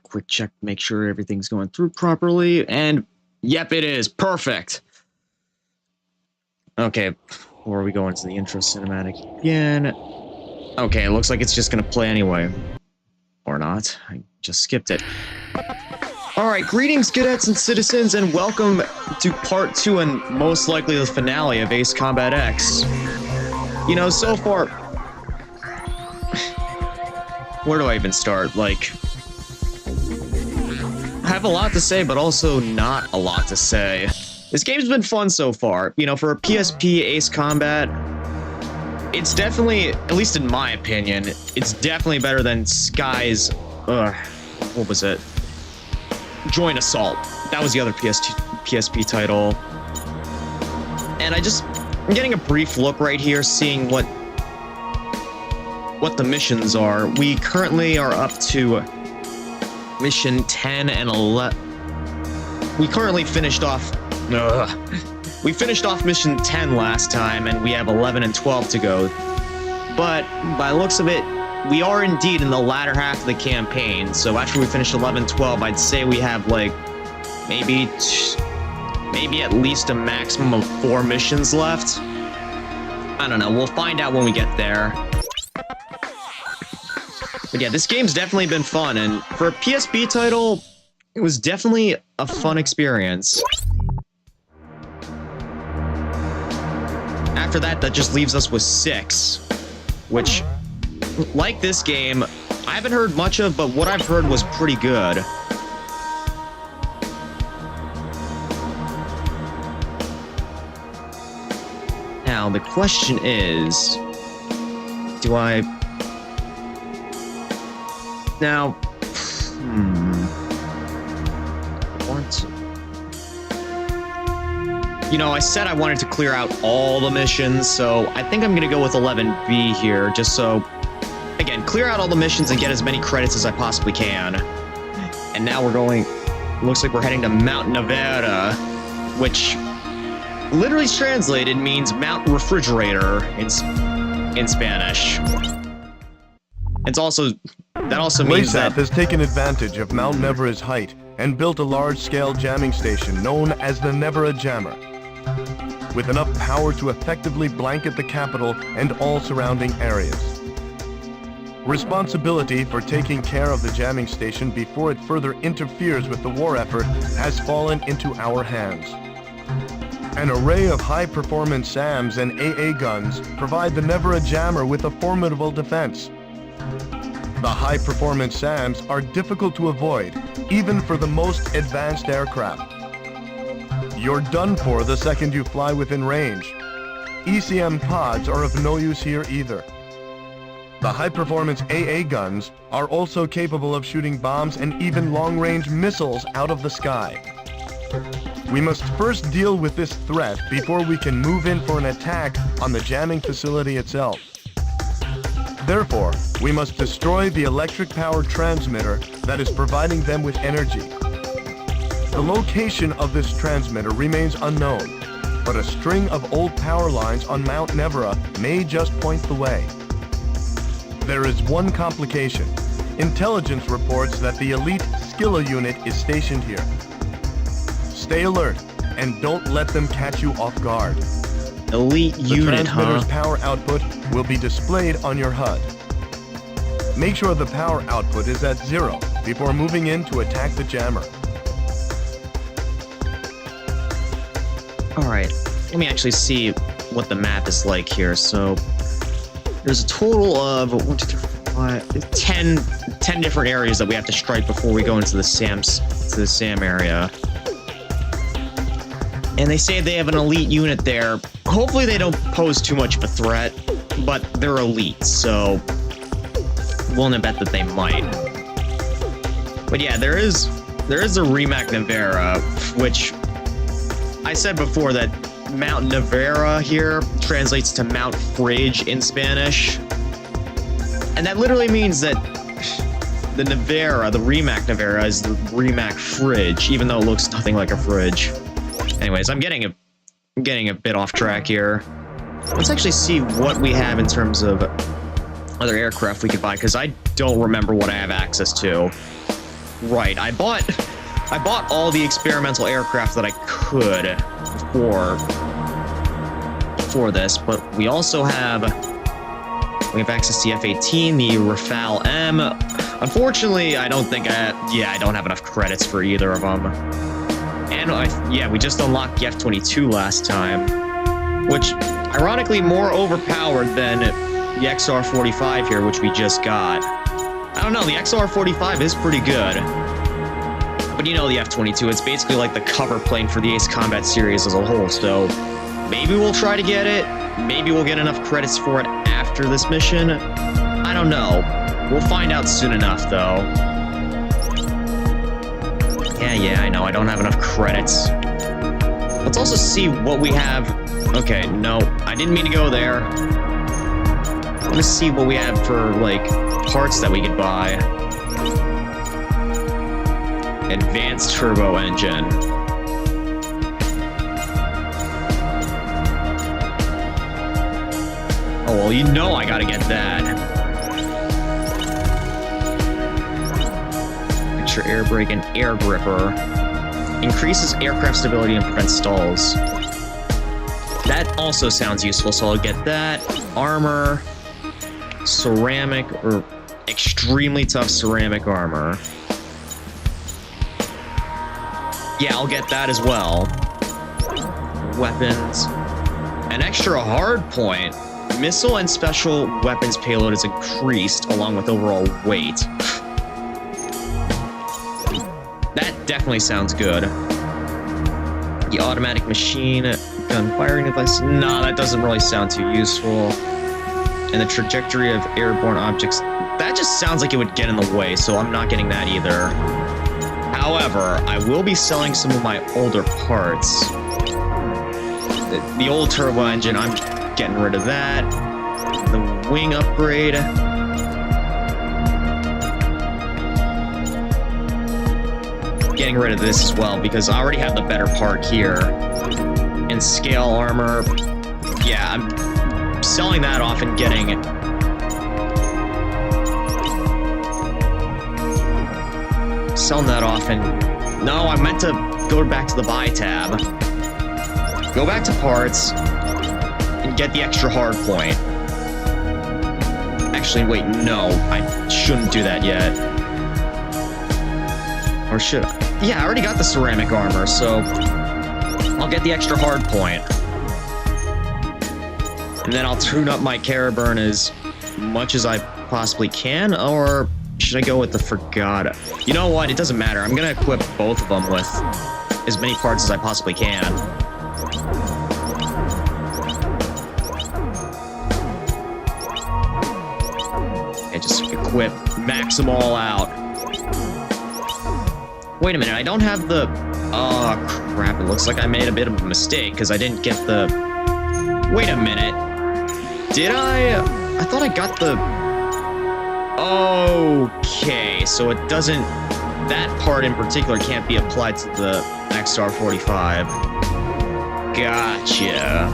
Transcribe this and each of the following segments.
quick check, make sure everything's going through properly, and yep, it is. Perfect. Okay, before we go into the intro cinematic again. Okay, it looks like it's just gonna play anyway. Or not. I just skipped it. Alright, greetings cadets and citizens, and welcome to part 2 and most likely the finale of Ace Combat X. You know, so far... Where do I even start? Like... I have a lot to say, but also not a lot to say. This game's been fun so far. You know, for a PSP Ace Combat, it's definitely, at least in my opinion, it's definitely better than Sky's... what was it? Joint Assault. That was the other PSP title. And I'm getting a brief look right here, seeing what the missions are. We currently are up to mission 10 and 11. We currently finished off... We finished off mission 10 last time, and we have 11 and 12 to go. But, by the looks of it, we are indeed in the latter half of the campaign, so after we finish 11-12, I'd say we have, like, maybe at least a maximum of 4 missions left. I don't know, we'll find out when we get there. But yeah, this game's definitely been fun, and for a PSP title, it was definitely a fun experience. After that, that just leaves us with 6, which... like this game, I haven't heard much of, but what I've heard was pretty good. Now, the question is... do I... Now... You know, I said I wanted to clear out all the missions, so I think I'm gonna go with 11B here, just so... Again, clear out all the missions and get as many credits as I possibly can. And now we're going... Looks like we're heading to Mount Nevada, which literally translated means Mount Refrigerator in Spanish. It's also... That also means that... has taken advantage of Mount Nevera's height and built a large-scale jamming station known as the Nevera Jammer, with enough power to effectively blanket the capital and all surrounding areas. Responsibility for taking care of the jamming station before it further interferes with the war effort has fallen into our hands. An array of high-performance SAMs and AA guns provide the Nevera Jammer with a formidable defense. The high-performance SAMs are difficult to avoid, even for the most advanced aircraft. You're done for the second you fly within range. ECM pods are of no use here either. The high-performance AA guns are also capable of shooting bombs and even long-range missiles out of the sky. We must first deal with this threat before we can move in for an attack on the jamming facility itself. Therefore, we must destroy the electric power transmitter that is providing them with energy. The location of this transmitter remains unknown, but a string of old power lines on Mount Nevera may just point the way. There is one complication. Intelligence reports that the elite Skilla unit is stationed here. Stay alert and don't let them catch you off guard. Elite unit, the transmitter's power output will be displayed on your HUD. Make sure the power output is at 0 before moving in to attack the jammer. Alright, let me actually see what the map is like here. So, there's a total of 1, 2, 3, 4, 5, 10 different areas that we have to strike before we go into the SAM area. And they say they have an elite unit there. Hopefully they don't pose too much of a threat, but they're elite, so willing to bet that they might. But yeah, there is a Rimac Nevera, which I said before that Mount Nevera here translates to Mount Fridge in Spanish. And that literally means that the Nevera, the Rimac Nevera, is the Rimac Fridge, even though it looks nothing like a fridge. Anyways, I'm getting a bit off track here. Let's actually see what we have in terms of other aircraft we could buy, because I don't remember what I have access to. Right, I bought all the experimental aircraft that I could for this, but we also have access to the F-18, the Rafale M. Unfortunately, I don't have enough credits for either of them. And we just unlocked the F-22 last time, which ironically more overpowered than the XR-45 here, which we just got. I don't know, the XR-45 is pretty good. But you know the F-22, it's basically like the cover plane for the Ace Combat series as a whole, so maybe we'll try to get it. Maybe we'll get enough credits for it after this mission. I don't know. We'll find out soon enough, though. Yeah, I know. I don't have enough credits. Let's also see what we have. Okay, no. I didn't mean to go there. I want to see what we have for, like, parts that we could buy. Advanced turbo engine. Oh, well, you know I gotta get that. Extra air brake and air gripper. Increases aircraft stability and prevents stalls. That also sounds useful, so I'll get that. Armor. Ceramic, or extremely tough ceramic armor. Yeah, I'll get that as well. Weapons. An extra hard point. Missile and special weapons payload is increased along with overall weight. That definitely sounds good. The automatic machine gun firing device. Nah, that doesn't really sound too useful. And the trajectory of airborne objects. That just sounds like it would get in the way, so I'm not getting that either. However, I will be selling some of my older parts. The old turbo engine, I'm getting rid of that. The wing upgrade. Getting rid of this as well, because I already have the better part here. And scale armor. Yeah, I'm selling that off and getting it. Selling that off and... No, I meant to go back to the buy tab. Go back to parts and get the extra hard point. Actually, wait, no. I shouldn't do that yet. Or should I? Yeah, I already got the ceramic armor, so I'll get the extra hard point. And then I'll tune up my Caraburn as much as I possibly can, or should I go with the Forgotten? You know what? It doesn't matter. I'm gonna equip both of them with as many parts as I possibly can. And just equip, max them all out. Wait a minute, I don't have the... Oh, crap. It looks like I made a bit of a mistake, because I didn't get the... Wait a minute. Did I? I thought I got the... Okay, so it doesn't... That part in particular can't be applied to the XR-45. Gotcha.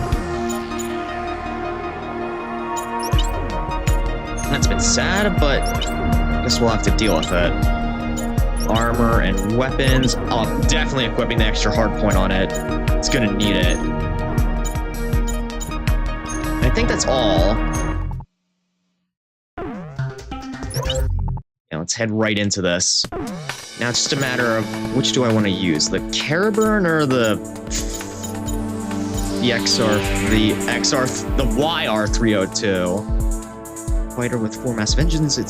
That's been sad, but I guess we'll have to deal with it. Armor and weapons. Oh, I'm definitely equipping the extra hard point on it. It's gonna need it. I think that's all. Yeah, let's head right into this. Now it's just a matter of which do I want to use, the Caraburn or the YR-302. Fighter with 4 massive engines. It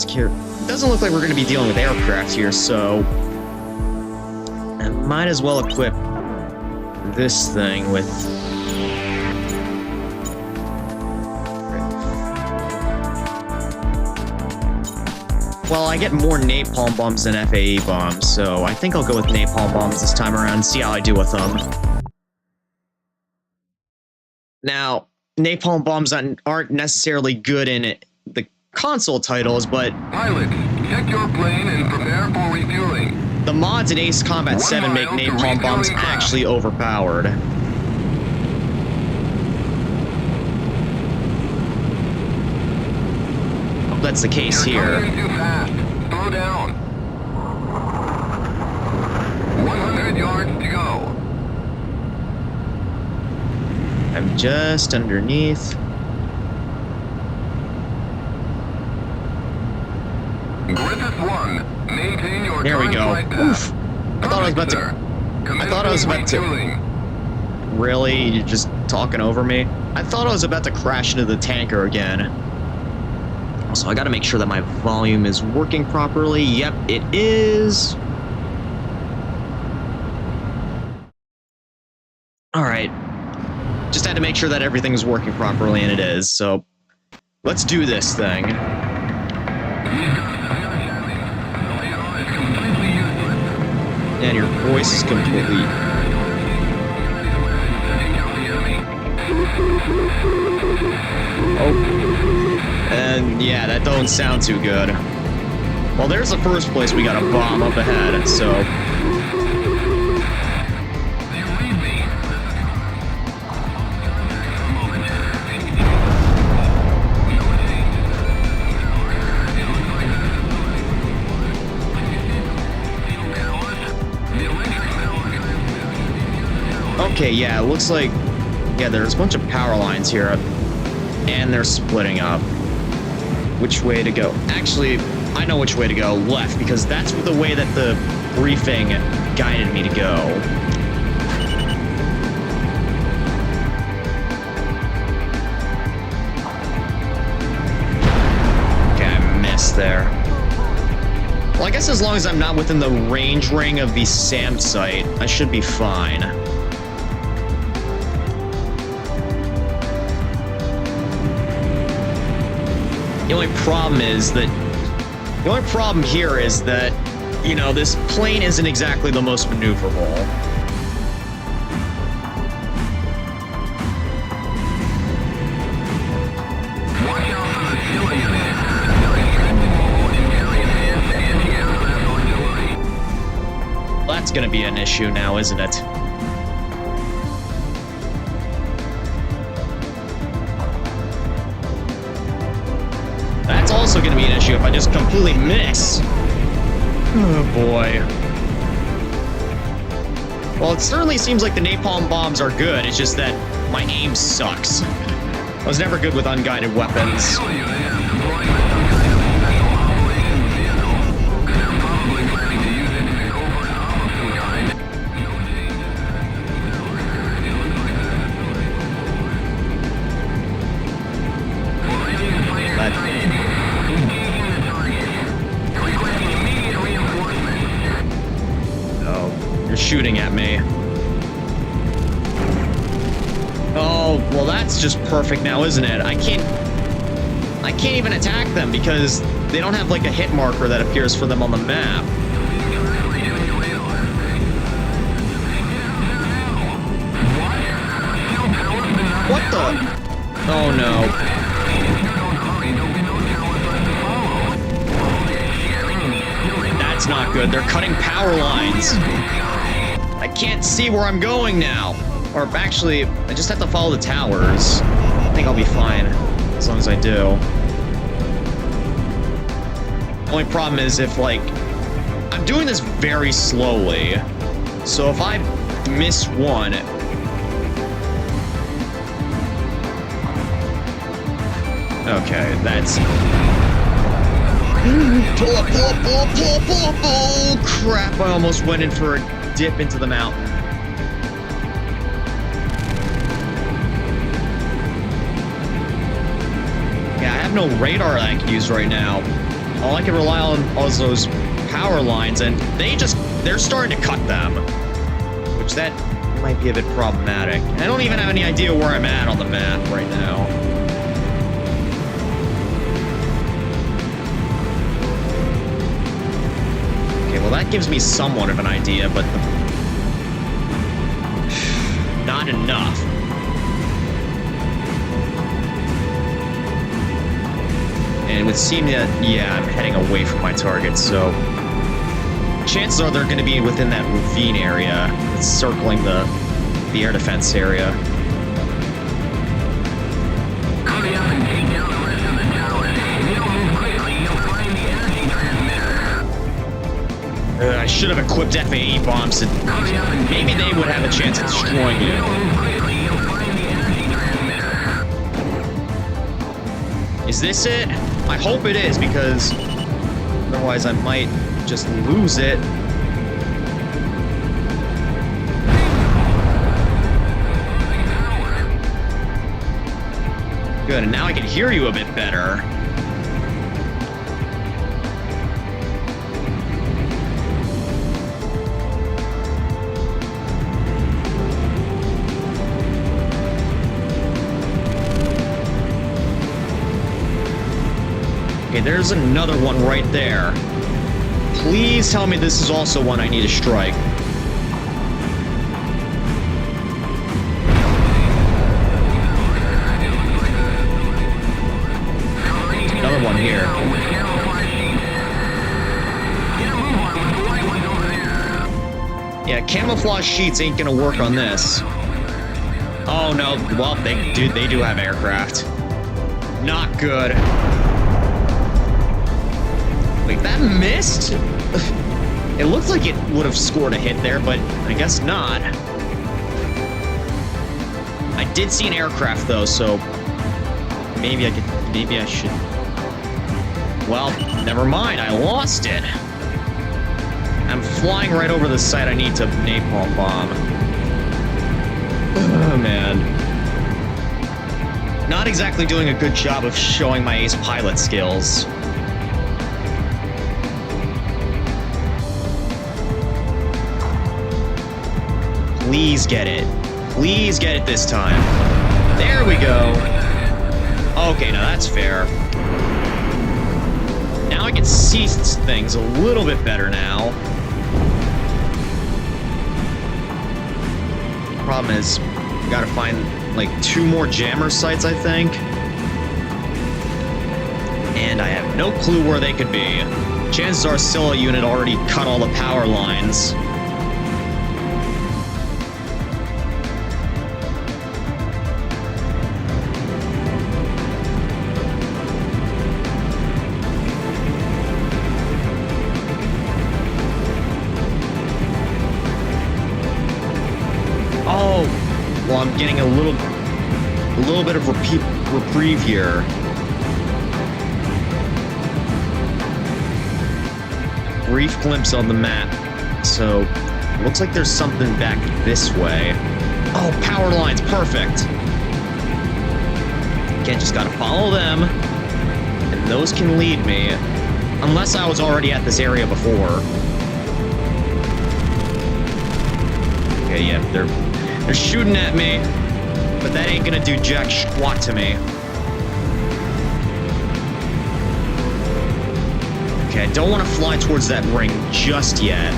doesn't look like we're going to be dealing with aircraft here, so I might as well equip this thing with... Well, I get more napalm bombs than FAE bombs, so I think I'll go with napalm bombs this time around and see how I do with them. Now, napalm bombs aren't necessarily good in the console titles, but... Pilot, check your plane and prepare for refueling. The mods in Ace Combat 7 make napalm bombs actually overpowered. Hope that's the case here. You're too fast. Slow down. I'm just underneath. Griffith 1, maintain your There we current go. flight path. Oof. I thought I was about to. I thought I was about to. Refueling. Really? You're just talking over me? I thought I was about to crash into the tanker again. Also, I gotta make sure that my volume is working properly. Yep, it is. Alright. Just had to make sure that everything's working properly, and it is, so let's do this thing. And your voice is completely... Oh. And yeah, that don't sound too good. Well, there's the first place we got a bomb up ahead, so... Okay, yeah, it looks like... Yeah, there's a bunch of power lines here. And they're splitting up. Which way to go? Actually, I know which way to go. Left, because that's the way that the briefing guided me to go. Okay, I missed there. Well, I guess as long as I'm not within the range ring of the SAM site, I should be fine. The only problem here is that, you know, this plane isn't exactly the most maneuverable. That's gonna be an issue now, isn't it? That's also going to be an issue if I just completely miss. Oh boy. Well, it certainly seems like the napalm bombs are good, it's just that my aim sucks. I was never good with unguided weapons. Shooting at me. Oh, well that's just perfect now, isn't it? I can't even attack them because they don't have like a hit marker that appears for them on the map. What the? Oh no. That's not good. They're cutting power lines. I can't see where I'm going now. Or actually, I just have to follow the towers. I think I'll be fine, as long as I do. Only problem is if, like, I'm doing this very slowly. So if I miss one... Okay, that's... Pull up, pull up, pull up, pull up, pull up! Oh, crap, I almost went in for a dip into the mountain. Yeah, I have no radar that I can use right now. All I can rely on is those power lines, and they're starting to cut them. Which that might be a bit problematic. I don't even have any idea where I'm at on the map right now. Well, that gives me somewhat of an idea, but not enough. And it would seem that, yeah, I'm heading away from my target, so chances are they're going to be within that ravine area that's circling the air defense area. Hurry up and take down the rest of the towers. If you don't move quickly, you'll find the energy transmitter. I should have equipped FAE bombs, and maybe they would have a chance at destroying you. Is this it? I hope it is, because otherwise I might just lose it. Good, and now I can hear you a bit better. Okay, there's another one right there. Please tell me this is also one I need to strike. Another one here. Yeah, camouflage sheets ain't gonna work on this. Oh no, well, they do have aircraft. Not good. Wait, that missed? It looked like it would have scored a hit there, but I guess not. I did see an aircraft though, so maybe I should. Well, never mind, I lost it. I'm flying right over the site I need to napalm bomb. Oh man. Not exactly doing a good job of showing my ace pilot skills. Please get it. Please get it this time. There we go. Okay, now that's fair. Now I can see things a little bit better now. Problem is, we gotta find like 2 more jammer sites, I think. And I have no clue where they could be. Chances are Scylla unit already cut all the power lines. Well, I'm getting a little bit of reprieve here. Brief glimpse on the map. So, looks like there's something back this way. Oh, power lines, perfect. Again, just gotta follow them. And those can lead me. Unless I was already at this area before. Okay, yeah, they're shooting at me, but that ain't gonna do jack squat to me. Okay, I don't want to fly towards that ring just yet.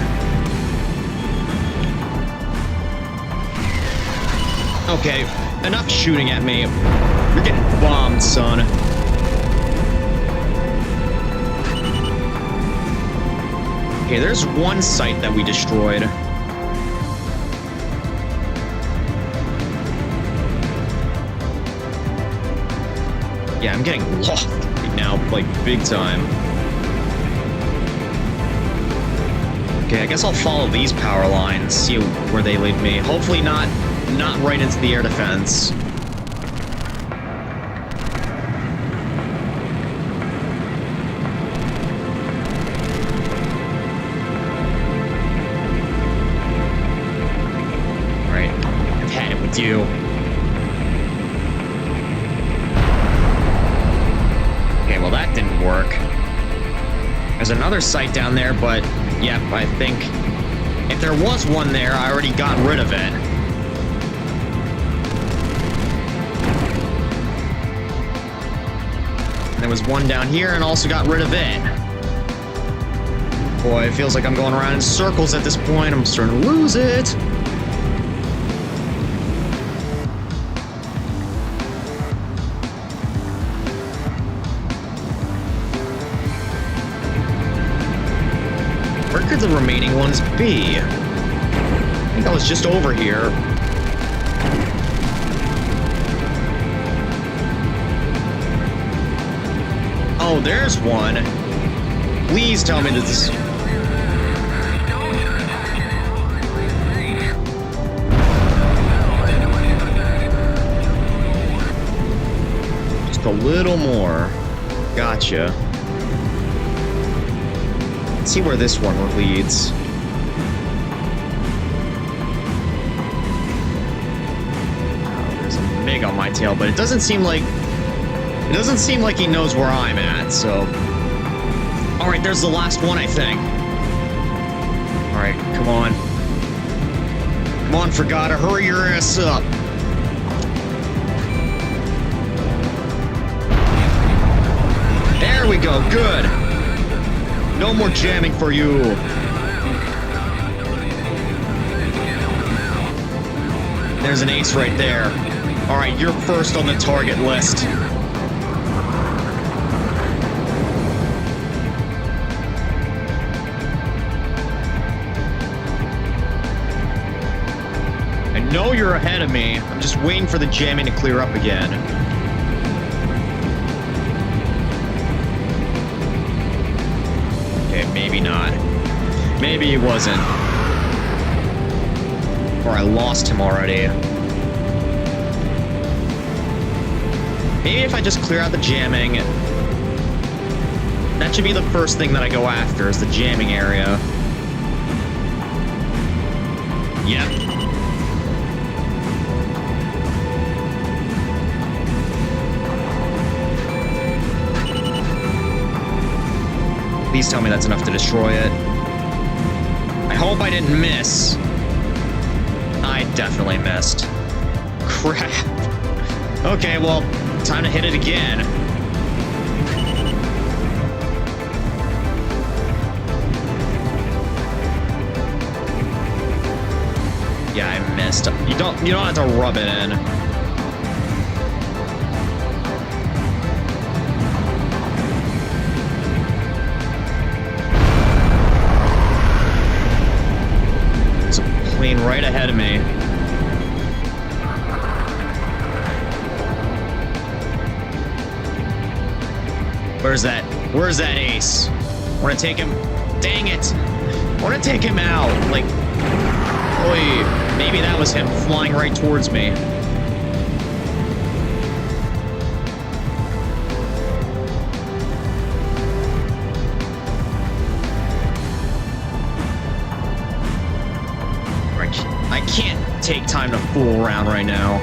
Okay, enough shooting at me. You're getting bombed, son. Okay, there's one site that we destroyed. Yeah, I'm getting lost right now, like, big time. Okay, I guess I'll follow these power lines, see where they lead me. Hopefully not right into the air defense. Alright, I've had it with you. Well, that didn't work. There's another site down there, but yep, I think if there was one there, I already got rid of it. There was one down here and also got rid of it. Boy, it feels like I'm going around in circles at this point. I'm starting to lose it. Where could the remaining ones be? I think I was just over here. Oh, there's one. Please tell me this. Just a little more. Gotcha. Let's see where this one leads. Oh, there's a Mig on my tail, but it doesn't seem like he knows where I'm at, so. Alright, there's the last one, I think. Alright, come on. Come on, Fragata, hurry your ass up. There we go, good. No more jamming for you. There's an ace right there. Alright, you're first on the target list. I know you're ahead of me. I'm just waiting for the jamming to clear up again. Okay, maybe not. Maybe it wasn't. Or I lost him already. Maybe if I just clear out the jamming. That should be the first thing that I go after, is the jamming area. Yep. Please tell me that's enough to destroy it. I hope I didn't miss. I definitely missed. Crap. Okay, well, time to hit it again. Yeah, I missed. You don't have to rub it in. Right ahead of me. Where's that ace? I want to take him. Dang it! I want to take him out. Like, oy, maybe that was him flying right towards me. I can't take time to fool around right now.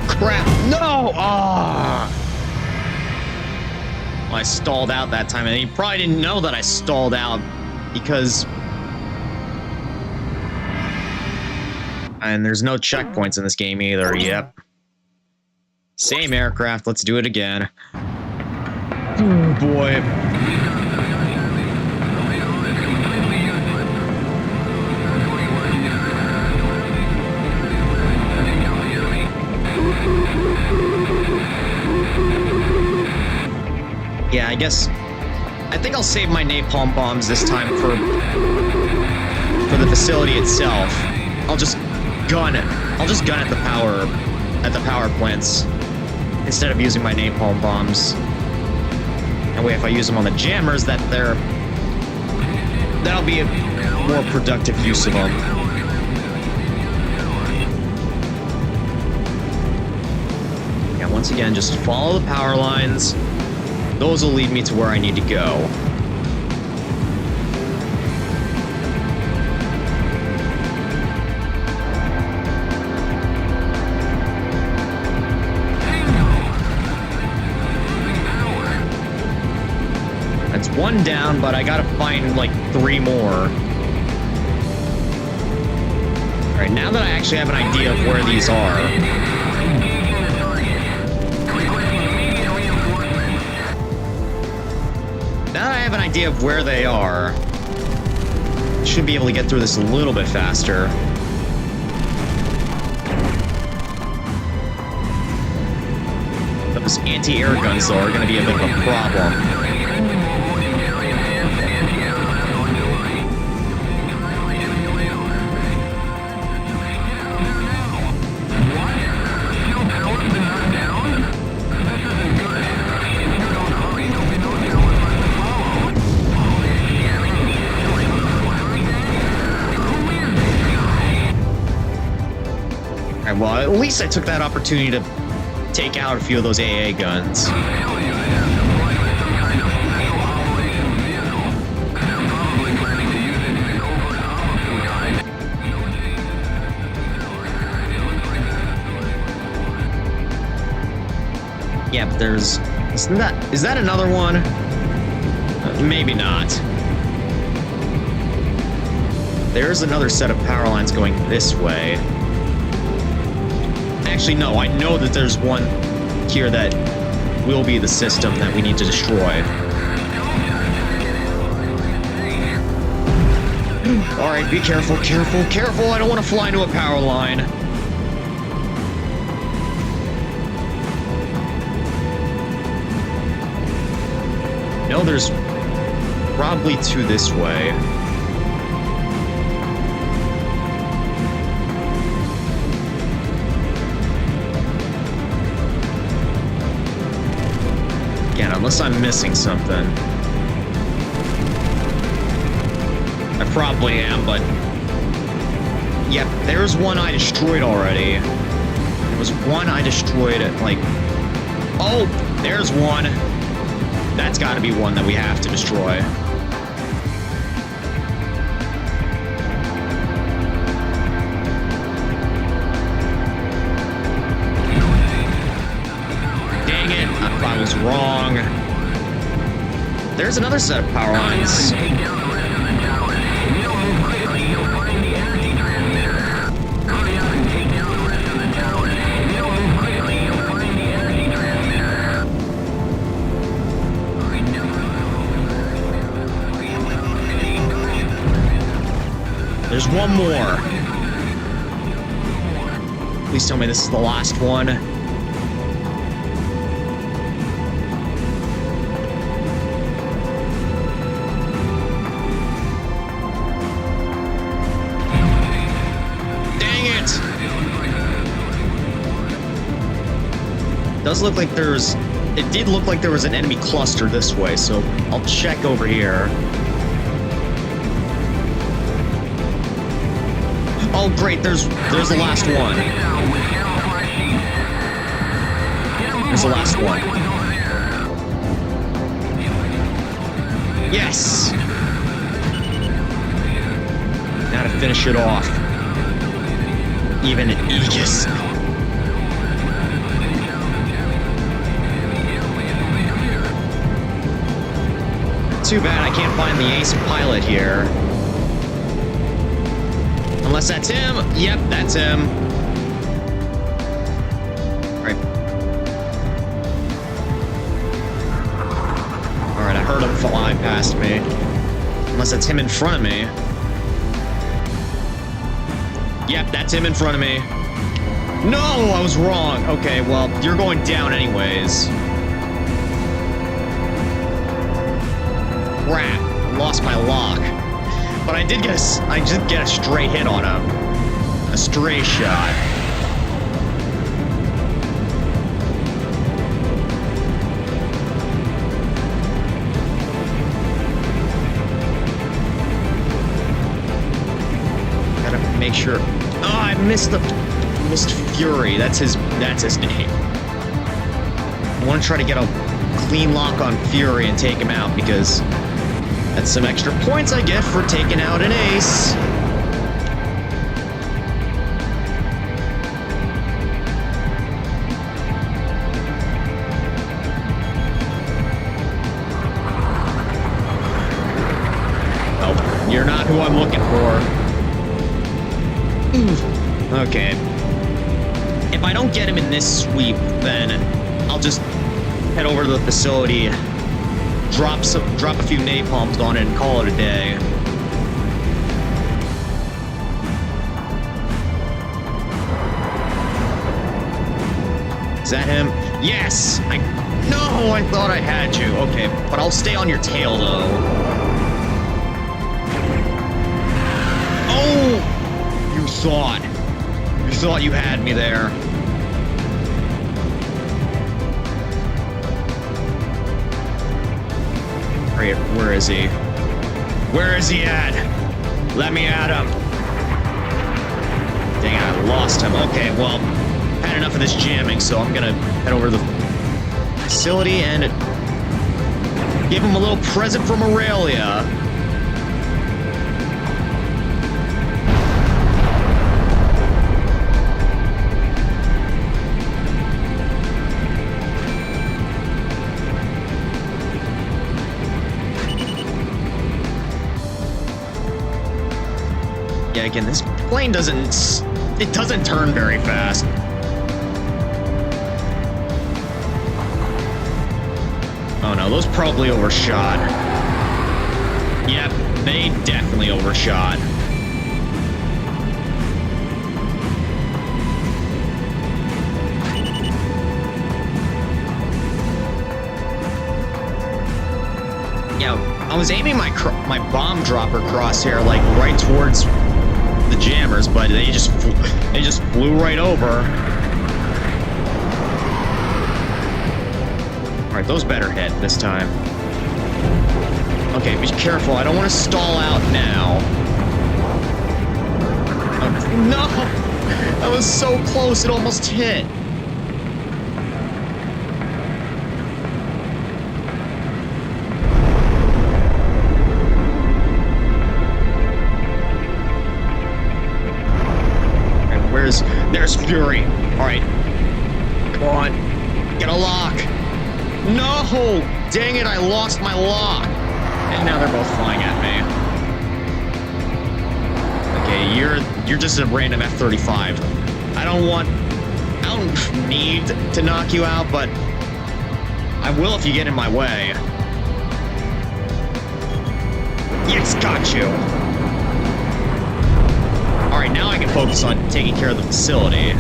Crap! No! Ah! Well, I stalled out that time, and he probably didn't know that I stalled out because. And there's no checkpoints in this game either. Yep. Same aircraft. Let's do it again. Oh boy. Yeah, I think I'll save my napalm bombs this time for the facility itself. I'll just gun it. I'll just gun at the power plants instead of using my napalm bombs. That way, if I use them on the jammers, that'll be a more productive use of them. Yeah, once again, just follow the power lines. Those will lead me to where I need to go. That's one down, but I gotta find like 3 more. Alright, now that I actually have an idea of where these are. Now that I have an idea of where they are, I should be able to get through this a little bit faster. Those anti-air guns, though, are going to be a bit of a problem. Well, at least I took that opportunity to take out a few of those AA guns. Hell yeah, I have deployed with some kind of special operations vehicle. They're probably planning to use it as a covert operations guide. Yeah, but there's... Is that another one? Maybe not. There's another set of power lines going this way. Actually, no, I know that there's one here that will be the system that we need to destroy. Alright, be careful, careful, careful! I don't want to fly into a power line. No, there's probably two this way. Again, unless I'm missing something. I probably am, but... Yep, there's one I destroyed already. There was one I destroyed at, like... Oh, there's one. That's gotta be one that we have to destroy. Dang it, I was wrong. There's another set of power lines. Take down the rest of the towers. If you don't move quickly, you'll find the energy transmitter. Hurry up and take down the rest of the towers. If you don't move quickly, you'll find the energy transmitter. There's one more. Please tell me this is the last one. Dang it! Does look like there's... It did look like there was an enemy cluster this way, so I'll check over here. Oh great, there's the last one. There's the last one. Yes! Now to finish it off. Even an Aegis. Too bad I can't find the ace pilot here. Unless that's him. Yep, that's him. Alright. Alright, I heard him fly past me. Unless that's him in front of me. Yep, that's him in front of me. No, I was wrong. Okay, well, you're going down anyways. Crap, I lost my lock. But I did get a stray hit on him. A stray shot. Gotta make sure. Oh, I missed Fury. That's his name. I want to try to get a clean lock on Fury and take him out because that's some extra points I get for taking out an ace. Oh, you're not who I'm looking for. Okay. If I don't get him in this sweep, then I'll just head over to the facility, drop a few napalms on it, and call it a day. Is that him? Yes! No, I thought I had you. Okay, but I'll stay on your tail, though. Oh! You thought you had me there. Where is he? Where is he at? Let me at him. Dang it, I lost him. Okay, well, had enough of this jamming, so I'm gonna head over to the facility and give him a little present from Aurelia. Yeah, again, this plane doesn't turn very fast. Oh no, those probably overshot. Yep, they definitely overshot. Yeah, I was aiming my bomb dropper crosshair like right towards the jammers, but they just flew right over. All right, those better hit this time. Okay, be careful. I don't want to stall out now. Oh, no! That was so close. It almost hit. There's Fury. All right. Come on. Get a lock. No! Dang it, I lost my lock. And now they're both flying at me. Okay, you're just a random F-35. I don't need to knock you out, but I will if you get in my way. Yes, got you. All right, now I can focus on taking care of the facility.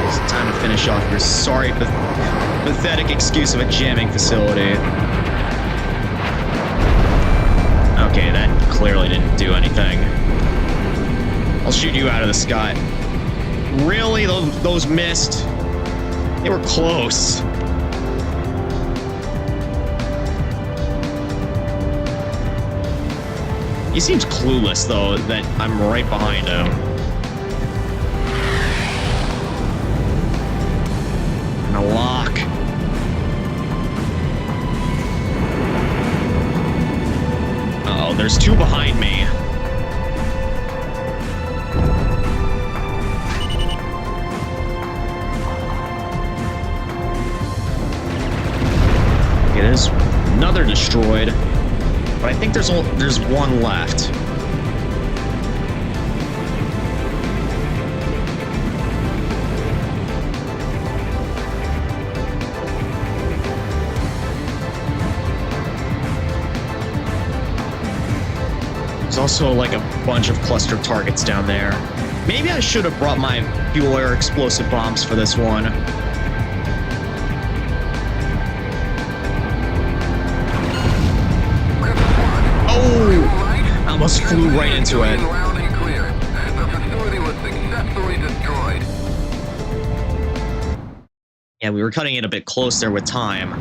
It's time to finish off your sorry, pathetic excuse of a jamming facility. Okay, that clearly didn't do anything. I'll shoot you out of the sky. Really? Those missed? They were close. He seems clueless, though, that I'm right behind him. And a lock. Uh-oh, there's two behind me. Okay, there's another destroyed. But I think there's one left. There's also like a bunch of cluster targets down there. Maybe I should have brought my fuel air explosive bombs for this one. I almost flew right into it. Yeah, we were cutting it a bit close there with time.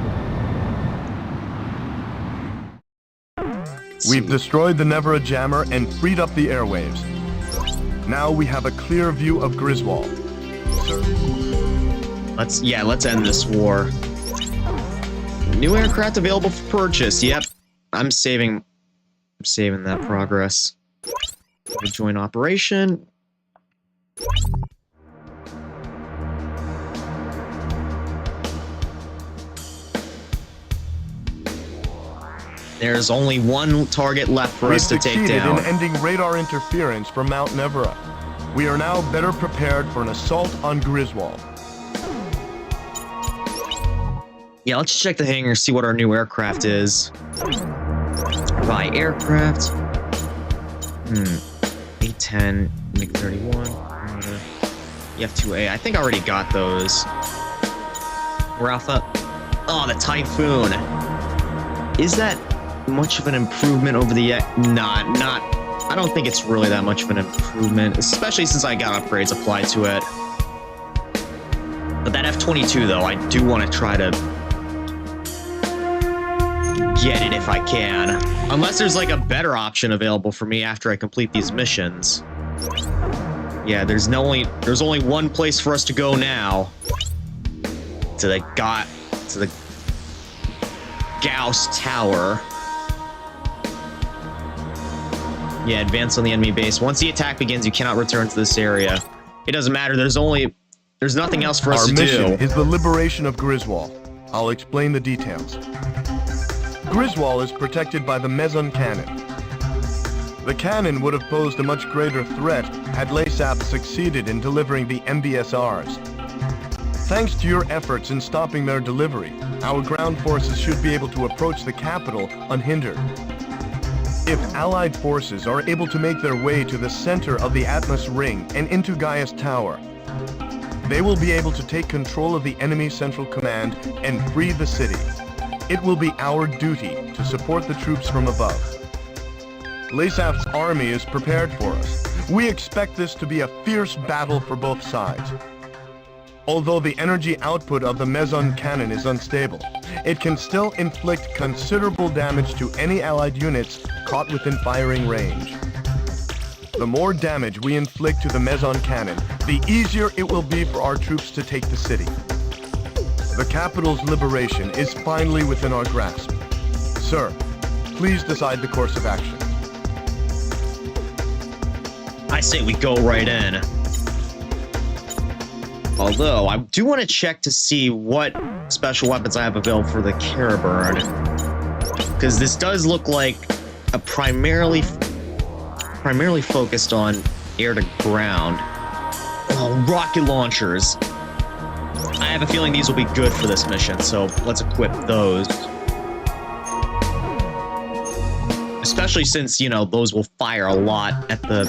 We've destroyed the Nevera jammer and freed up the airwaves. Now we have a clear view of Griswold. Let's end this war. New aircraft available for purchase. Yep, I'm saving that progress. Join operation. There's only one target left for us to take down. We've succeeded in ending radar interference from Mount Nevera. We are now better prepared for an assault on Griswold. Yeah, let's check the hangar, see what our new aircraft is. Buy aircraft. A-10, MiG-31. F-2A. I think I already got those. Alpha. Oh, the Typhoon. Is that much of an improvement over the... Not. I don't think it's really that much of an improvement, especially since I got upgrades applied to it. But that F-22, though, I do want to try to get it if I can. Unless there's like a better option available for me after I complete these missions. Yeah, there's only one place for us to go now. To the Gauss Tower. Yeah, advance on the enemy base. Once the attack begins, you cannot return to this area. It doesn't matter. There's nothing else for us to do. Our mission is the liberation of Griswold. I'll explain the details. Griswold is protected by the Meson Cannon. The cannon would have posed a much greater threat had LASAP succeeded in delivering the MBSRs. Thanks to your efforts in stopping their delivery, our ground forces should be able to approach the capital unhindered. If Allied forces are able to make their way to the center of the Atmos Ring and into Gaius Tower, they will be able to take control of the enemy central command and free the city. It will be our duty to support the troops from above. LASAP's army is prepared for us. We expect this to be a fierce battle for both sides. Although the energy output of the Meson cannon is unstable, it can still inflict considerable damage to any Allied units caught within firing range. The more damage we inflict to the Meson cannon, the easier it will be for our troops to take the city. The capital's liberation is finally within our grasp. Sir, please decide the course of action. I say we go right in. Although, I do want to check to see what special weapons I have available for the Caraburn. Because this does look like a primarily focused on air to ground. Oh, rocket launchers. I have a feeling these will be good for this mission, so let's equip those. Especially since, you know, those will fire a lot at the...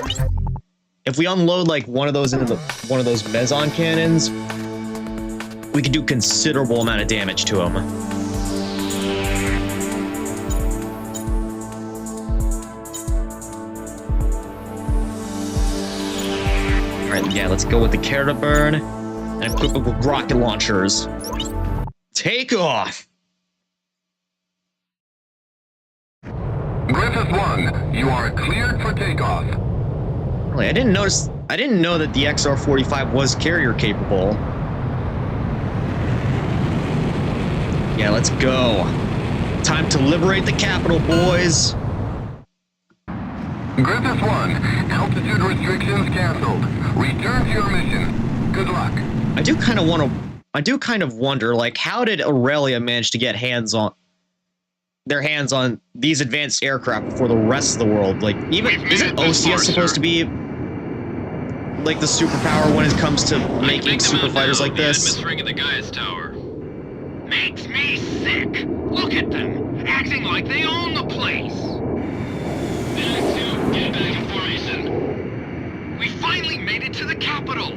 If we unload like one of those into one of those Meson cannons, we can do considerable amount of damage to them. Alright, yeah, let's go with the Caraburn and equip it with rocket launchers. Take off! Griffith 1, you are cleared for takeoff. Really, I didn't know that the XR-45 was carrier capable. Yeah, let's go. Time to liberate the capital, boys. Griffith 1, altitude restrictions canceled. Return to your mission. Good luck. I do kind of wonder, like, how did Aurelia manage to get their hands on these advanced aircraft before the rest of the world? Like, even isn't OCS supposed to be like the superpower when it comes to making super fighters like this? The ring of the Gaius Tower makes me sick. Look at them, acting like they own the place. Get back in formation. We finally made it to the capital.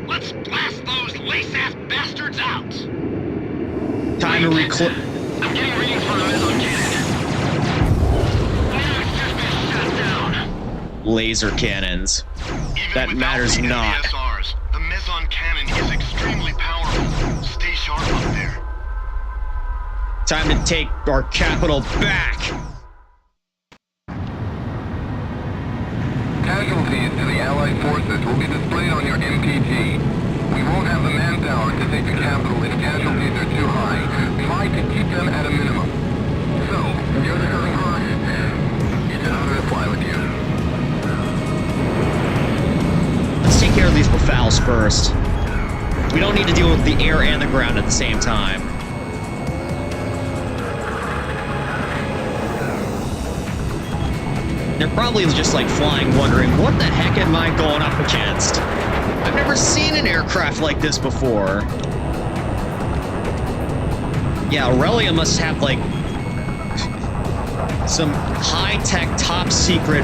Let's blast those lace-ass bastards out. Time to reclaim. I'm getting readings from the Meson cannon. It's just been shut down. Laser cannons. Even That without matters the not. MBSRs, the Meson cannon is extremely powerful. Stay sharp up there. Time to take our capital back. Casualties to the Allied forces will be displayed on your MPG. We won't have the manpower to take the capital if casualties are too high. Try to keep them at a minimum. So, you're the current crush. It's an honor to fly with you. Let's take care of these Befals first. We don't need to deal with the air and the ground at the same time. They're probably just like flying, wondering, what the heck am I going up against? I've never seen an aircraft like this before. Yeah, Aurelia must have like some high-tech, top-secret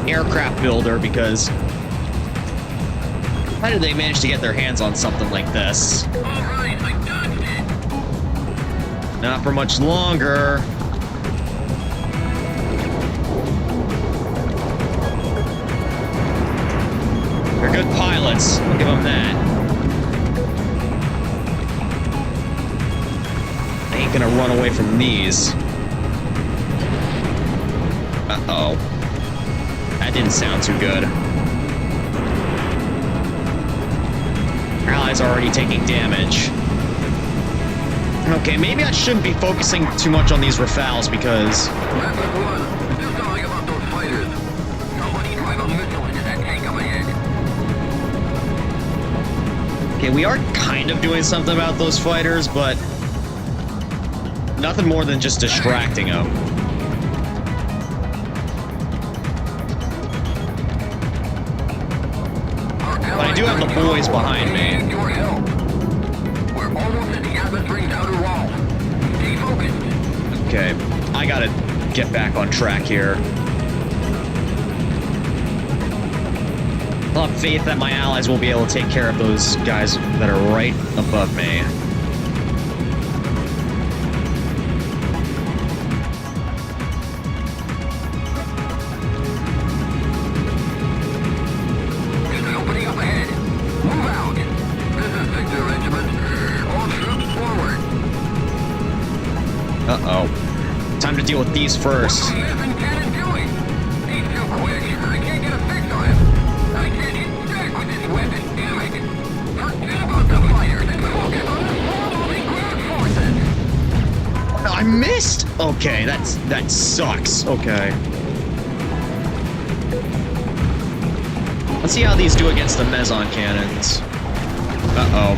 aircraft builder, because how did they manage to get their hands on something like this? Alright, I dodged it. Not for much longer. They're good pilots. I'll give them that. I ain't gonna run away from these. Uh-oh. That didn't sound too good. Our allies are already taking damage. Okay, maybe I shouldn't be focusing too much on these Rafales because... Okay, we are kind of doing something about those fighters, but nothing more than just distracting them. But I do have the boys behind me. Okay, I gotta get back on track here. I'll have faith that my allies will be able to take care of those guys that are right above me. There's an opening up ahead. Move out. This is Victor Regiment. All troops forward. Uh-oh. Time to deal with these first. What is Cannon doing? He's too quick. I can't get a fix on him. I can't hit back with this weapon. Damn it. Forget about the fighters and focus on the small-moving ground forces. I missed! Okay, that sucks. Okay. Let's see how these do against the meson cannons. Uh-oh.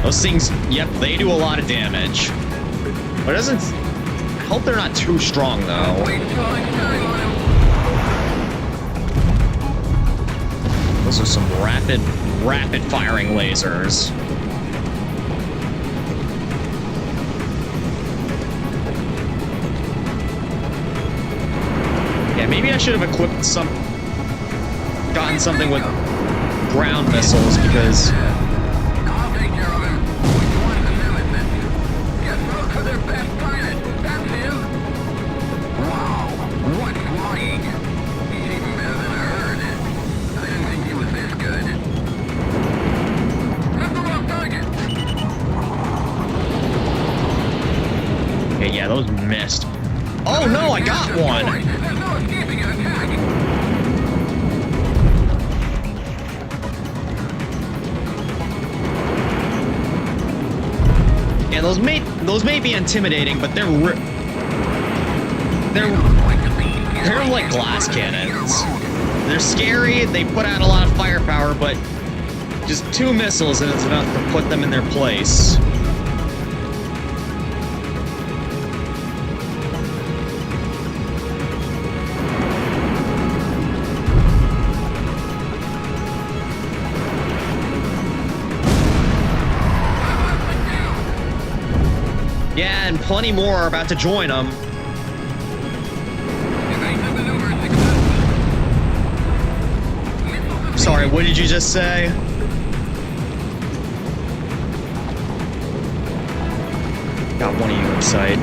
Those things, yep, they do a lot of damage. But it doesn't... I hope they're not too strong, though. Those are some rapid firing lasers. Yeah, maybe I should have equipped gotten something with ground missiles, because... I'll take care of him. Which one's the nemesis? Just look for their best pilot. That's him. Wow, what flying. He's even better than I heard. I didn't think he was this good. That's the wrong target. Okay, yeah, those missed. Oh no, I got one! There's no escaping an attack. Yeah, those may be intimidating, but they're like glass cannons. They're scary, they put out a lot of firepower, but just 2 missiles and it's enough to put them in their place. Yeah, and plenty more are about to join them. Sorry, what did you just say? Got one of you in sight.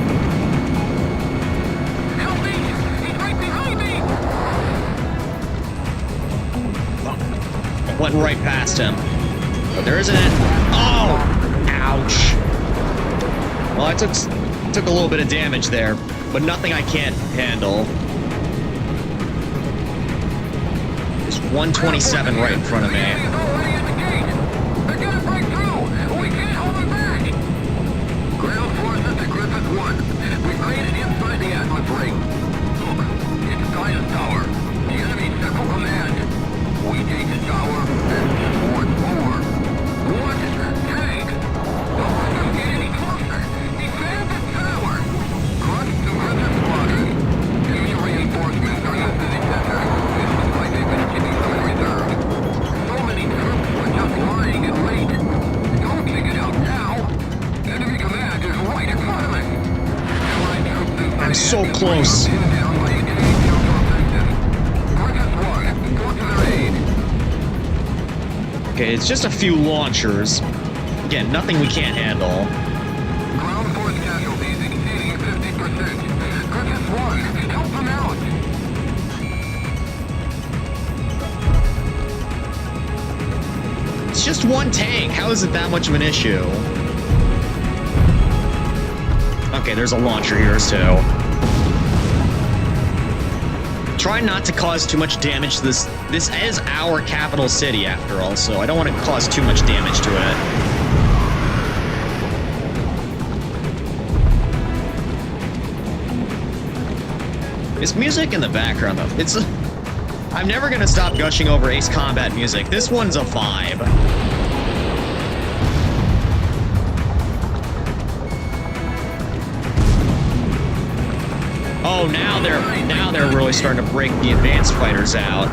Help me! He's right behind me! Went right past him. But there isn't it. Oh! Ouch. Well, I took a little bit of damage there, but nothing I can't handle. There's 127 right in front of me. He's already at the gate! They're gonna break through! We can't hold them back! Ground forces to Griffith 1. We've made it inside the Atlas ring. Look, it's Gaia's tower. The enemy's central command. We take the tower and forward more. What? Tank! Don't let them get any closer! Defend the tower! Crush the Griffith squadron. Enemy reinforcements are not to the center. It looks like they've been keeping some in reserve. So many troops were just lying in wait. Don't take it out now! Enemy command is right in front of us! Allied troops inside I'm so the close. pinned down by enemy counteroffensive. Griffith 1, go to their aid. Okay, it's just a few launchers. Again, nothing we can't handle. Ground force casualties exceeding 50%. Griffith 1, help them out! It's just one tank. How is it that much of an issue? Okay, there's a launcher here, too. Try not to cause too much damage to this. This is our capital city, after all, so I don't want to cause too much damage to it. This music in the background, though, it's... I'm never gonna stop gushing over Ace Combat music. This one's a vibe. Oh, now they're really starting to break the advanced fighters out.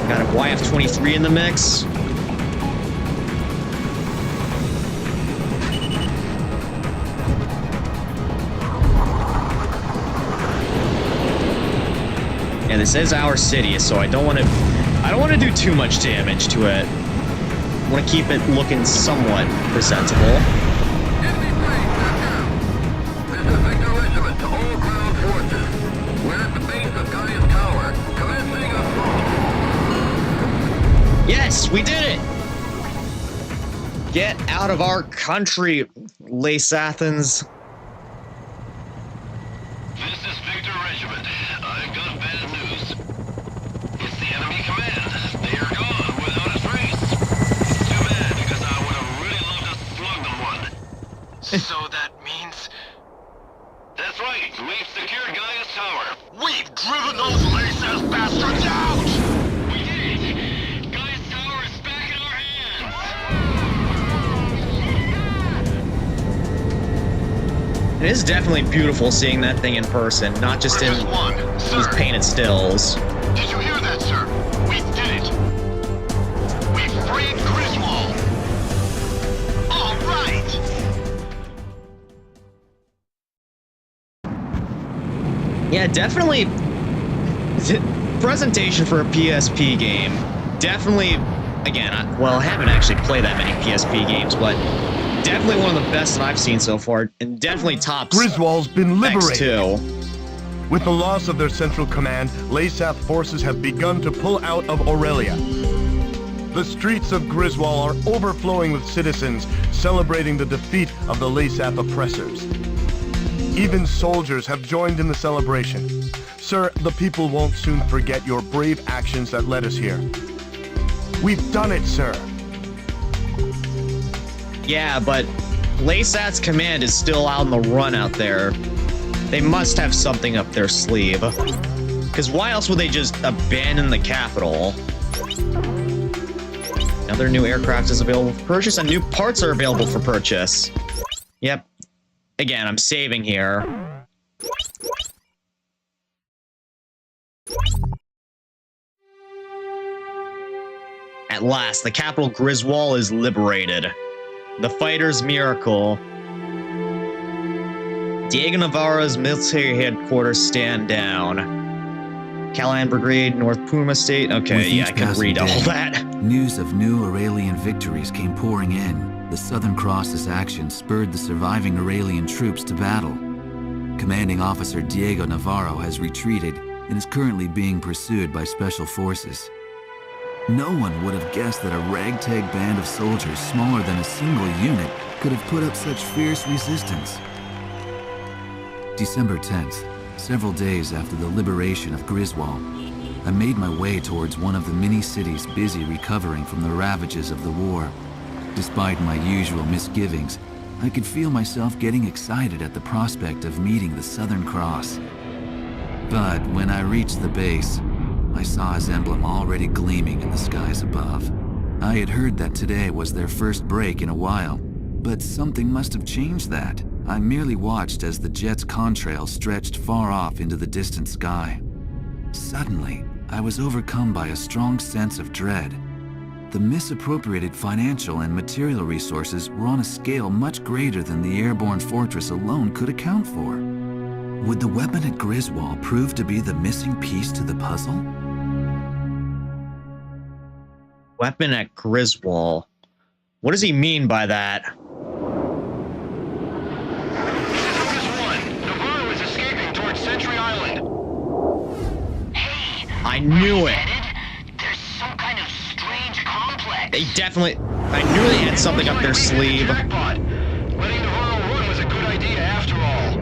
Got a YF-23 in the mix. Yeah, this is our city, so I don't want to do too much damage to it. I want to keep it looking somewhat presentable. Enemy plane, touchdown! This is Victor Regiment to all ground forces. We're at the base of Gaia's Tower, commencing assault. Yes, we did it! Get out of our country, Lace Athens. This is Victor Regiment. I've got bad news. It's the enemy command. They are gone without a trace. Too bad, because I would have really loved to slug them one. So that means... That's right. We've secured Gaia's Tower. We've driven those lace-ass bastards out! We did it! Gaia's Tower is back in our hands! It is definitely beautiful seeing that thing in person, not just in these painted stills. Did you hear that, sir? We did it! We freed Griswold! All right! Yeah, definitely. Presentation for a PSP game. Definitely, again, I haven't actually played that many PSP games, but definitely one of the best that I've seen so far, and definitely tops Griswold's been liberated. X2. With the loss of their central command, Lasath forces have begun to pull out of Aurelia. The streets of Griswold are overflowing with citizens celebrating the defeat of the Lasath oppressors. Even soldiers have joined in the celebration. Sir, the people won't soon forget your brave actions that led us here. We've done it, sir. Yeah, but Lasath's command is still out on the run out there. They must have something up their sleeve. Because why else would they just abandon the capital? Another new aircraft is available for purchase, and new parts are available for purchase. Yep. Again, I'm saving here. At last, the capital Griswold is liberated. The fighter's miracle. Diego Navarro's military headquarters stand down. Callahan Brigade, North Puma State. Okay, yeah, I can read all that. News of new Aurelian victories came pouring in. The Southern Cross's action spurred the surviving Aurelian troops to battle. Commanding Officer Diego Navarro has retreated and is currently being pursued by Special Forces. No one would have guessed that a ragtag band of soldiers smaller than a single unit could have put up such fierce resistance. December 10th, several days after the liberation of Griswold, I made my way towards one of the many cities busy recovering from the ravages of the war. Despite my usual misgivings, I could feel myself getting excited at the prospect of meeting the Southern Cross. But when I reached the base, I saw his emblem already gleaming in the skies above. I had heard that today was their first break in a while, but something must have changed that. I merely watched as the jet's contrail stretched far off into the distant sky. Suddenly, I was overcome by a strong sense of dread. The misappropriated financial and material resources were on a scale much greater than the airborne fortress alone could account for. Would the weapon at Griswold prove to be the missing piece to the puzzle? Weapon at Griswold. What does he mean by that? This is One. Navarro is escaping towards Sentry Island. Hey, I knew it. there's some kind of strange complex. They definitely... I knew they had something up their sleeve. Letting Navarro run was a good idea after all.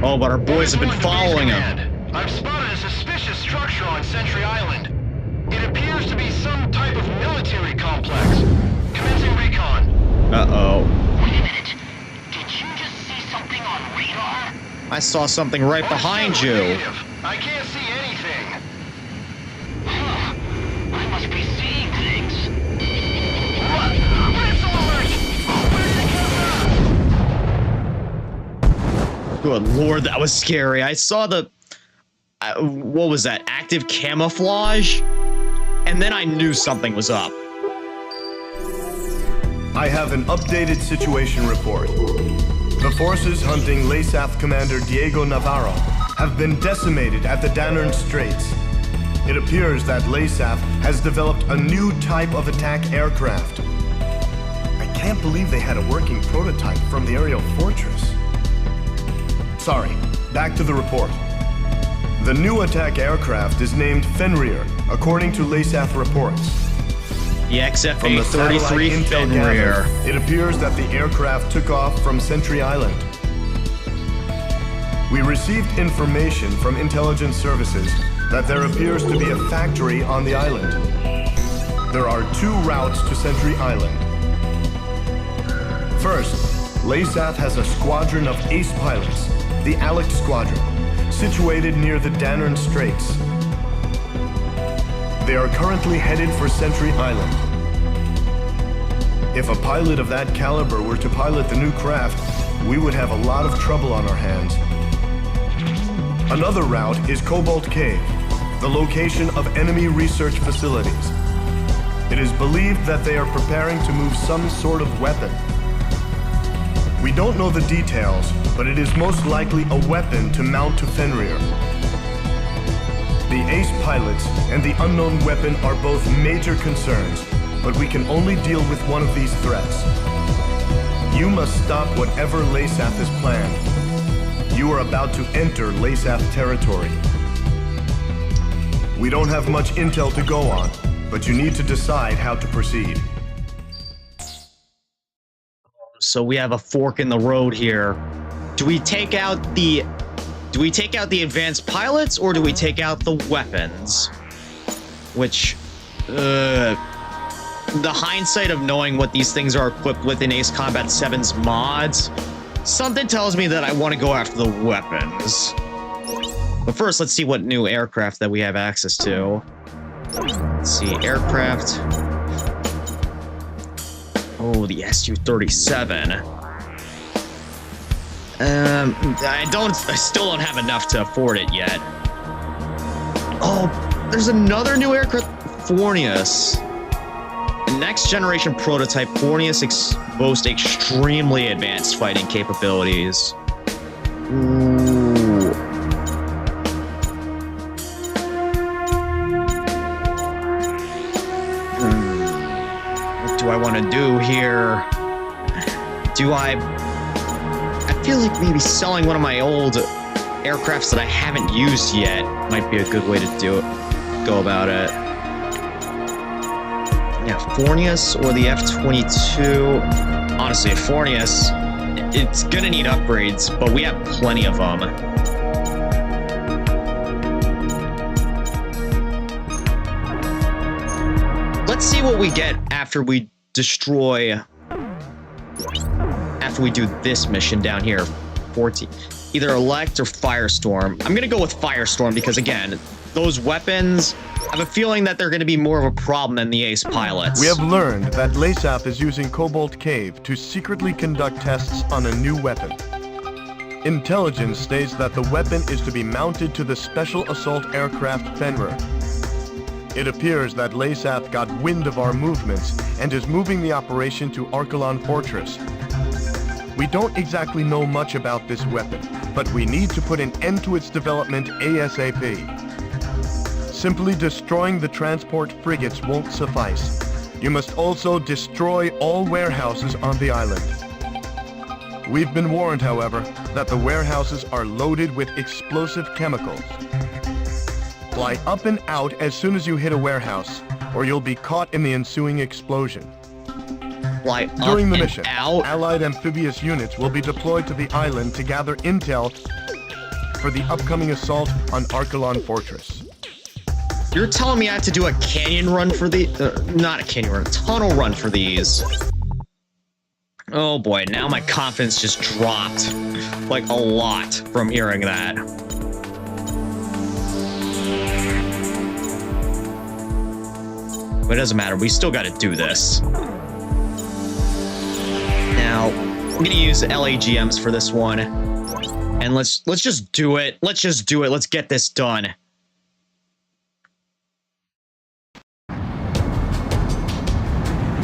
Oh, but our boys have been following him. I've spotted a suspicious structure on Sentry Island. It appears to be some type of military complex. Commencing recon. Uh-oh. Wait a minute. Did you just see something on radar? I saw something right behind you. Negative. I can't see anything. Huh. I must be seeing things. What? Missile alert! Where did it come from? Good lord, that was scary. I saw the... what was that? Active camouflage? And then I knew something was up. I have an updated situation report. The forces hunting LASAF Commander Diego Navarro have been decimated at the Danern Straits. It appears that LASAF has developed a new type of attack aircraft. I can't believe they had a working prototype from the aerial fortress. Sorry, back to the report. The new attack aircraft is named Fenrir, according to LASAF reports. The From the satellite XFA-33 intel Fenrir. gathered, it appears that the aircraft took off from Sentry Island. We received information from intelligence services that there appears to be a factory on the island. There are 2 routes to Sentry Island. First, LASAF has a squadron of ace pilots, the Alec Squadron, situated near the Danern Straits. They are currently headed for Sentry Island. If a pilot of that caliber were to pilot the new craft, we would have a lot of trouble on our hands. Another route is Cobalt Cave, the location of enemy research facilities. It is believed that they are preparing to move some sort of weapon. We don't know the details, but it is most likely a weapon to mount to Fenrir. The ace pilots and the unknown weapon are both major concerns, but we can only deal with one of these threats. You must stop whatever LASAF has planned. You are about to enter LASAF territory. We don't have much intel to go on, but you need to decide how to proceed. So we have a fork in the road here. Do we take out the advanced pilots, or do we take out the weapons? Which, the hindsight of knowing what these things are equipped with in Ace Combat 7's mods, something tells me that I want to go after the weapons. But first, let's see what new aircraft that we have access to. Let's see, aircraft. Oh, the Su-37. I still don't have enough to afford it yet. Oh, there's another new aircraft, Fornius. Next generation prototype, Fornius boasts extremely advanced fighting capabilities. Ooh. What do I want to do here? I feel like maybe selling one of my old aircrafts that I haven't used yet might be a good way to go about it. Yeah, Fornius or the F-22. Honestly, Fornius, it's gonna need upgrades, but we have plenty of them. Let's see what we get after we do this mission down here. 14. Either Elect or Firestorm. I'm gonna go with Firestorm because, again, those weapons, I have a feeling that they're gonna be more of a problem than the ace pilots. We have learned that LASAF is using Cobalt Cave to secretly conduct tests on a new weapon. Intelligence states that the weapon is to be mounted to the Special Assault Aircraft Fenrir. It appears that LASAF got wind of our movements and is moving the operation to Archelon Fortress. We don't exactly know much about this weapon, but we need to put an end to its development ASAP. Simply destroying the transport frigates won't suffice. You must also destroy all warehouses on the island. We've been warned, however, that the warehouses are loaded with explosive chemicals. Fly up and out as soon as you hit a warehouse, or you'll be caught in the ensuing explosion. Fly During the up mission, and out. Allied amphibious units will be deployed to the island to gather intel for the upcoming assault on Archelon Fortress. You're telling me I have to do a canyon run for the... not a canyon run, a tunnel run for these. Oh boy, now my confidence just dropped. Like, a lot from hearing that. But it doesn't matter, we still gotta do this. Now, I'm gonna use LAGMs for this one. And let's just do it. Let's just do it. Let's get this done.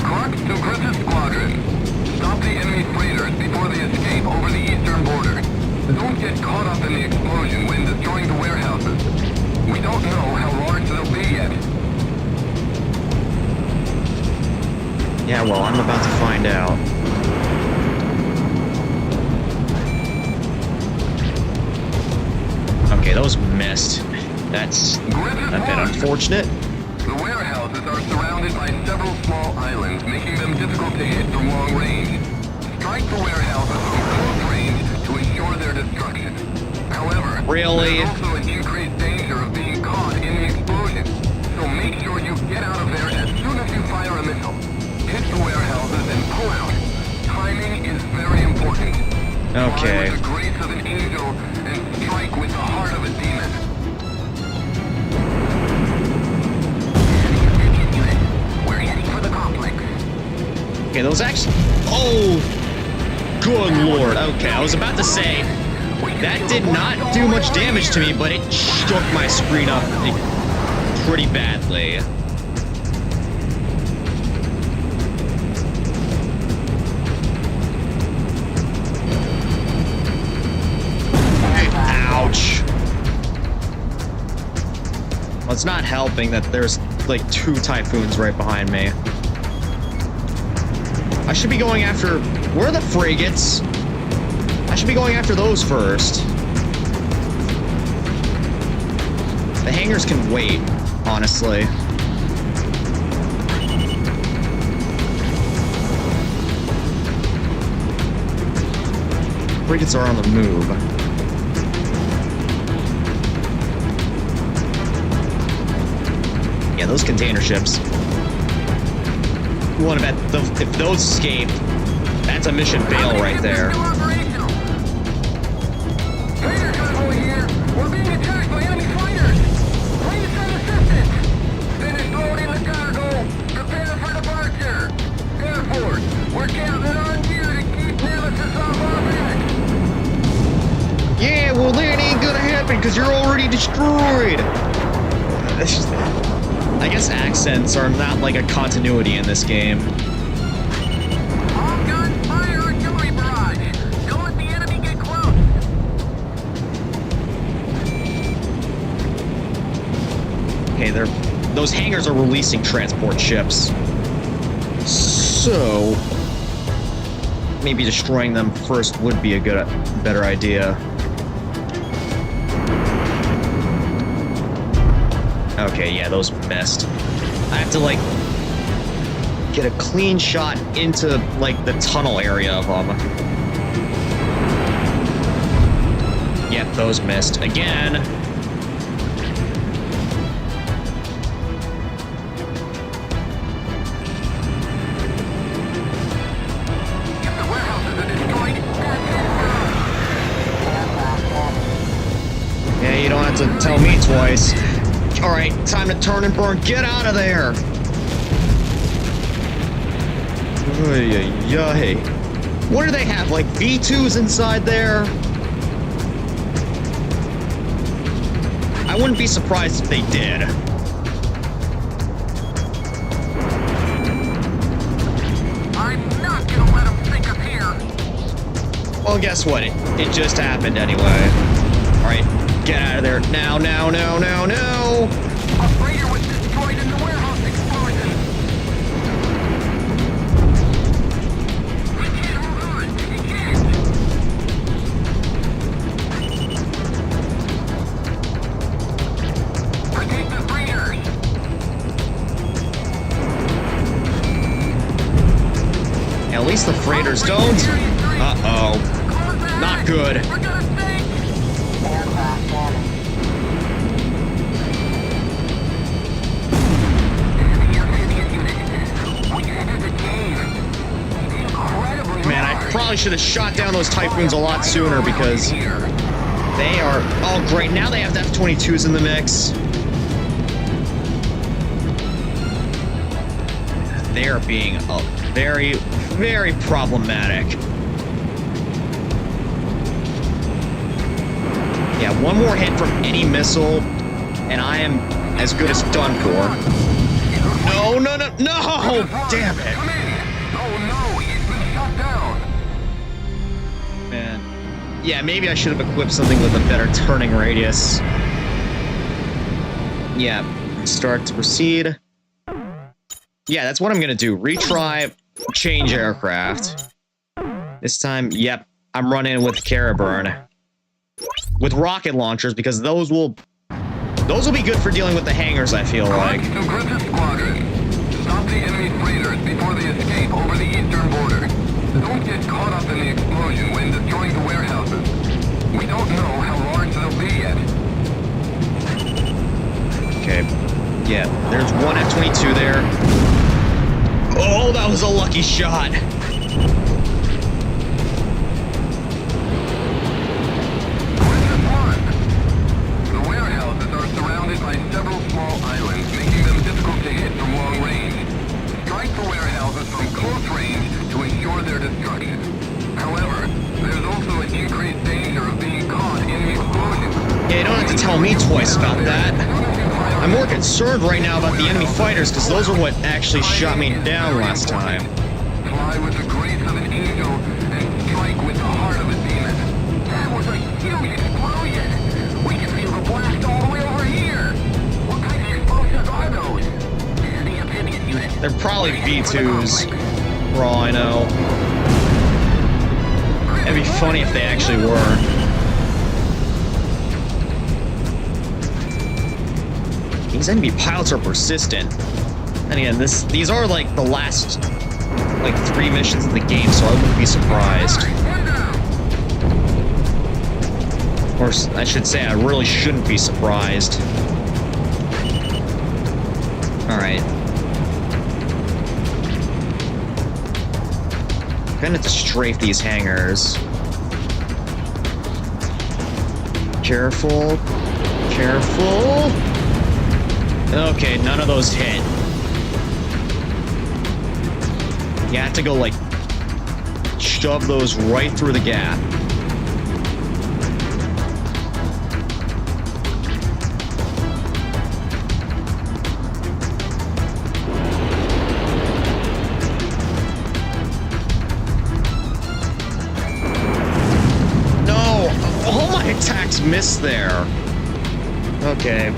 Clark to Griffith Squadron. Stop the enemy freighters before they escape over the eastern border. Don't get caught up in the explosion when destroying the warehouses. We don't know how large they'll be yet. Yeah, well, I'm about to find out. Okay, those missed. That's a bit unfortunate. The warehouses are surrounded by several small islands, making them difficult to hit from long range. Strike the warehouses from close range to ensure their destruction. However, Really? there's also an increased danger of being caught in the explosion. So make sure you get out of there as soon as you fire a missile. Hit the warehouses and pull out. Timing is very important. Okay. Fly with the grace of an angel and strike with the heart of a demon. We're heading for the complex. Okay, those actually... Oh! Good lord. Okay, I was about to say, that did not do much damage to me, but it shook my screen up pretty badly. Ouch. Well, it's not helping that there's like 2 typhoons right behind me. I should be going after... Where are the frigates? I should be going after those first. The hangars can wait, honestly. Frigates are on the move. Yeah, those container ships. You want to bet if those escape, that's a mission fail right there. Freighter convoy here. We're being attacked by enemy fighters. Please send assistance. Finish loading the cargo. Prepare for departure. Air Force, we're counting on you to keep Nemesis off our back. Yeah, well that ain't gonna happen because you're already destroyed. I guess accents are not like a continuity in this game. All guns fire artillery barrage. Don't let the enemy get close. Okay, those hangars are releasing transport ships. So maybe destroying them first would be a better idea. Okay, yeah, those missed. I have to, like, get a clean shot into, like, the tunnel area of them. Yep, those missed. Again. If the warehouses are destroyed, Yeah, you don't have to tell me twice. Alright, time to turn and burn. Get out of there! Ay. What do they have? Like V2s inside there? I wouldn't be surprised if they did. I'm not gonna let them think us here. Well, guess what? It just happened anyway. Alright, get out of there. Now. A freighter was destroyed in the warehouse explosion. We can't hold on. We can't. Protect the freighters. At least the freighters don't. Uh-oh. Not good. We're gonna sink. probably should have shot down those Typhoons a lot sooner because they are... Oh, great. Now they have the F-22s in the mix. They are being very, very problematic. Yeah, one more hit from any missile, and I am as good as done for. No, no, no, no! Damn it. Oh no, he's been shot down. Man. Yeah, maybe I should have equipped something with a better turning radius. Yeah, start to proceed. Yeah, that's what I'm gonna do. Retry, change aircraft. This time, yep, I'm running with Caraburn. With rocket launchers, because those will be good for dealing with the hangars, I feel like. To Griffith Squadron. Stop the enemy freighters before they escape over the eastern border. Don't get caught up in the explosion when destroying the warehouses. We don't know how large they'll be yet. Okay. Yeah, there's one F-22 there. Oh, that was a lucky shot. By several small islands, making them difficult to hit from long range. Strike the warehouses from close range to ensure their destruction. However, there's also an increased danger of being caught in the explosion. Yeah, you don't have to tell me twice about that. I'm more concerned right now about the enemy fighters, because those are what actually shot me down last time. Fly with the grace of an angel and strike with the heart of a demon. That was a huge explosion! We can feel the blast all the way over here! What kind of explosives are those? The amphibious unit. They're probably V2s, for all I know. It'd be funny if they actually were. These enemy pilots are persistent. And again, these are like the last, like 3 missions in the game, so I wouldn't be surprised. Or I should say, I really shouldn't be surprised. Alright. I'm gonna have to strafe these hangars. Careful. Careful. Okay, none of those hit. You have to go, like, shove those right through the gap. No! All my attacks missed there. Okay.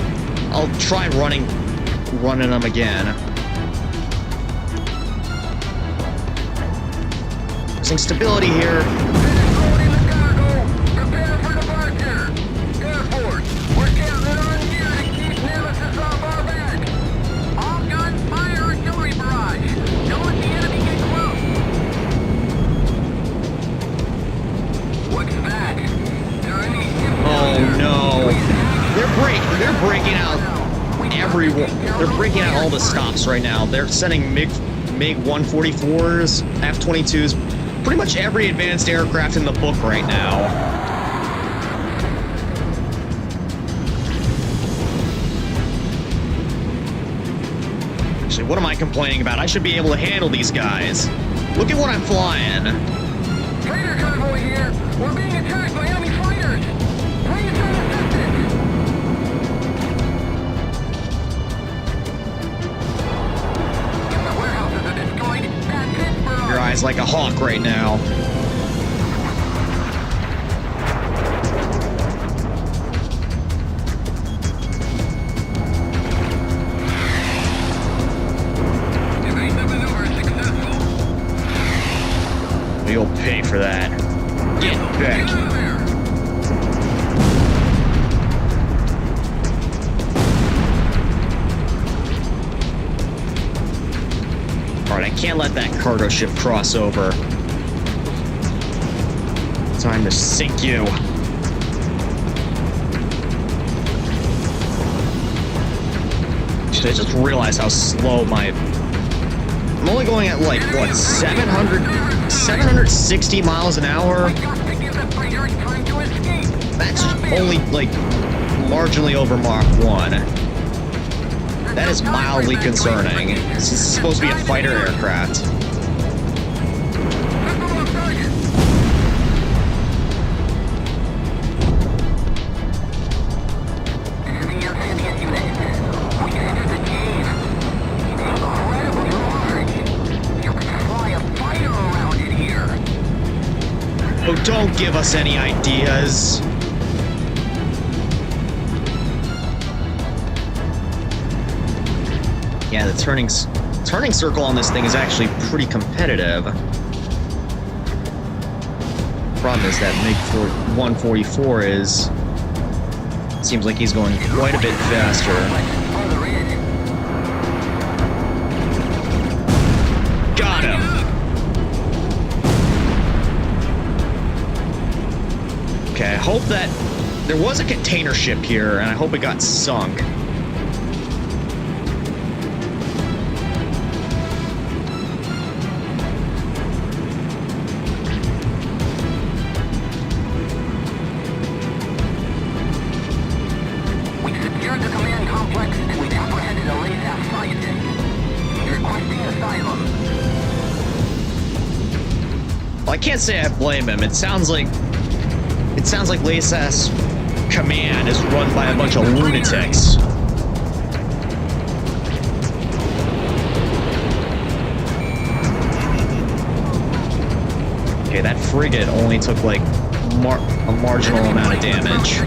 I'll try running them again. Losing stability here. Prepare for departure. Air Force, we're counting on you to keep Nemesis off our back. All guns fire artillery barrage. Don't let the enemy get close. What's that? There are any Oh no. They're breaking out everyone. They're breaking out all the stops right now. They're sending MiG 144s, F-22s, pretty much every advanced aircraft in the book right now. Actually, what am I complaining about? I should be able to handle these guys. Look at what I'm flying. Freighter convoy here. We're being attacked by enemy fighters. Bring it to an assistance. If the warehouses are destroyed, that's it for us. Your eyes like a hawk right now. Evasive maneuver successful. You'll pay for that. Get back. Get out of there. Alright, I can't let that cargo ship cross over. Time to sink you. Should I just realize how slow my I'm only going at like, what, 760 miles an hour? That's only like marginally over Mach 1. That is mildly concerning. This is supposed to be a fighter aircraft. Oh, don't give us any ideas. Yeah, the turning circle on this thing is actually pretty competitive. Problem is that MiG 144 seems like he's going quite a bit faster. Got him. Okay, I hope that there was a container ship here, and I hope it got sunk. I can't say I blame him. It sounds like Lace's command is run by a bunch of lunatics. Okay, that frigate only took like a marginal amount of damage.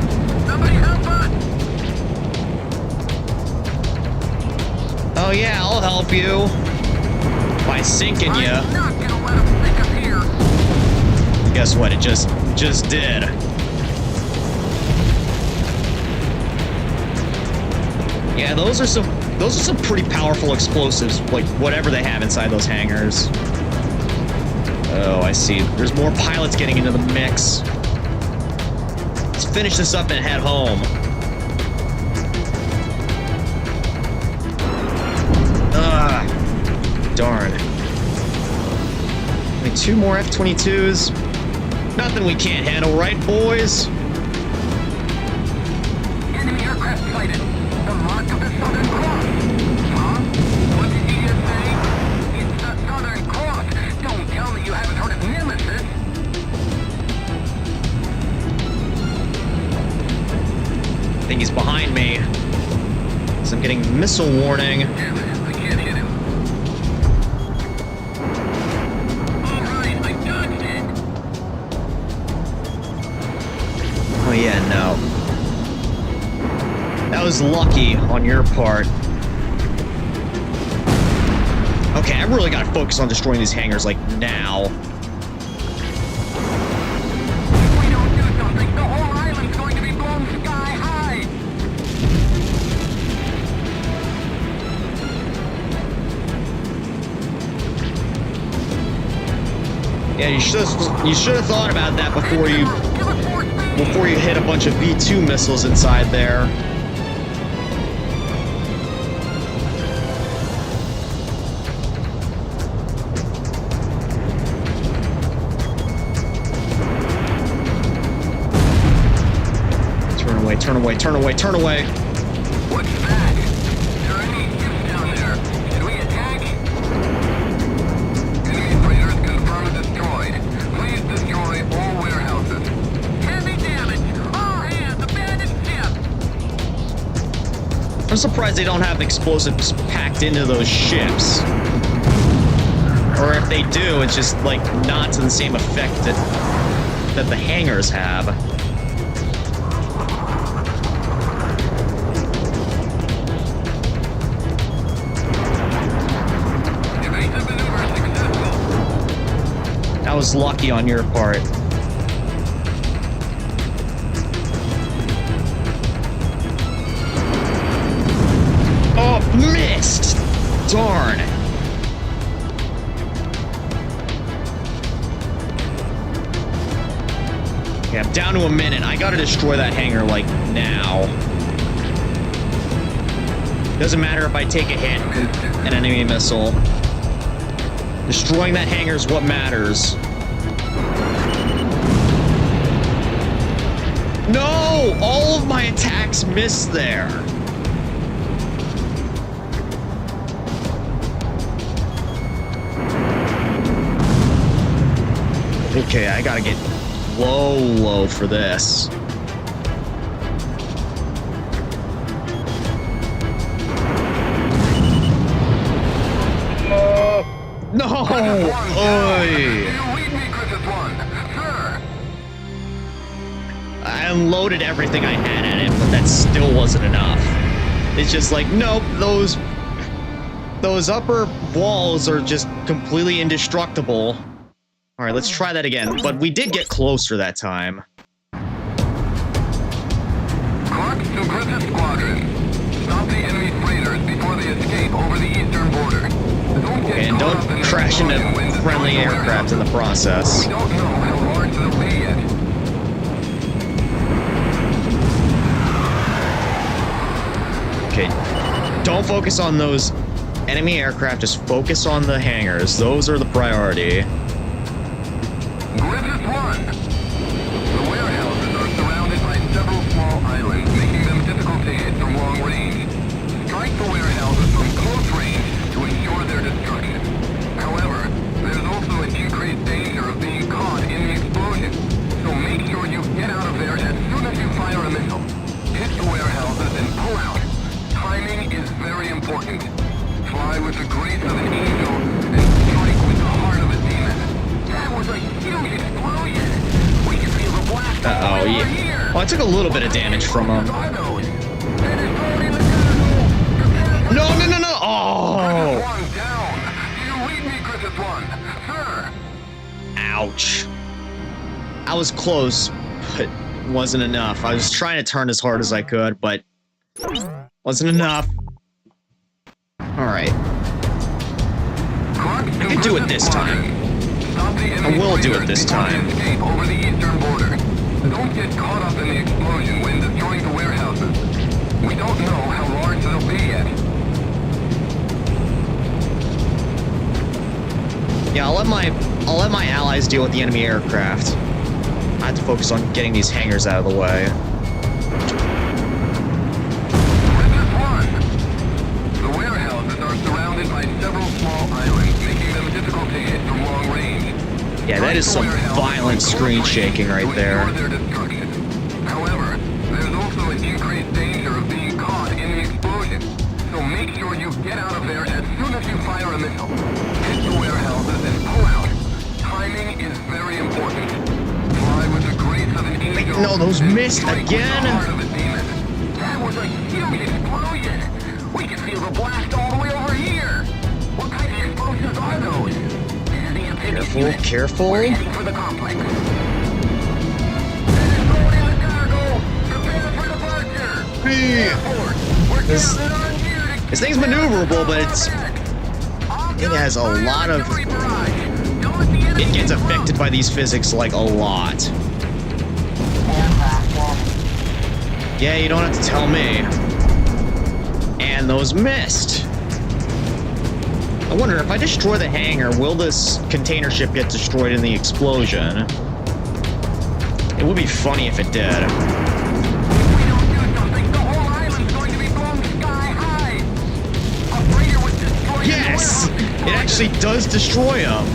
Oh yeah, I'll help you by sinking you. Guess what? It just did. Yeah, those are some pretty powerful explosives, like whatever they have inside those hangars. Oh, I see. There's more pilots getting into the mix. Let's finish this up and head home. Darn. Only 2 more F-22s. Nothing we can't handle, right, boys? Enemy aircraft sighted. The mark of the Southern Cross. Huh? What did you just say? It's the Southern Cross. Don't tell me you haven't heard of Nemesis. I think he's behind me. So I'm getting missile warning. Damn it, I can't hit him. Alright, I dodged it. Oh yeah, no. That was lucky on your part. Okay, I really gotta focus on destroying these hangars, like, now. If we don't do something, the whole island's going to be blown sky high. Yeah, you should have thought about that before you hit a bunch of V2 missiles inside there. Turn away, turn away, turn away, turn away. What's that? There are any ships down there. Should we attack? Enemy freighters confirmed destroyed. Please destroy all warehouses. Heavy damage. All hands, abandoned ship. I'm surprised they don't have explosives packed into those ships. Or if they do, it's just like not to the same effect that the hangars have. Evasive maneuver successful. That was lucky on your part. Oh, missed! Darn. Okay, I'm down to a minute. I gotta destroy that hangar, like, now. Doesn't matter if I take a hit from an enemy missile. Destroying that hangar is what matters. No! All of my attacks missed there. Okay, I gotta get low for this. No! Oy! I unloaded everything I had at it, but that still wasn't enough. It's just like, nope, those upper walls are just completely indestructible. Alright, let's try that again, but we did get closer that time. Clark to Griffith Squadron. Stop the enemy freighters before they escape over the eastern border. And don't crash into friendly aircraft in the process. We don't know how large they'll be yet. Okay, don't focus on those enemy aircraft, just focus on the hangars. Those are the priority. Griffith 1. The warehouses are surrounded by several small islands, making them difficult to hit from long range. Strike the warehouses from close range to ensure their destruction. However, there's also an increased danger of being caught in the explosion, so make sure you get out of there as soon as you fire a missile. Hit the warehouses and pull out. Timing is very important. Fly with the grace of an angel and strike with the heart of a demon. That was a huge explosion. We can feel the blast all the way over here. Oh, I took a little bit of damage from him. No! Oh! One down. You lead me, Griffith 1. Sir. Ouch. I was close, but wasn't enough. I was trying to turn as hard as I could, but wasn't enough. Alright. I can do it this time. I will do it this time. Escape over the eastern border. Don't get caught up in the explosion when destroying the warehouses. We don't know how large they'll be yet. Yeah, I'll let my allies deal with the enemy aircraft. I have to focus on getting these hangars out of the way. Griffith 1. The warehouses are surrounded by several small islands, making them difficult to hit from long range. Yeah, that is some violent screen shaking right there. However, there's also an increased danger of being caught in the explosion, so make sure you get out of there as soon as you fire a missile. Hit the warehouses and pull out. Timing is very important. Fly with the grace of an angel. No, those missed again. That was a huge explosion. We can feel the blast all the way over here. What kind of explosions are those? Careful. We're heading for the complex. Finish loading the cargo. Prepare for departure. Airport. We're gathered on you to This thing's maneuverable, but it has a lot of... It gets affected by these physics, like, a lot. Yeah, you don't have to tell me. And those missed. I wonder, if I destroy the hangar, will this container ship get destroyed in the explosion? It would be funny if it did. Yes! It actually does destroy them.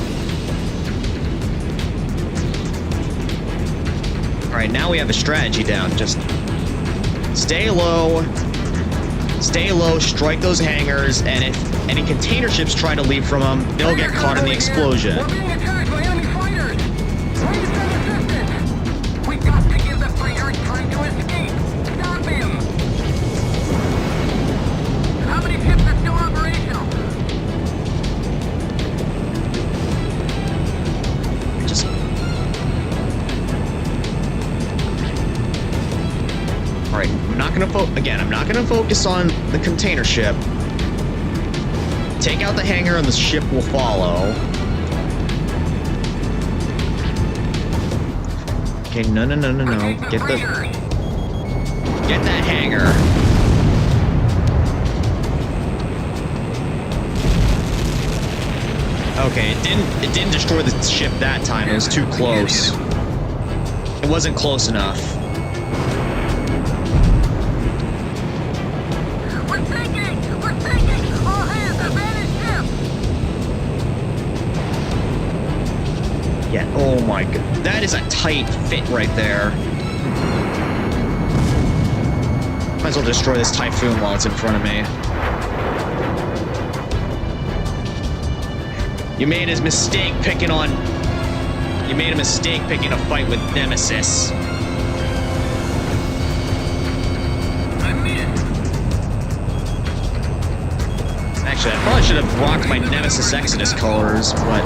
Alright, now we have a strategy down. Just stay low, strike those hangars, and if any container ships try to leave from them, they'll get caught in the explosion. We're being attacked by enemy fighters. Please send assistance. We got to give the fighters time to escape. Stop him. How many ships are still operational? Just... Alright, I'm not gonna focus on the container ship. Take out the hangar and the ship will follow. Okay, no. Get that hangar. Okay, it didn't destroy the ship that time. It was too close. It wasn't close enough. We're sinking! We're sinking! All hands, abandon ship! Yeah, oh my god. That is a tight fit right there. Might as well destroy this Typhoon while it's in front of me. You made a mistake picking a fight with Nemesis. I missed! Actually, I probably should have rocked my Nemesis Exodus colors, but...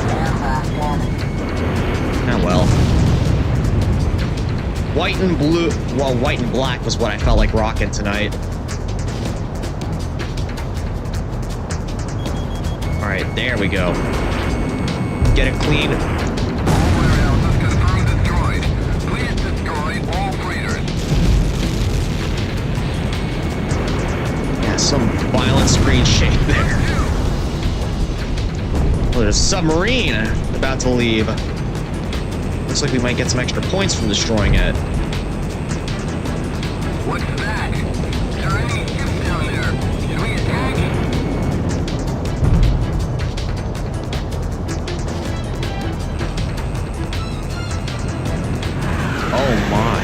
oh well. White and blue... well, white and black was what I felt like rocking tonight. Alright, there we go. Get it clean. All warehouses confirmed destroyed. Please destroy all freighters. Yeah, some violent screen shake there. Oh, there's a submarine about to leave. Looks like we might get some extra points from destroying it. What's that? There are any ships down there. Should we attack? Oh my.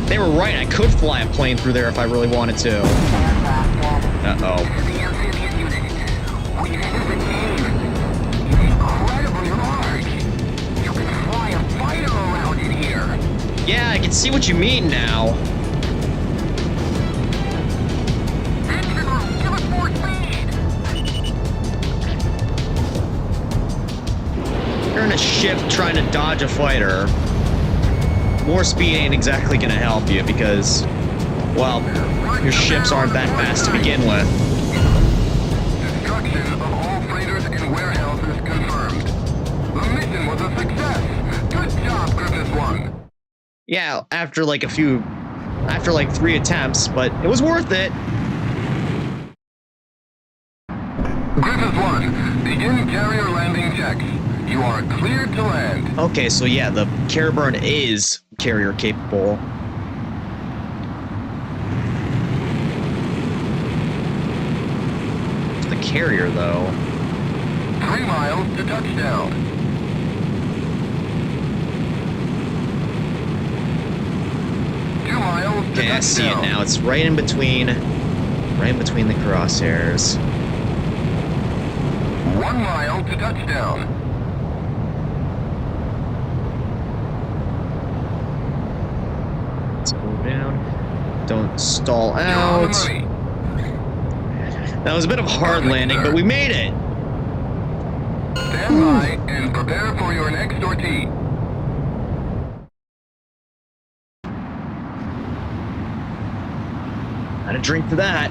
They were right, I could fly a plane through there if I really wanted to. Uh-oh. The amphibious unit. We entered the cave. It's incredibly large. You can fly a fighter around in here. Yeah, I can see what you mean now. Engine room, give us more speed. You're in a ship trying to dodge a fighter. More speed ain't exactly gonna help you because, well, your ships aren't that fast to begin with. Destruction of all freighters and warehouses confirmed. The mission was a success. Good job, Griffith 1. Yeah, after like 3 attempts, but it was worth it. Griffith 1, begin carrier landing checks. You are cleared to land. Okay, so yeah, the Caraburn is carrier capable. It's the carrier though. 3 miles to touchdown. 2 miles to Okay, I see it touchdown. now. It's right in between the crosshairs. 1 mile to touchdown. Let's go down. Don't stall You're on out. the money. That was a bit of a hard landing, but we made it. Stand by and prepare for your next sortie. Had a drink for that.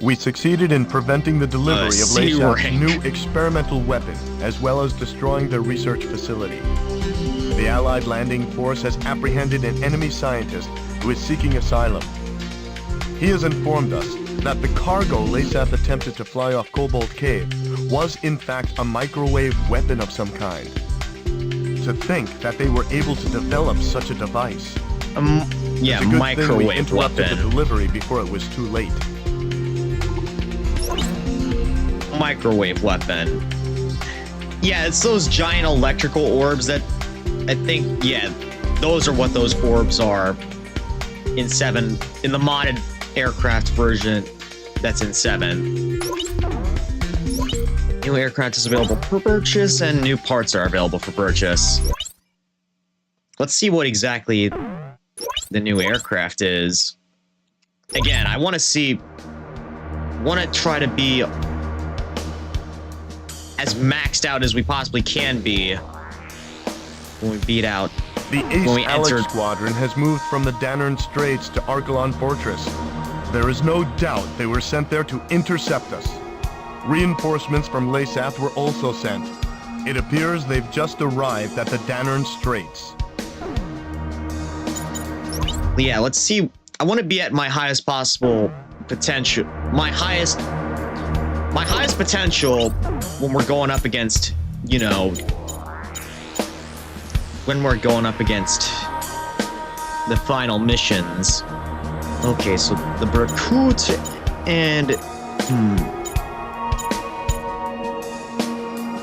We succeeded in preventing the delivery of C Laysath's rank. new experimental weapon, as well as destroying their research facility. The Allied landing force has apprehended an enemy scientist who is seeking asylum. He has informed us that the cargo Laysath attempted to fly off Cobalt Cave was in fact a microwave weapon of some kind. To think that they were able to develop such a device. Yeah, It's a good thing we microwave interrupted the weapon. delivery before it was too late. Microwave weapon. Yeah, it's those giant electrical orbs that I think, yeah, those are what those orbs are in 7, in the modded aircraft version that's in 7. New aircraft is available for purchase and new parts are available for purchase. Let's see what exactly the new aircraft is. Again, I want to try to be as maxed out as we possibly can be when we beat out. The When we Ace Alex entered- Squadron has moved from the Danern Straits to Archelon Fortress. There is no doubt they were sent there to intercept us. Reinforcements from Laysath were also sent. It appears they've just arrived at the Danern Straits. Yeah, let's see. I want to be at my highest possible potential. My highest my highest potential when we're going up against, you know, when we're going up against the final missions. Okay, so the Berkut and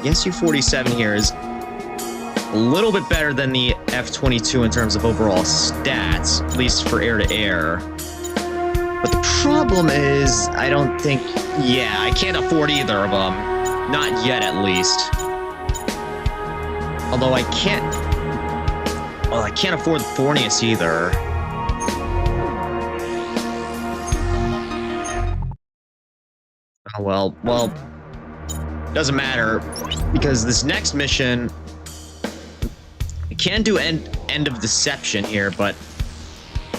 the Su-47 here is a little bit better than the F-22 in terms of overall stats, at least for air-to-air. But the problem is, I don't think... Yeah, I can't afford either of them. Not yet, at least. Although I can't... Well, I can't afford the Thornius either. Oh, well... Doesn't matter, because this next mission... I can do end of Deception here, but...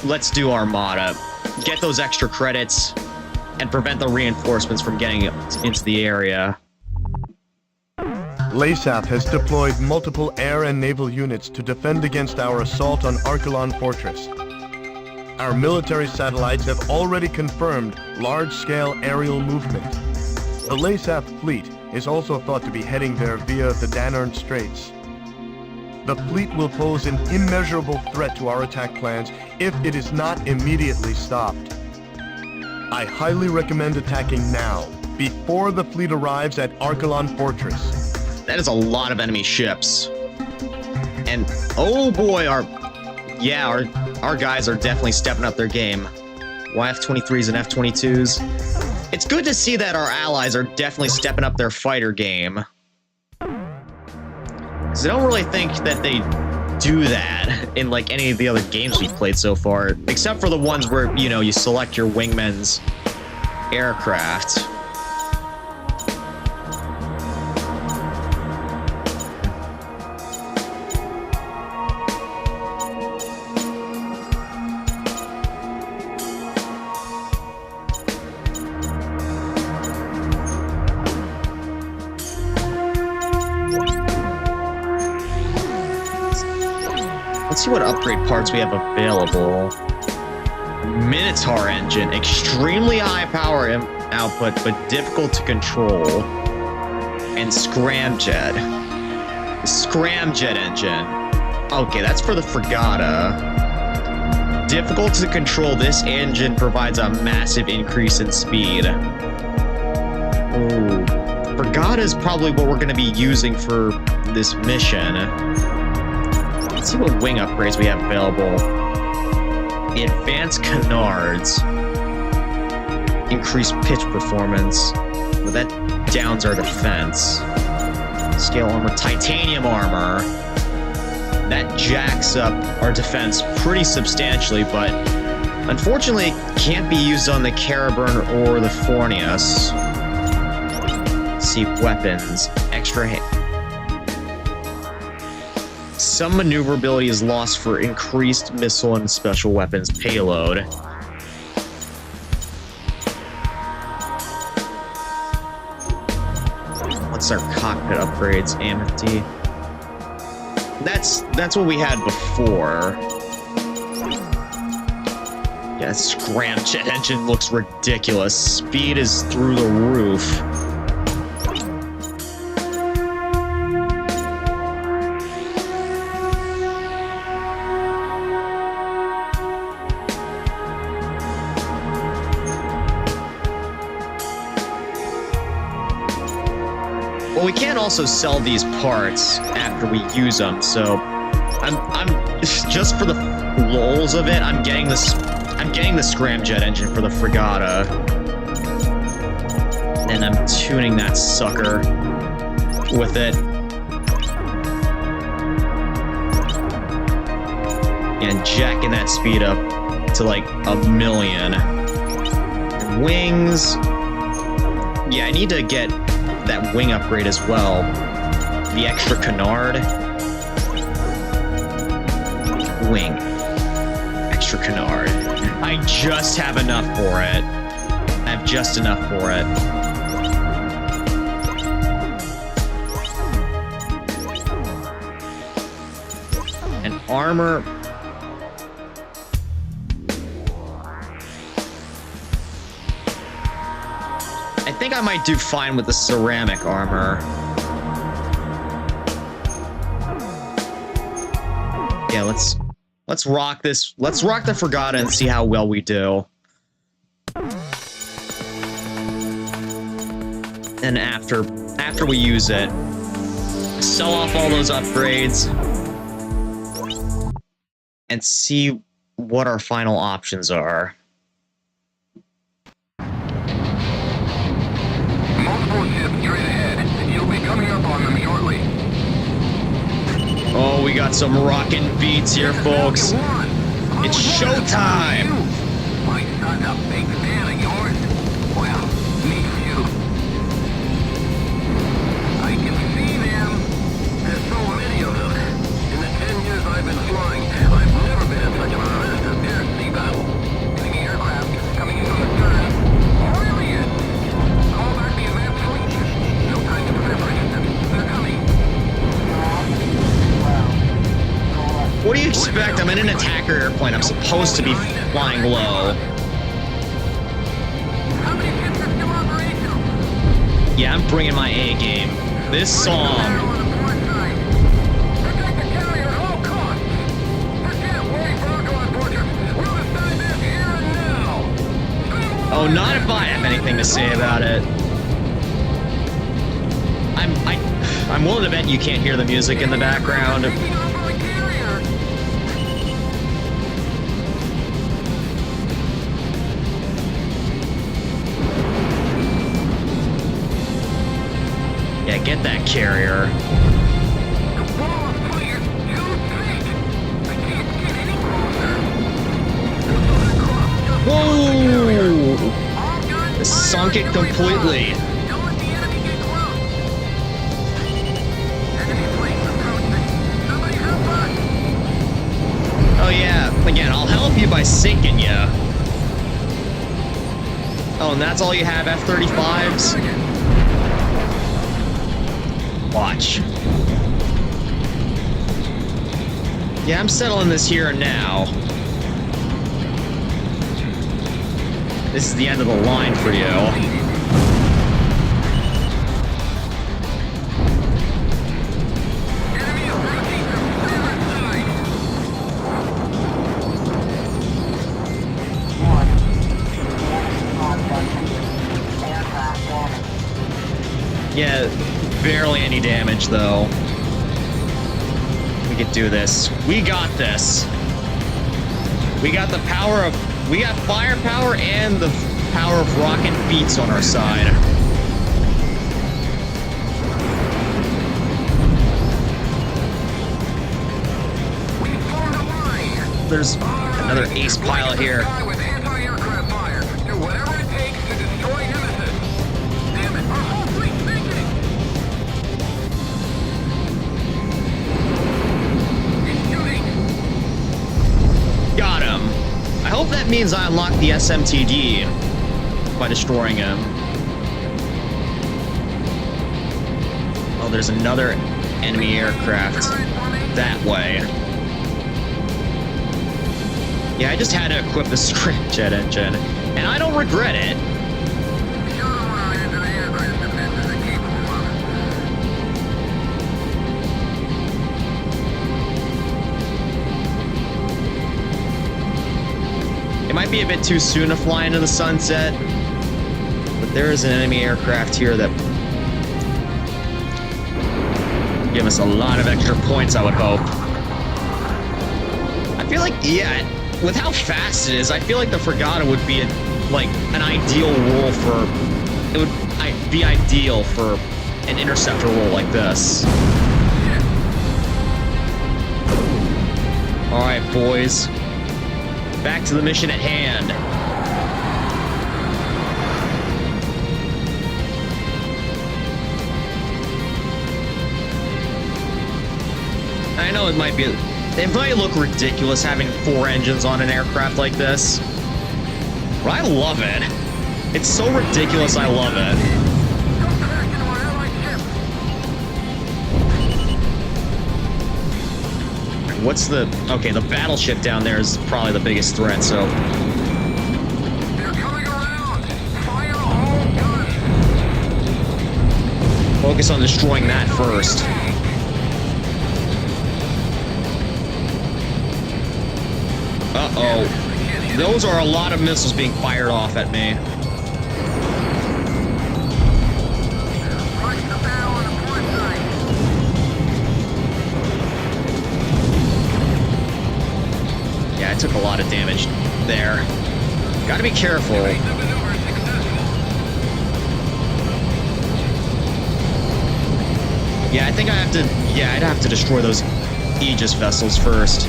Let's do Armada. Get those extra credits, and prevent the reinforcements from getting into the area. LASAF has deployed multiple air and naval units to defend against our assault on Archelon Fortress. Our military satellites have already confirmed large-scale aerial movement. The LASAF fleet is also thought to be heading there via the Danern Straits. The fleet will pose an immeasurable threat to our attack plans if it is not immediately stopped. I highly recommend attacking now, before the fleet arrives at Archelon Fortress. That is a lot of enemy ships. And, oh boy, our guys are definitely stepping up their game. YF-23s and F-22s. It's good to see that our allies are definitely stepping up their fighter game. Because I don't really think that they do that in, like, any of the other games we've played so far. Except for the ones where, you know, you select your wingmen's aircraft. Let's see what upgrade parts we have available. Minotaur engine, extremely high power output, but difficult to control. And Scramjet. The Scramjet engine. Okay, that's for the Fregata. Difficult to control, this engine provides a massive increase in speed. Ooh. Fregata is probably what we're going to be using for this mission. Let's see what wing upgrades we have available. Advanced Canards. Increased pitch performance. Well, that downs our defense. Scale armor. Titanium armor. That jacks up our defense pretty substantially, but unfortunately can't be used on the Caraburn or the Fornius. Let's see, weapons. Extra Some maneuverability is lost for increased missile and special weapons payload. What's our cockpit upgrades? Amity. That's what we had before. Yeah, Scramjet engine looks ridiculous. Speed is through the roof. Well, we can also sell these parts after we use them, so I'm just for the lulz of it, I'm getting the Scramjet engine for the Fregata. And I'm tuning that sucker with it. And jacking that speed up to like 1,000,000. And wings. Yeah, I need to get that wing upgrade as well. The extra canard. Wing. Extra canard. I just have enough for it. I have just enough for it. And armor. I think I might do fine with the ceramic armor. Yeah, let's rock this. Let's rock the Fregata and see how well we do. And after we use it, sell off all those upgrades and see what our final options are. Multiple ships straight ahead. You'll be coming up on them shortly. Oh, we got some rockin' beats here, folks. It's showtime! My son's a big fan of yours. Well, me too. I can see them. There's so many of them. In the 10 years I've been flying, I've never been in such a mess as air sea battle. Enemy aircraft coming in from the stern. Brilliant! Call back the advanced fleet. No time to prepare for anything. They're coming. What do you expect? I'm in an attacker airplane. I'm supposed to be flying low. How many ships are still operational? Yeah, I'm bringing my A game. This song. On the port side. Protect the carrier at all costs. Forget worrying Bronco on fortress. We'll decide this here and now. Oh, not if I have anything to say about it. I'm willing to bet you can't hear the music in the background. Taking off on the carrier. Yeah, get that carrier. The wall of fire is too thick. I can't get any closer. Whoa! All guns Sunk it completely. Don't let the enemy get close. Enemy planes approaching. Somebody help us. Oh yeah, again, I'll help you by sinking you. Oh, and that's all you have, F-35s? Watch. Yeah, I'm settling this here and now. This is the end of the line for you. Enemy approaching from starboard side. Yeah, barely any damage though. We could do this. We got this. We got the power of... We got firepower and the power of rocket beats on our side. We formed a line. There's another ace pilot here. With anti-aircraft fire. Do whatever it takes to destroy Nemesis. Damn it, our whole fleet's sinking. He's shooting. Got him. I hope that means I unlock the SMTD by destroying him. Oh, there's another enemy aircraft that way. Yeah, I just had to equip the scramjet engine, and I don't regret it. Show them what our anti-air defenses are capable of. It might be a bit too soon to fly into the sunset, but there is an enemy aircraft here that give us a lot of extra points, I would hope. I feel like, yeah, with how fast it is, I feel like the Fregata would be like an ideal role for... It would be ideal for an interceptor role like this. Alright, boys. Back to the mission at hand. I know it might look ridiculous having 4 engines on an aircraft like this, but I love it. It's so ridiculous, I love it. Don't crash into our allied ship. What's the... Okay, the battleship down there is probably the biggest threat, so... They're coming around. Fire all guns. focus on destroying that first. Uh-oh. Those are a lot of missiles being fired off at me. Yeah, I took a lot of damage there. Gotta be careful. Yeah, I think I'd have to destroy those Aegis vessels first.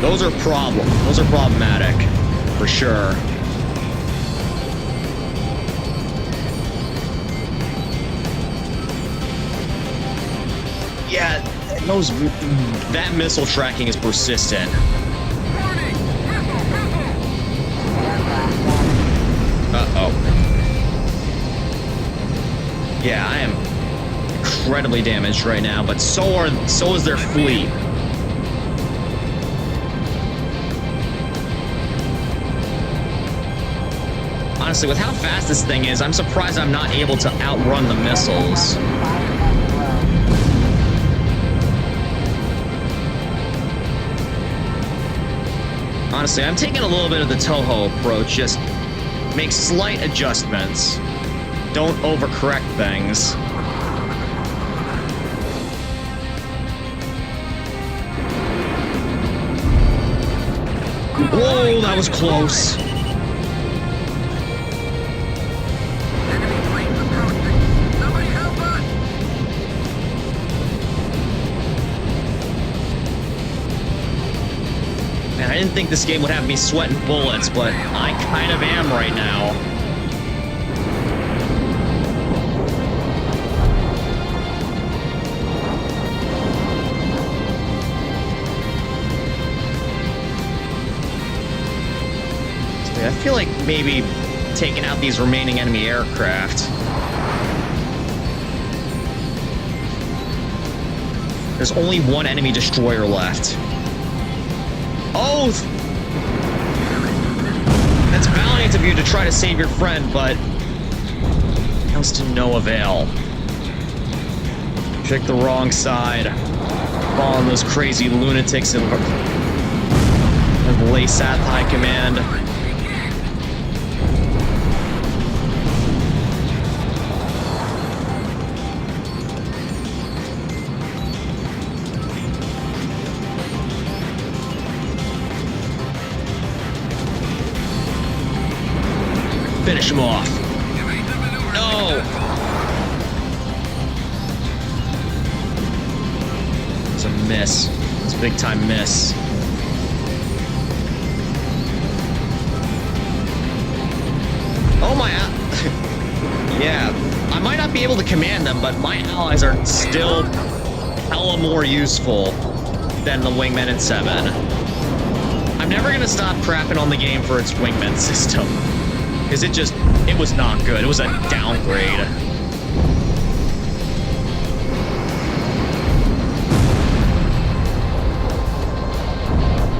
Those are problematic, for sure. Yeah, that missile tracking is persistent. Uh-oh. Yeah, I am incredibly damaged right now, but so is their fleet. Honestly, with how fast this thing is, I'm surprised I'm not able to outrun the missiles. Honestly, I'm taking a little bit of the Toho approach, just make slight adjustments. Don't overcorrect things. Whoa, that was close. Man, I didn't think this game would have me sweating bullets, but I kind of am right now. I feel like maybe taking out these remaining enemy aircraft. There's only one enemy destroyer left. Oh! That's valiant of you to try to save your friend, but that was to no avail. Picked the wrong side. Following those crazy lunatics of Laysath High Command. Finish him off. No! It's a miss. It's a big time miss. Oh my... Yeah, I might not be able to command them, but my allies are still hella more useful than the Wingmen in 7. I'm never gonna stop crapping on the game for its Wingmen system. Because it was not good. It was a downgrade.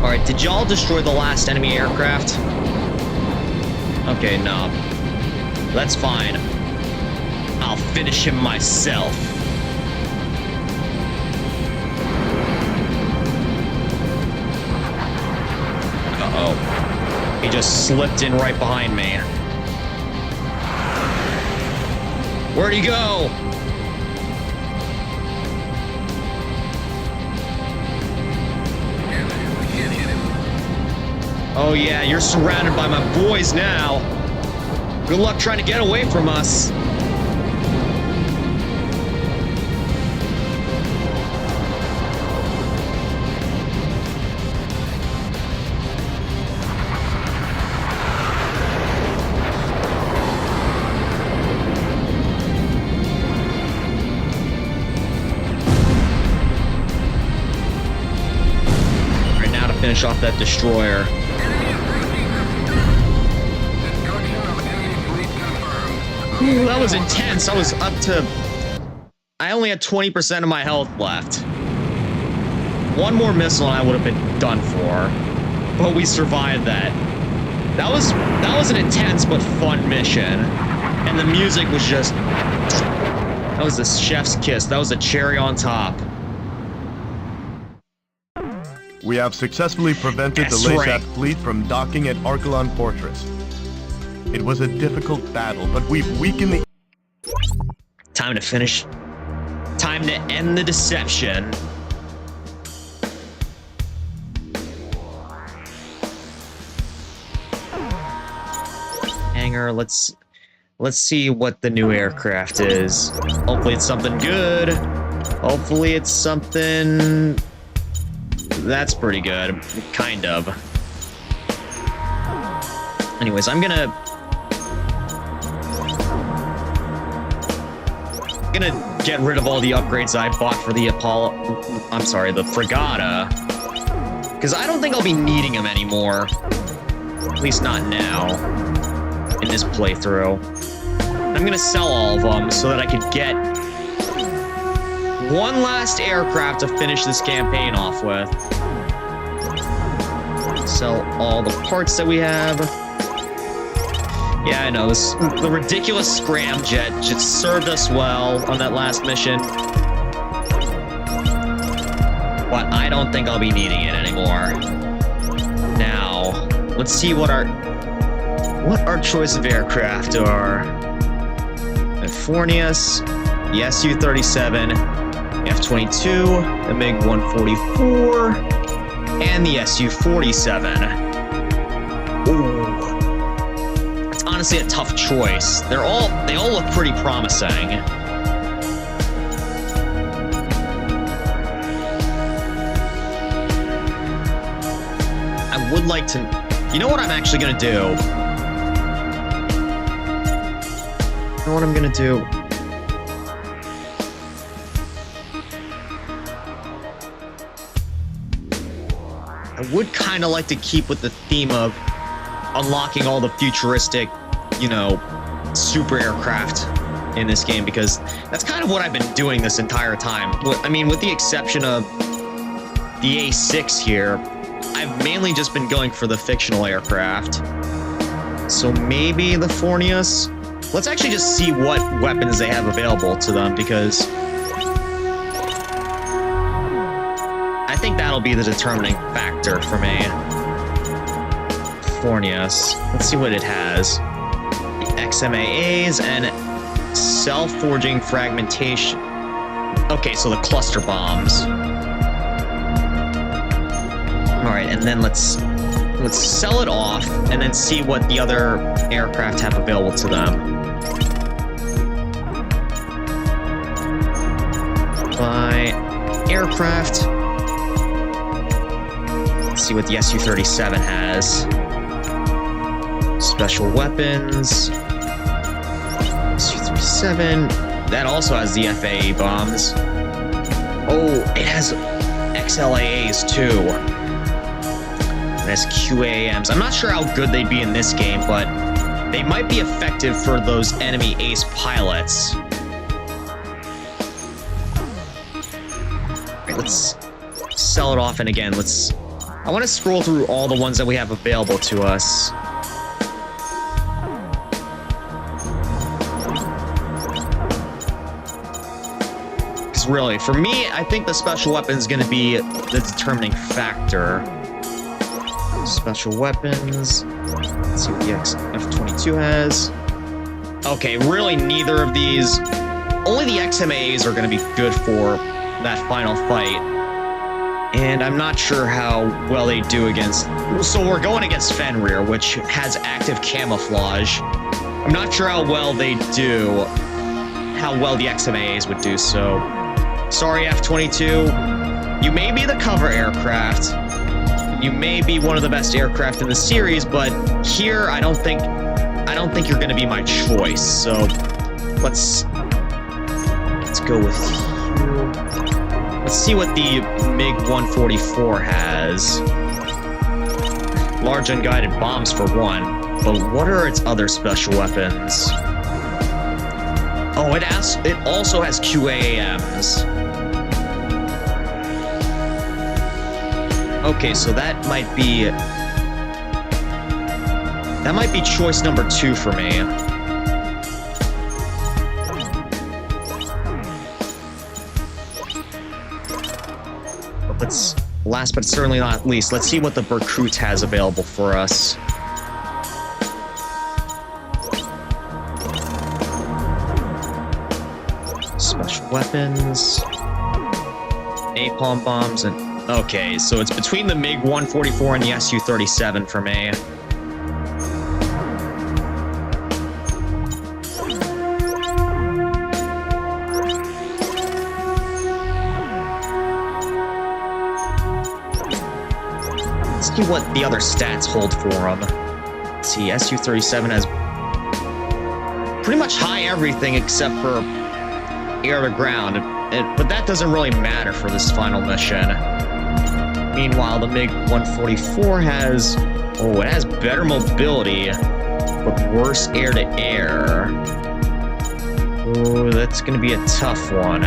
Alright, did y'all destroy the last enemy aircraft? Okay, no. That's fine. I'll finish him myself. Uh-oh. He just slipped in right behind me. Where'd he go? Oh yeah, you're surrounded by my boys now. Good luck trying to get away from us. Finish off that destroyer. Ooh, that was intense. I was up to... I only had 20% of my health left. One more missile and I would have been done for. But we survived that. That was an intense but fun mission. And the music was just That was the chef's kiss. That was a cherry on top. We have successfully prevented the That's Lesat right. fleet from docking at Archelon Fortress. It was a difficult battle, but we've weakened the... Time to finish. Time to end the deception. Hangar, let's see what the new aircraft is. Hopefully it's something good. Hopefully it's something that's pretty good, kind of. Anyways, I'm gonna get rid of all the upgrades I bought for the the Fregata, because I don't think I'll be needing them anymore. At least not now, in this playthrough. I'm gonna sell all of them so that I could get one last aircraft to finish this campaign off with. Sell all the parts that we have. Yeah, I know, the ridiculous scramjet just served us well on that last mission. But I don't think I'll be needing it anymore. Now, let's see what our choice of aircraft are. The Fornius, the Su-37, the F-22, the MiG-144, and the Su-47. Ooh. Honestly, a tough choice. They all look pretty promising. I would like to... You know what I'm actually gonna do? You know what I'm gonna do? I would kind of like to keep with the theme of unlocking all the futuristic, you know, super aircraft in this game, because that's kind of what I've been doing this entire time. I mean, with the exception of the A6 here, I've mainly just been going for the fictional aircraft. So maybe the Fornius? Let's actually just see what weapons they have available to them, because I think that'll be the determining factor for me. Fornius. Let's see what it has. XMAAs and self-forging fragmentation. Okay, so the cluster bombs. Alright, and then let's sell it off and then see what the other aircraft have available to them. Buy aircraft. Let's see what the Su-37 has. Special weapons. Su-37. That also has the FAA bombs. Oh, it has XLAAs too. It has QAMs. I'm not sure how good they'd be in this game, but they might be effective for those enemy ace pilots. Right, let's sell it off, and again, I want to scroll through all the ones that we have available to us. Really, for me, I think the special weapon is going to be the determining factor. Special weapons. Let's see what the F-22 has. Okay, really neither of these. Only the XMAAs are going to be good for that final fight. And I'm not sure how well they do against... So we're going against Fenrir, which has active camouflage. I'm not sure how well they do. How well the XMAAs would do, so... Sorry, F-22. You may be the cover aircraft. You may be one of the best aircraft in the series, but here I don't think you're going to be my choice. So let's go with you. Let's see what the MiG-144 has. Large unguided bombs for one, but what are its other special weapons? Oh, it also has QAMs. Okay, so that might be choice number 2 for me. last but certainly not least, let's see what the Berkut has available for us. Special weapons, napalm bombs, and okay, so it's between the MiG-144 and the Su-37 for me. Let's see what the other stats hold for him. Let's see, Su-37 has pretty much high everything except for air to ground, but that doesn't really matter for this final mission. Meanwhile, the MiG-144 has, it has better mobility, but worse air to air. Oh, that's gonna be a tough one.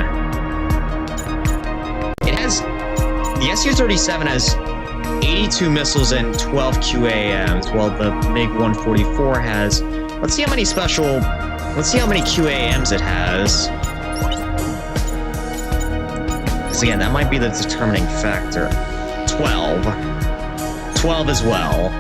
The Su-37 has 82 missiles and 12 QAMs, while the MiG-144 has, let's see how many QAMs it has. Because again, that might be the determining factor. 12. 12 as well.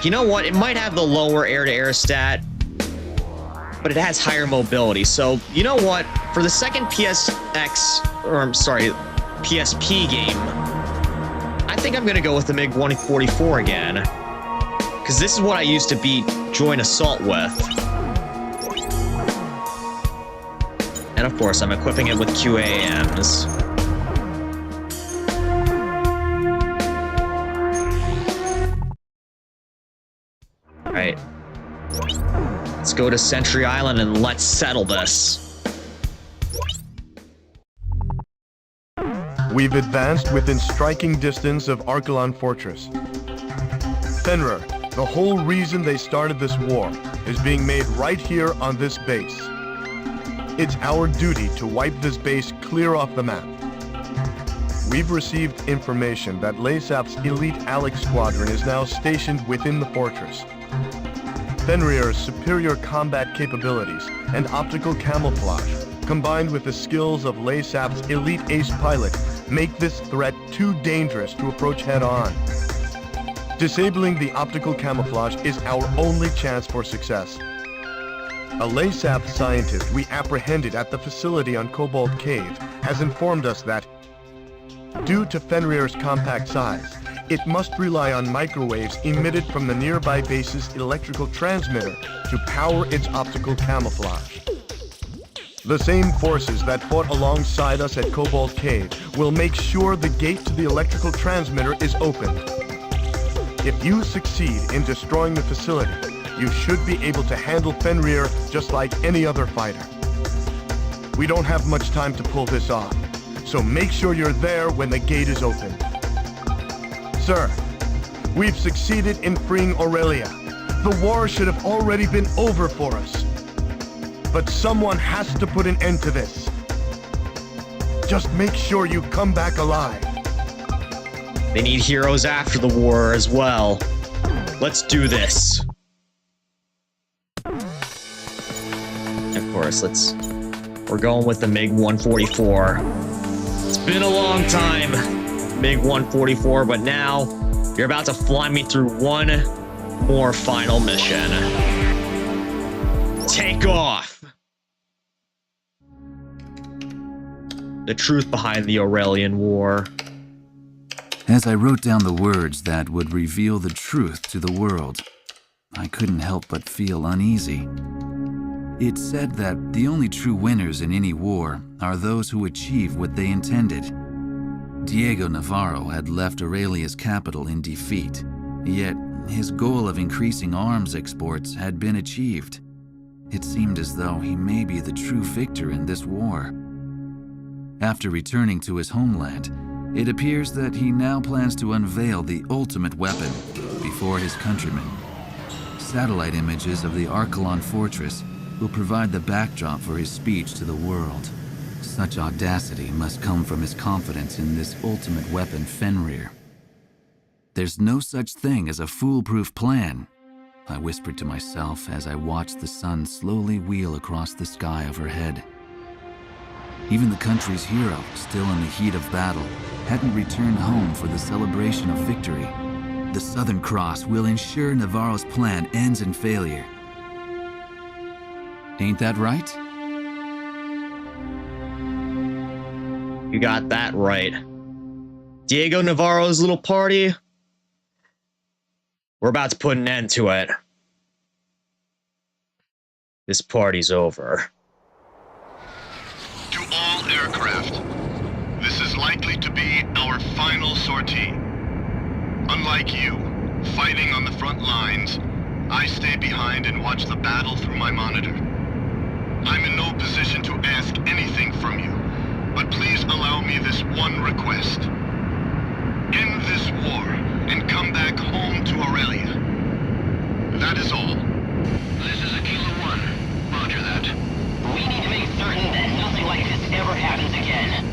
You know what? It might have the lower air-to-air stat, but it has higher mobility. So, you know what? For the second PSP game, I think I'm going to go with the MiG-144 again. Because this is what I used to beat Joint Assault with. And of course, I'm equipping it with QAMs. Alright. Let's go to Sentry Island and let's settle this. We've advanced within striking distance of Archelon Fortress. Fenrir, the whole reason they started this war is being made right here on this base. It's our duty to wipe this base clear off the map. We've received information that Laysap's elite Alex squadron is now stationed within the fortress. Fenrir's superior combat capabilities and optical camouflage, combined with the skills of Laysap's elite ace pilot, make this threat too dangerous to approach head-on. Disabling the optical camouflage is our only chance for success. A Laysap scientist we apprehended at the facility on Cobalt Cave has informed us that, due to Fenrir's compact size, it must rely on microwaves emitted from the nearby base's electrical transmitter to power its optical camouflage. The same forces that fought alongside us at Cobalt Cave will make sure the gate to the electrical transmitter is opened. If you succeed in destroying the facility, you should be able to handle Fenrir just like any other fighter. We don't have much time to pull this off, so make sure you're there when the gate is opened. Sir, we've succeeded in freeing Aurelia. The war should have already been over for us. But someone has to put an end to this. Just make sure you come back alive. They need heroes after the war as well. Let's do this. Of course, we're going with the MiG-144. It's been a long time, MiG-144, but now you're about to fly me through one more final mission. Take off! The truth behind the Aurelian War. As I wrote down the words that would reveal the truth to the world, I couldn't help but feel uneasy. It said that the only true winners in any war are those who achieve what they intended. Diego Navarro had left Aurelia's capital in defeat, yet his goal of increasing arms exports had been achieved. It seemed as though he may be the true victor in this war. After returning to his homeland, it appears that he now plans to unveil the ultimate weapon before his countrymen. Satellite images of the Archelon Fortress will provide the backdrop for his speech to the world. Such audacity must come from his confidence in this ultimate weapon, Fenrir. There's no such thing as a foolproof plan. I whispered to myself as I watched the sun slowly wheel across the sky overhead. Even the country's hero, still in the heat of battle, hadn't returned home for the celebration of victory. The Southern Cross will ensure Navarro's plan ends in failure. Ain't that right? You got that right. Diego Navarro's little party. We're about to put an end to it. This party's over. To all aircraft, this is likely to be our final sortie. Unlike you, fighting on the front lines, I stay behind and watch the battle through my monitor. I'm in no position to ask anything from you, but please allow me this one request. End this war and come back home to Aurelia. That is all. This is Aquila 1. Roger that. We need to make certain that nothing like this ever happens again.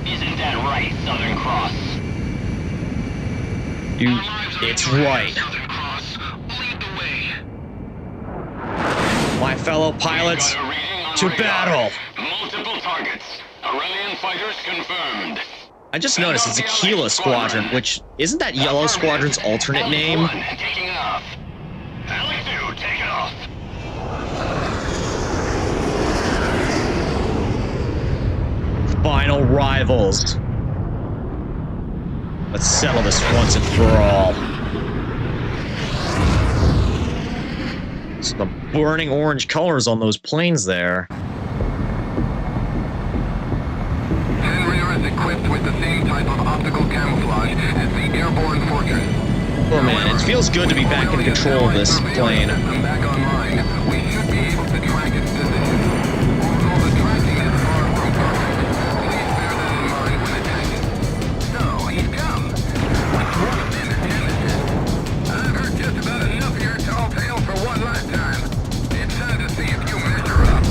Isn't that right, Southern Cross? You, Our lives are in it's your hands, right. Southern Cross. Lead the way. My fellow pilots, Got a reading on to radar. battle. Multiple targets. Aurelian fighters confirmed. I just noticed it's Aquila Squadron, which isn't that Yellow Squadron's alternate name? One, taking off. Ally 2, take it off. Final rivals. Let's settle this once and for all. So the burning orange colors on those planes there. Henrier is equipped with the same type of optical camouflage as the airborne fortress. Oh man, it feels good to be back in control of this plane. Back online, we should be able to track its position. Although the tracking is far from perfect, please bear that in mind when attacking. So, he's come. Which one of them is Nemesis? I've heard just about enough of your tall tale for one lifetime. It's time to see if you measure up.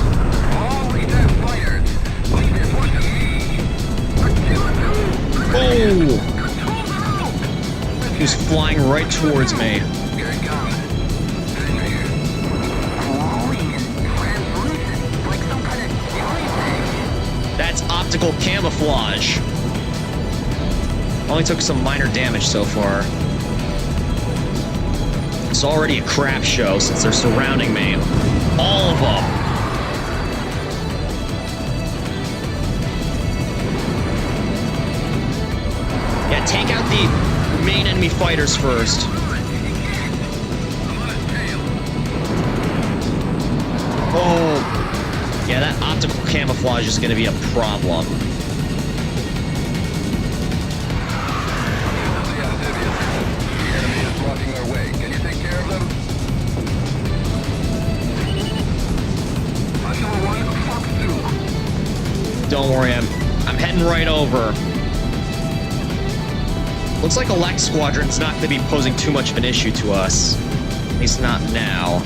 All these have fighters. Leave this one to me. Aquila 2! Oh! Control the rope! He was flying right towards me. Here it comes. Henrier. Translucent, like some kind of jelly thing. That's optical camouflage. Only took some minor damage so far. It's already a crap show since they're surrounding me. All of them. Yeah, take out the main enemy fighters first. Oh. Yeah, that optical camouflage is going to be a problem. Blocking their way. Can you take care of them? Marshal 1, Fox 2. Don't worry, I'm heading right over. Looks like Elect Squadron's not going to be posing too much of an issue to us. At least not now.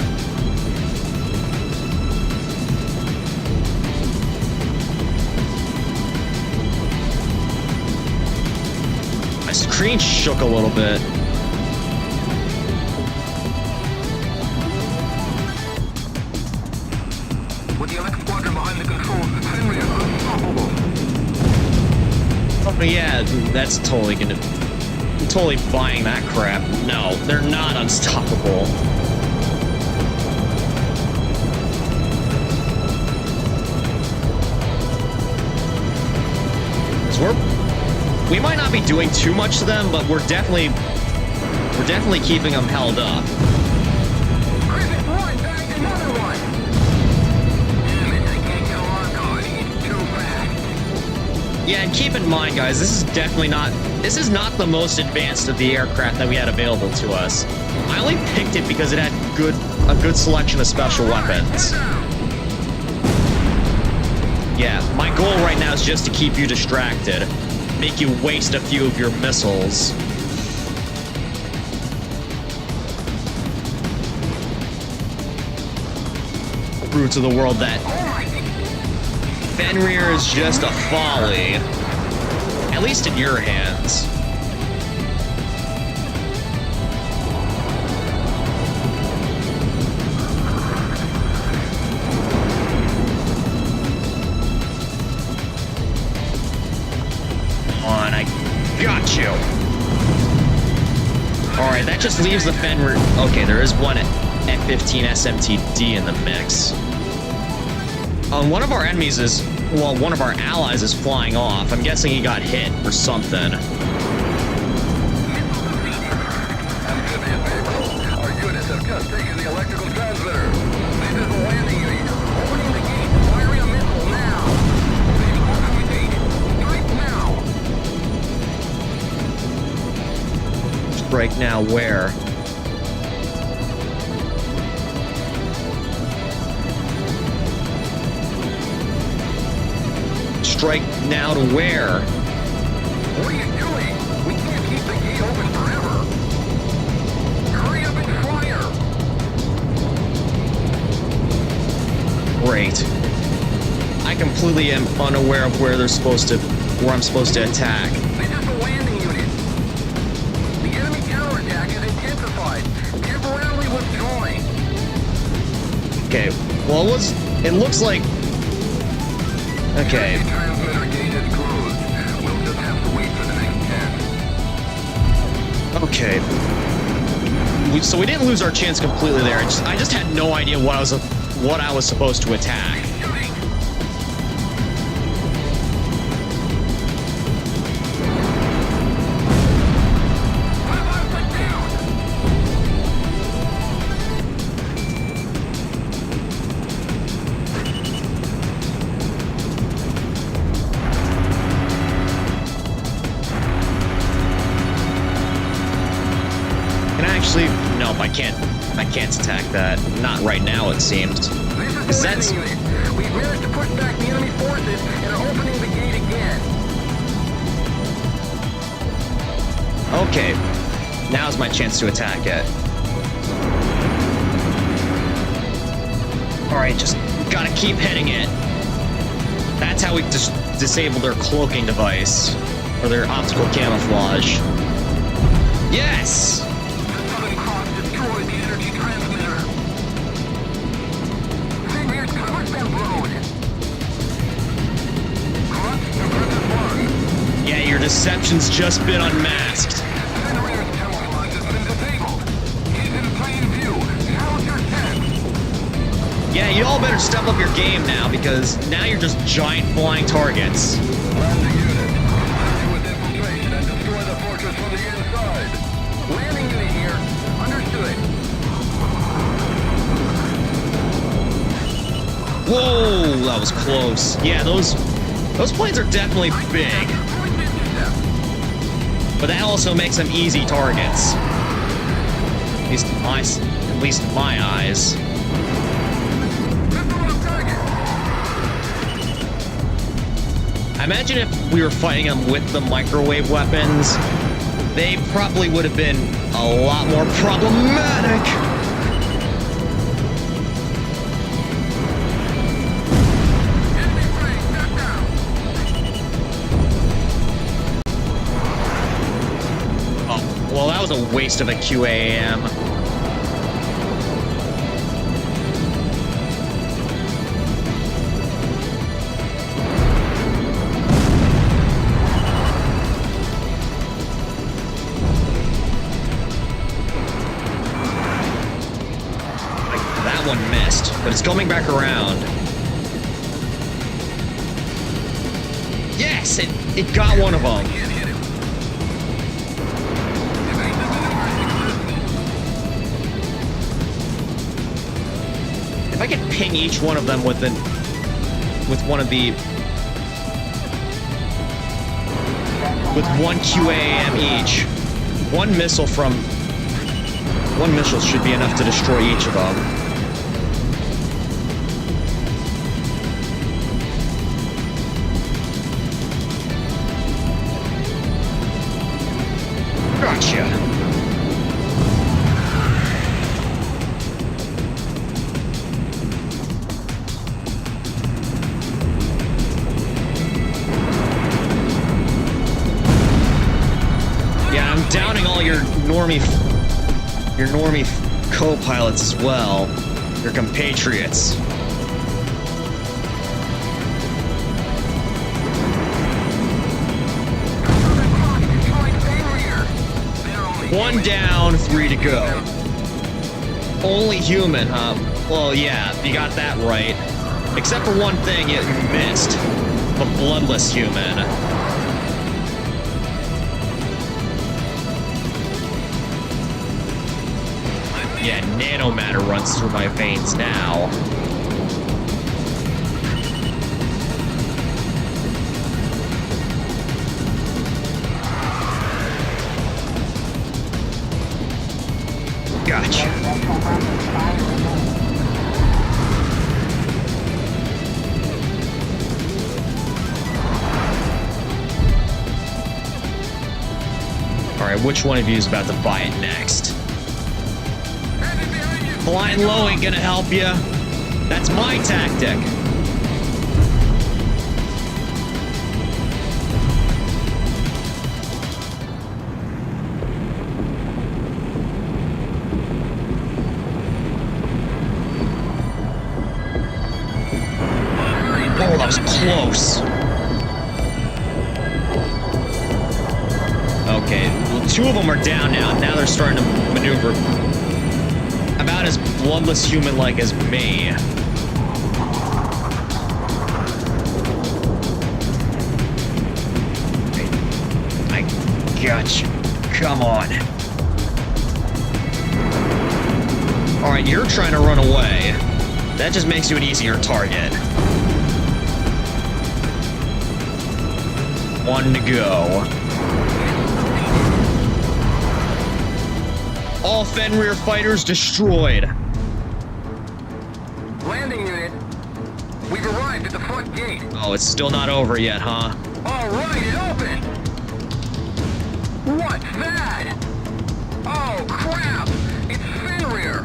My screen shook a little bit. With the Elect Squadron behind the controls, Henry is unstoppable. Oh yeah, that's totally gonna... I'm totally buying that crap. No, they're not unstoppable. So we might not be doing too much to them, but we're definitely keeping them held up. Crazy boy, back another one. Damn it, I can't get a lock on. He's too fast. Yeah, and keep in mind, guys, this is not the most advanced of the aircraft that we had available to us. I only picked it because it had a good selection of special weapons. Yeah, my goal right now is just to keep you distracted. Make you waste a few of your missiles. Prove to the world that Fenrir is just a folly. At least in your hands. Got you. Alright, that just leaves the Fenrir. Okay, there is one F-15 SMTD in the mix. One of our enemies is, well, one of our allies is flying off. I'm guessing he got hit or something. Our units have just taken the electrical transmitter. This is the landing unit. Opening the gate. Firing a missile now. Opening the gate. Strike now. Strike now where? Strike now to where? What are you doing? We can't keep the gate open forever. Hurry up and fire. Great. I completely am unaware of where I'm supposed to attack. This is the landing unit. The enemy counterattack is intensified. Temporarily withdrawing. Okay. Well, it looks like. Okay. The transmitter gate is closed. We'll just have to wait for the next 10. Okay. So we didn't lose our chance completely there. I just had no idea what I was supposed to attack. Nope, I can't attack that. Not right now, it seems. This is the landing unit. We've managed to push back the enemy forces and are opening the gate again. Okay, now's my chance to attack it. Alright, just gotta keep hitting it. That's how we disable their cloaking device. Or their optical camouflage. Yes! Yeah, your deception's just been unmasked. Generator's camouflage has been disabled. He's in plain view. Now's your chance. Yeah, you all better step up your game now, because now you're just giant flying targets. Landing unit. Continue with infiltration and destroy the fortress from the inside. Landing unit here. Understood. Whoa, that was close. Yeah, those planes are definitely big. But that also makes them easy targets. At least in my eyes. I imagine if we were fighting them with the microwave weapons, they probably would have been a lot more problematic. Well, that was a waste of a QAM. That one missed, but it's coming back around. Yes, it got one of them. If I could ping each one of them with one QAM each, one missile should be enough to destroy each of them. Gotcha. Downing all your normie co-pilots as well, your compatriots. 1 down, 3 to go. Only human, huh? Well, yeah, you got that right. Except for one thing you missed. The bloodless human. Yeah, nanomatter runs through my veins now. Gotcha. Alright, which one of you is about to buy it next? Flying low ain't gonna help you. That's my tactic. Oh, that was close. Okay, well, 2 of them are down now. Now they're starting to maneuver. About as bloodless human-like as me. I got you. Come on. Alright, you're trying to run away. That just makes you an easier target. 1 to go. All Fenrir fighters destroyed. Landing unit. We've arrived at the front gate. Oh, it's still not over yet, huh? All right, it opened. What's that? Oh, crap. It's Fenrir.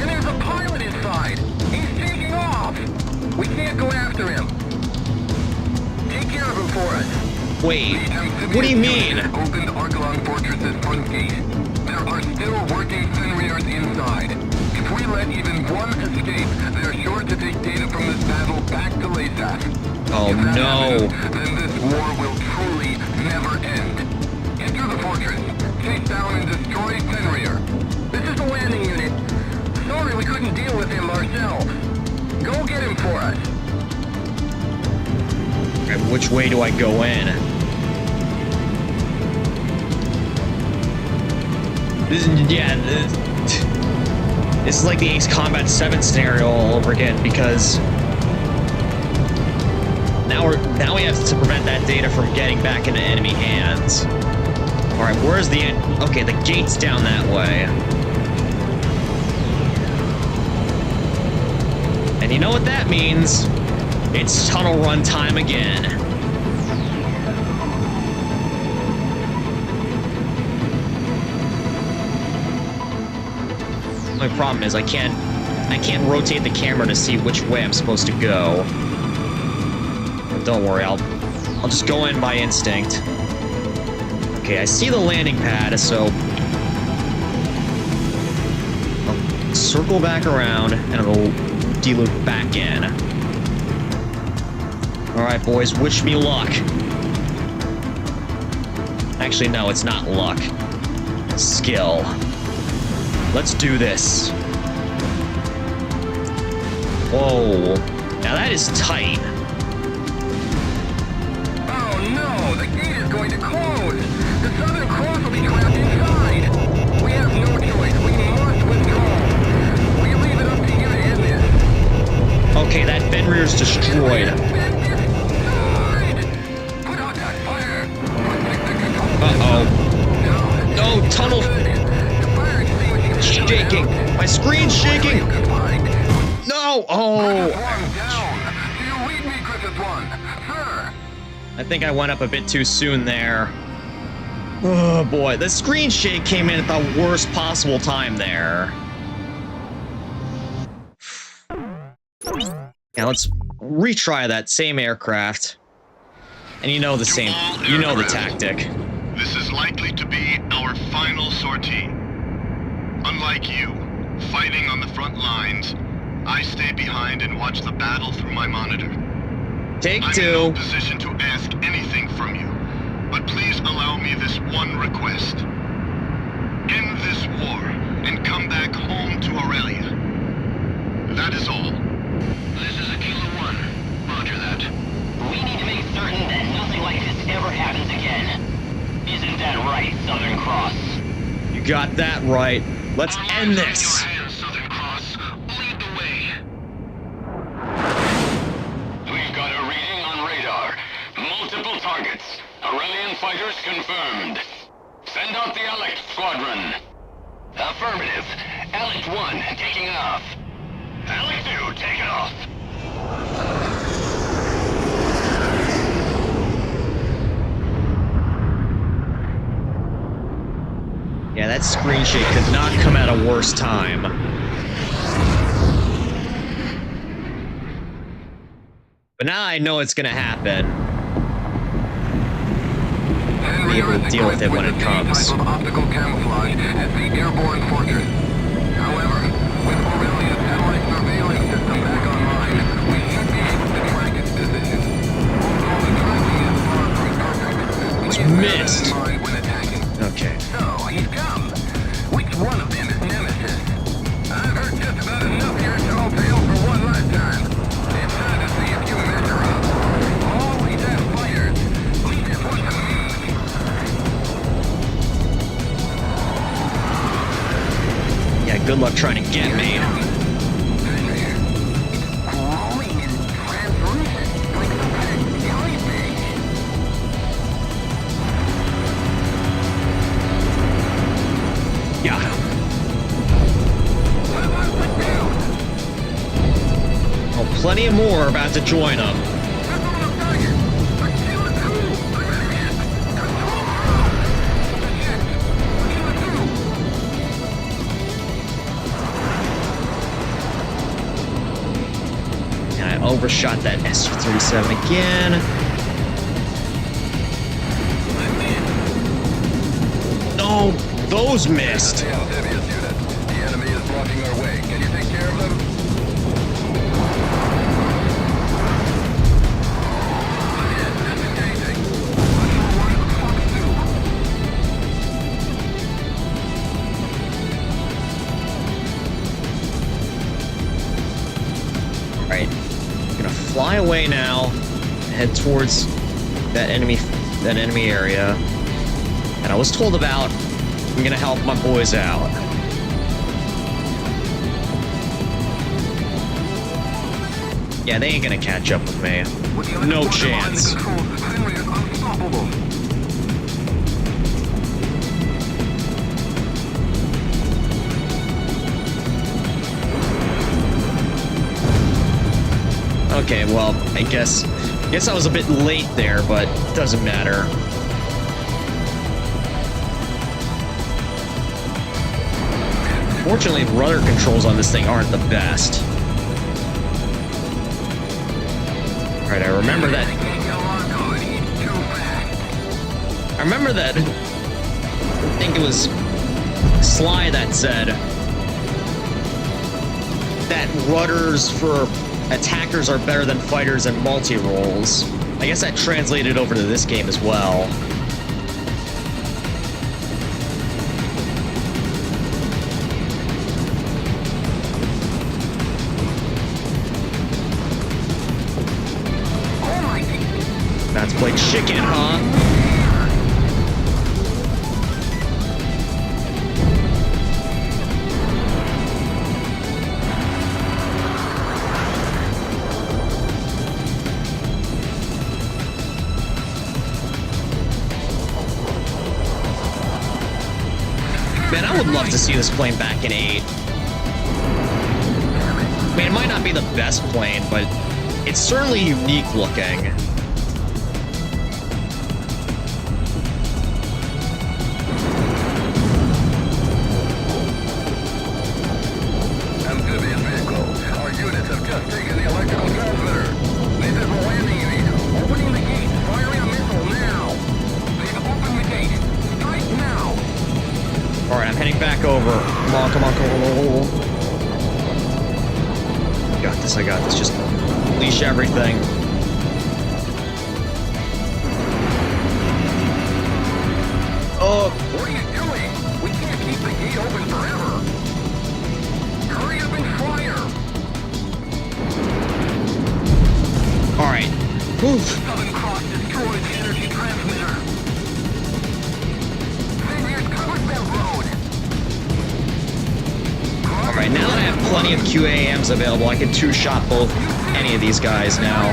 And there's a pilot inside. He's taking off. We can't go after him. Take care of him for us. Wait, what do you mean? Opened Arkalon Fortress's front gate. There are still working Fenrirs inside. If we let even one escape, they're sure to take data from this battle back to Lasaf. Oh If that no. happens, then this war will truly never end. Enter the fortress, chase down and destroy Fenrir. This is the landing unit. Sorry we couldn't deal with him ourselves. Go get him for us. Right, which way do I go in? This is like the Ace Combat 7 scenario all over again, because now we have to prevent that data from getting back into enemy hands. All right, where's the end? Okay, the gate's down that way. And you know what that means? It's tunnel run time again. My problem is I can't rotate the camera to see which way I'm supposed to go. But don't worry, I'll just go in by instinct. Okay, I see the landing pad, so I'll circle back around and it'll de-loop back in. Alright, boys, wish me luck. Actually, no, it's not luck. Skill. Let's do this. Whoa. Now that is tight. Oh no, the gate is going to close. The Southern Cross will be trapped inside. We have no choice. We must withdraw. We leave it up to you to end this. Okay, that Fenrir's destroyed. Put out that fire. Uh-oh. No, tunnel shaking. My screen's shaking. No. Oh. I think I went up a bit too soon there. Oh boy, the screen shake came in at the worst possible time there. Now let's retry that same aircraft. And you know the tactic. This is likely to be our final sortie. Unlike you, fighting on the front lines, I stay behind and watch the battle through my monitor. Take I'm in two. no position to ask anything from you, but please allow me this one request. got that right. Let's end this. Your hands, Southern Cross. Lead the way. We've got a reading on radar. Multiple targets. Aurelian fighters confirmed. Send out the Alex squadron. Affirmative. Alex 1 taking off. Alex 2 taking off. Yeah, that screen shake could not come at a worse time. But now I know it's gonna happen. Be able to deal with it when it comes. Type of optical camoufage at the airborne fortress. However, with Aurelia's satellite surveillance system back online, we should be able to track its position. Although the tracking is far from perfect, It's please bear missed. that in mind when attacking. Okay. So, he's come. Which one of them is Nemesis? I've heard just about enough here tall tales for one lifetime. It's time to see if you measure up. Always have fighters. Leave this one to me. Yeah, good luck trying to get me. Glowing and translucent, like some kind of jellyfish. Got him. Oh, plenty of more about to join them. And I overshot that SU-37 again. No, those missed. The amphibious unit. The enemy is blocking our way. Can you take care of them? Disengaging. Alright. Gonna fly away now. Head towards that enemy area. And I was told about. I'm gonna help my boys out. Yeah, they ain't gonna catch up with me. No chance. Okay, well, I guess I was a bit late there, but doesn't matter. Fortunately, rudder controls on this thing aren't the best. Alright, I remember that. I think it was Sly that said that rudders for attackers are better than fighters in multi-roles. I guess that translated over to this game as well. That's played chicken, huh? Man, I would love to see this plane back in 8. Man, it might not be the best plane, but it's certainly unique looking. Amphibious vehicle. Our units have just taken the electrical transmitter. This is a landing unit. Opening the gate. Firing a missile now. They've opened the gate. Strike now. Alright, I'm heading back over. Come on, come on, come on. I got this. Just unleash everything. Oh. What are you doing? We can't keep the gate open forever. Hurry up and fire. Alright. Southern Cross destroyed the energy transmitter. Vineyard covered that road. plenty of QAMs available. I could two-shot both any of these guys now.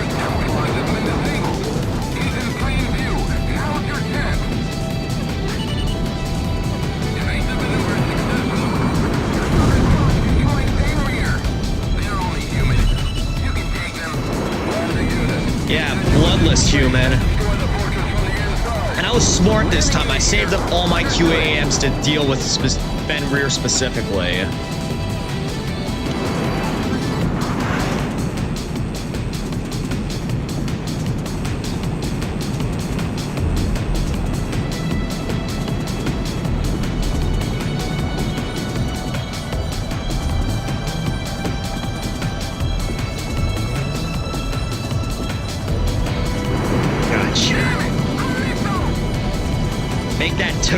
Yeah, bloodless human. And I was smart this time. I saved up all my QAMs to deal with Fenrir specifically. Make that 2.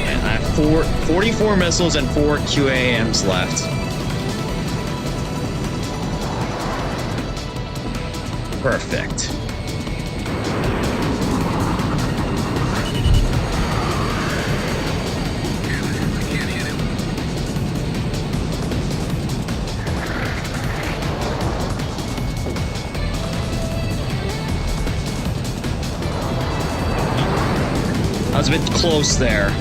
And I have 44 missiles and 4 QAMs left. Perfect. I was a bit close there.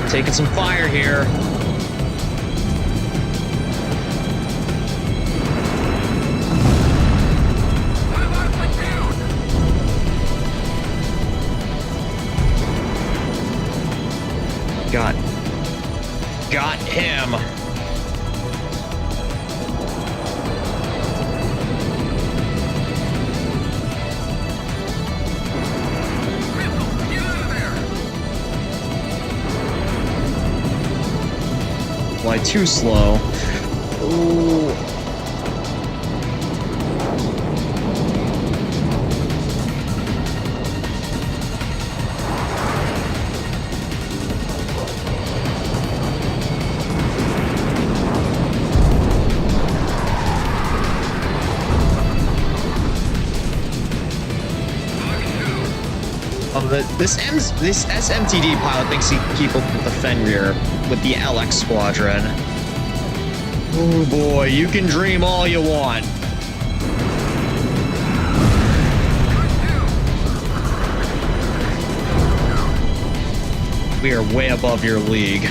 Taking some fire here. Got him. Why too slow? Ooh. This SMTD pilot thinks he can keep up with the Fenrir with the LX squadron. Oh boy, you can dream all you want. We are way above your league.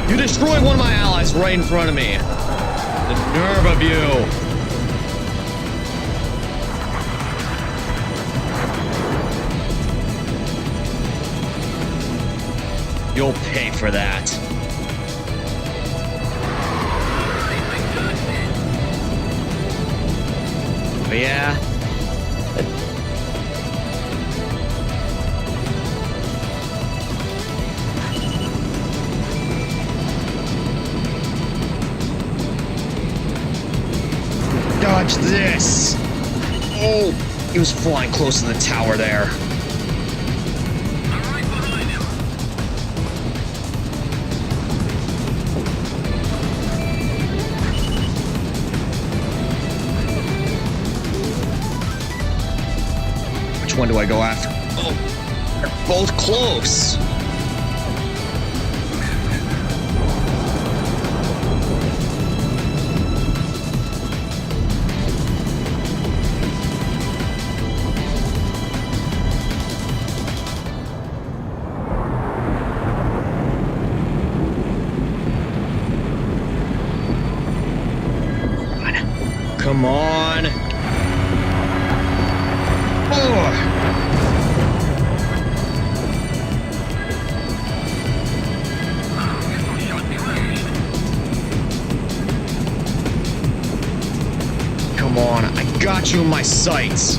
You destroyed one of my allies right in front of me. The nerve of you. You'll pay for that. But yeah. Dodge this! Oh, he was flying close to the tower there. Which one do I go after? Oh, they're both close. sights.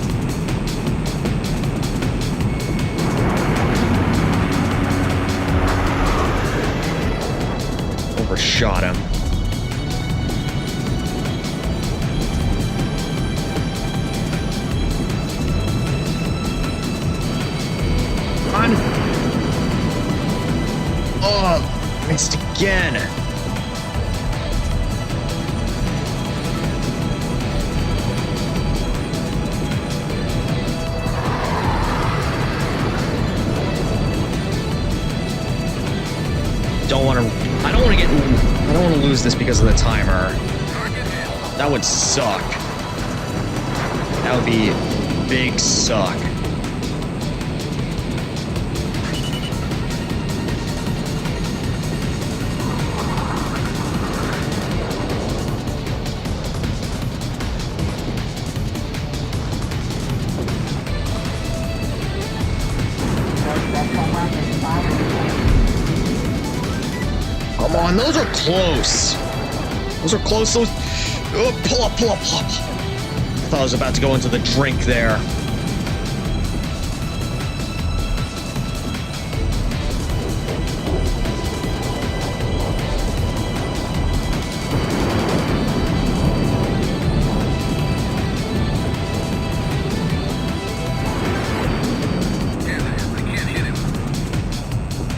Overshot him. Come on. Oh, missed again. I don't want to lose this because of the timer. That would suck. That would be big suck. Come on, those are close. Those are close. Those. Oh, pull up. I thought I was about to go into the drink there.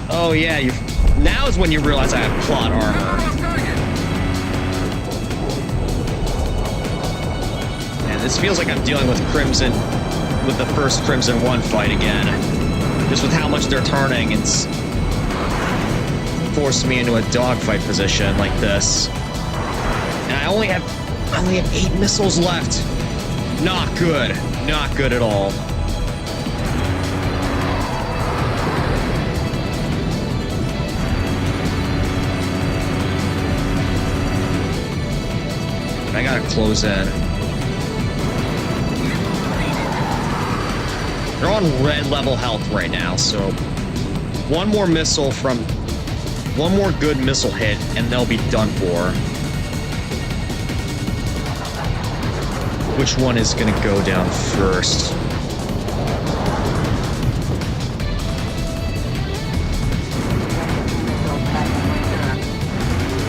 Oh yeah, now is when you realize I have plot armor. And this feels like I'm dealing with Crimson, with the first Crimson 1 fight again. Just with how much they're turning, it's forced me into a dogfight position like this. And I only have 8 missiles left. Not good. Not good at all. I gotta close in. They're on red level health right now, so one more good missile hit, and they'll be done for. Which one is gonna go down first?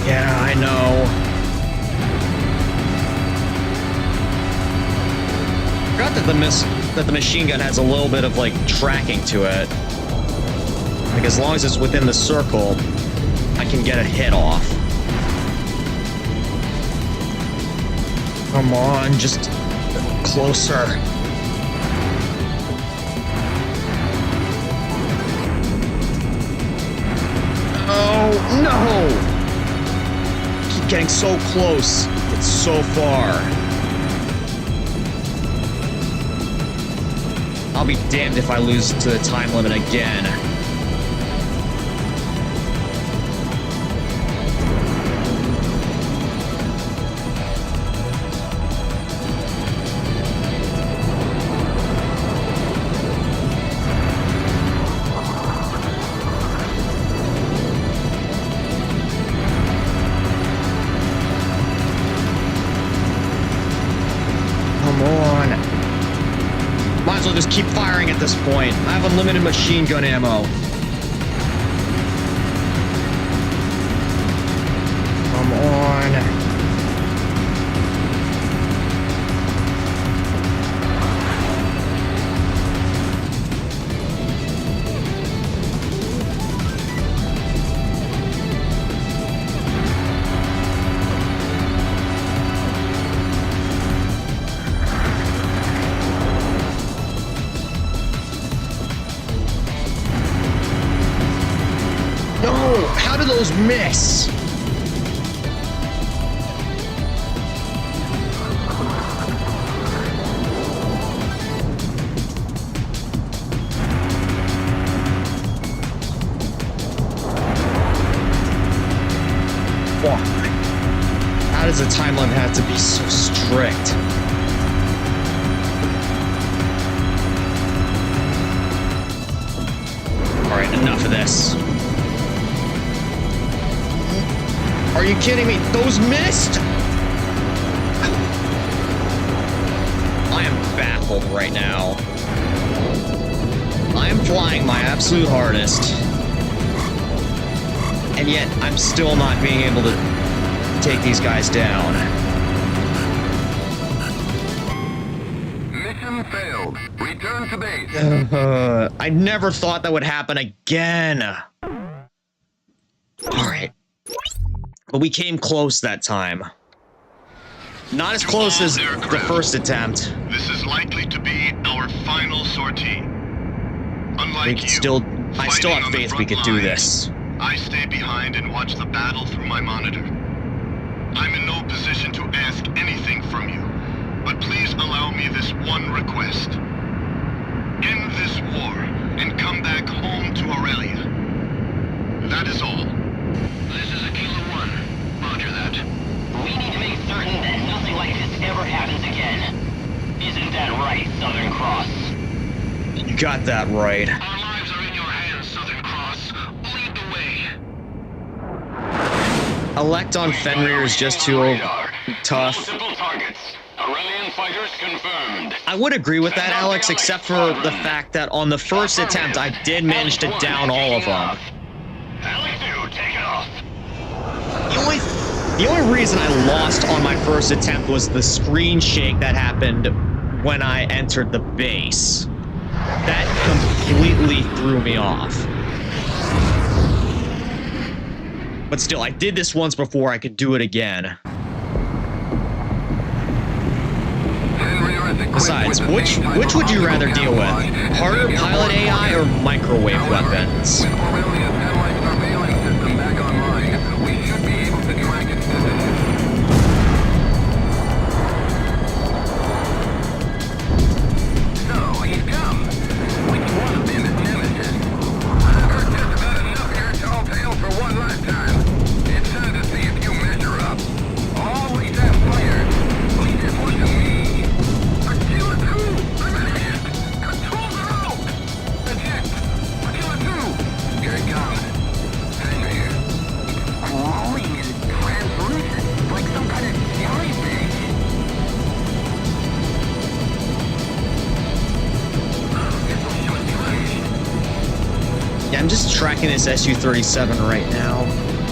Yeah, I know. I forgot that the machine gun has a little bit of like tracking to it. Like as long as it's within the circle, I can get a hit off. Come on, just closer. Oh no! Keep getting so close. It's so far. I'll be damned if I lose to the time limit again. Come on. Might as well just keep firing at this point. I have unlimited machine gun ammo. Come on. No! How do those miss? Fuck. How does the time limit have to be so strict? Alright, enough of this. Are you kidding me? Those missed? I am world right now. I am flying my absolute hardest. And yet, I'm still not being able to take these guys down. Mission failed. Return to base. I never thought that would happen again. Alright. But we came close that time. Not as close as the first attempt. This is likely to be our final sortie. Unlike you, I still have faith we could do this. I stay behind and watch the battle through my monitor. I'm in no position to ask anything from you, but please allow me this one request. End this war and come back home to Aurelia. That is all. This is Aquila 1. Roger that. We need to make certain that nothing like this ever happens again. Isn't that right, Southern Cross? You got that right. Our lives are in your hands, Southern Cross. Lead the way. Elect on Fenrir is just too tough. Multiple targets. Aurelian fighters confirmed. I would agree with that, Alex, except for the fact that on the first attempt, I did manage to down all of them. Alex 2, take it off. The only reason I lost on my first attempt was the screen shake that happened when I entered the base. That completely threw me off. But still, I did this once before, I could do it again. Besides, which would you rather deal with? Harder pilot AI or microwave weapons? With Aurelia's satellite surveillance system back online, we should be able to track its position. So, he's come. Which one of them is Nemesis? I've heard just about enough here tall tales for one lifetime. It's time to see if you measure up. Always have fighters. Leave this one to me. Aquila 2! I'm an idiot! Control the rope! Eject! Aquila 2! Here it comes. Hang here. Glowing and translucent, like some kind of jellyfish. Yeah, I'm just tracking this Su-37 right now.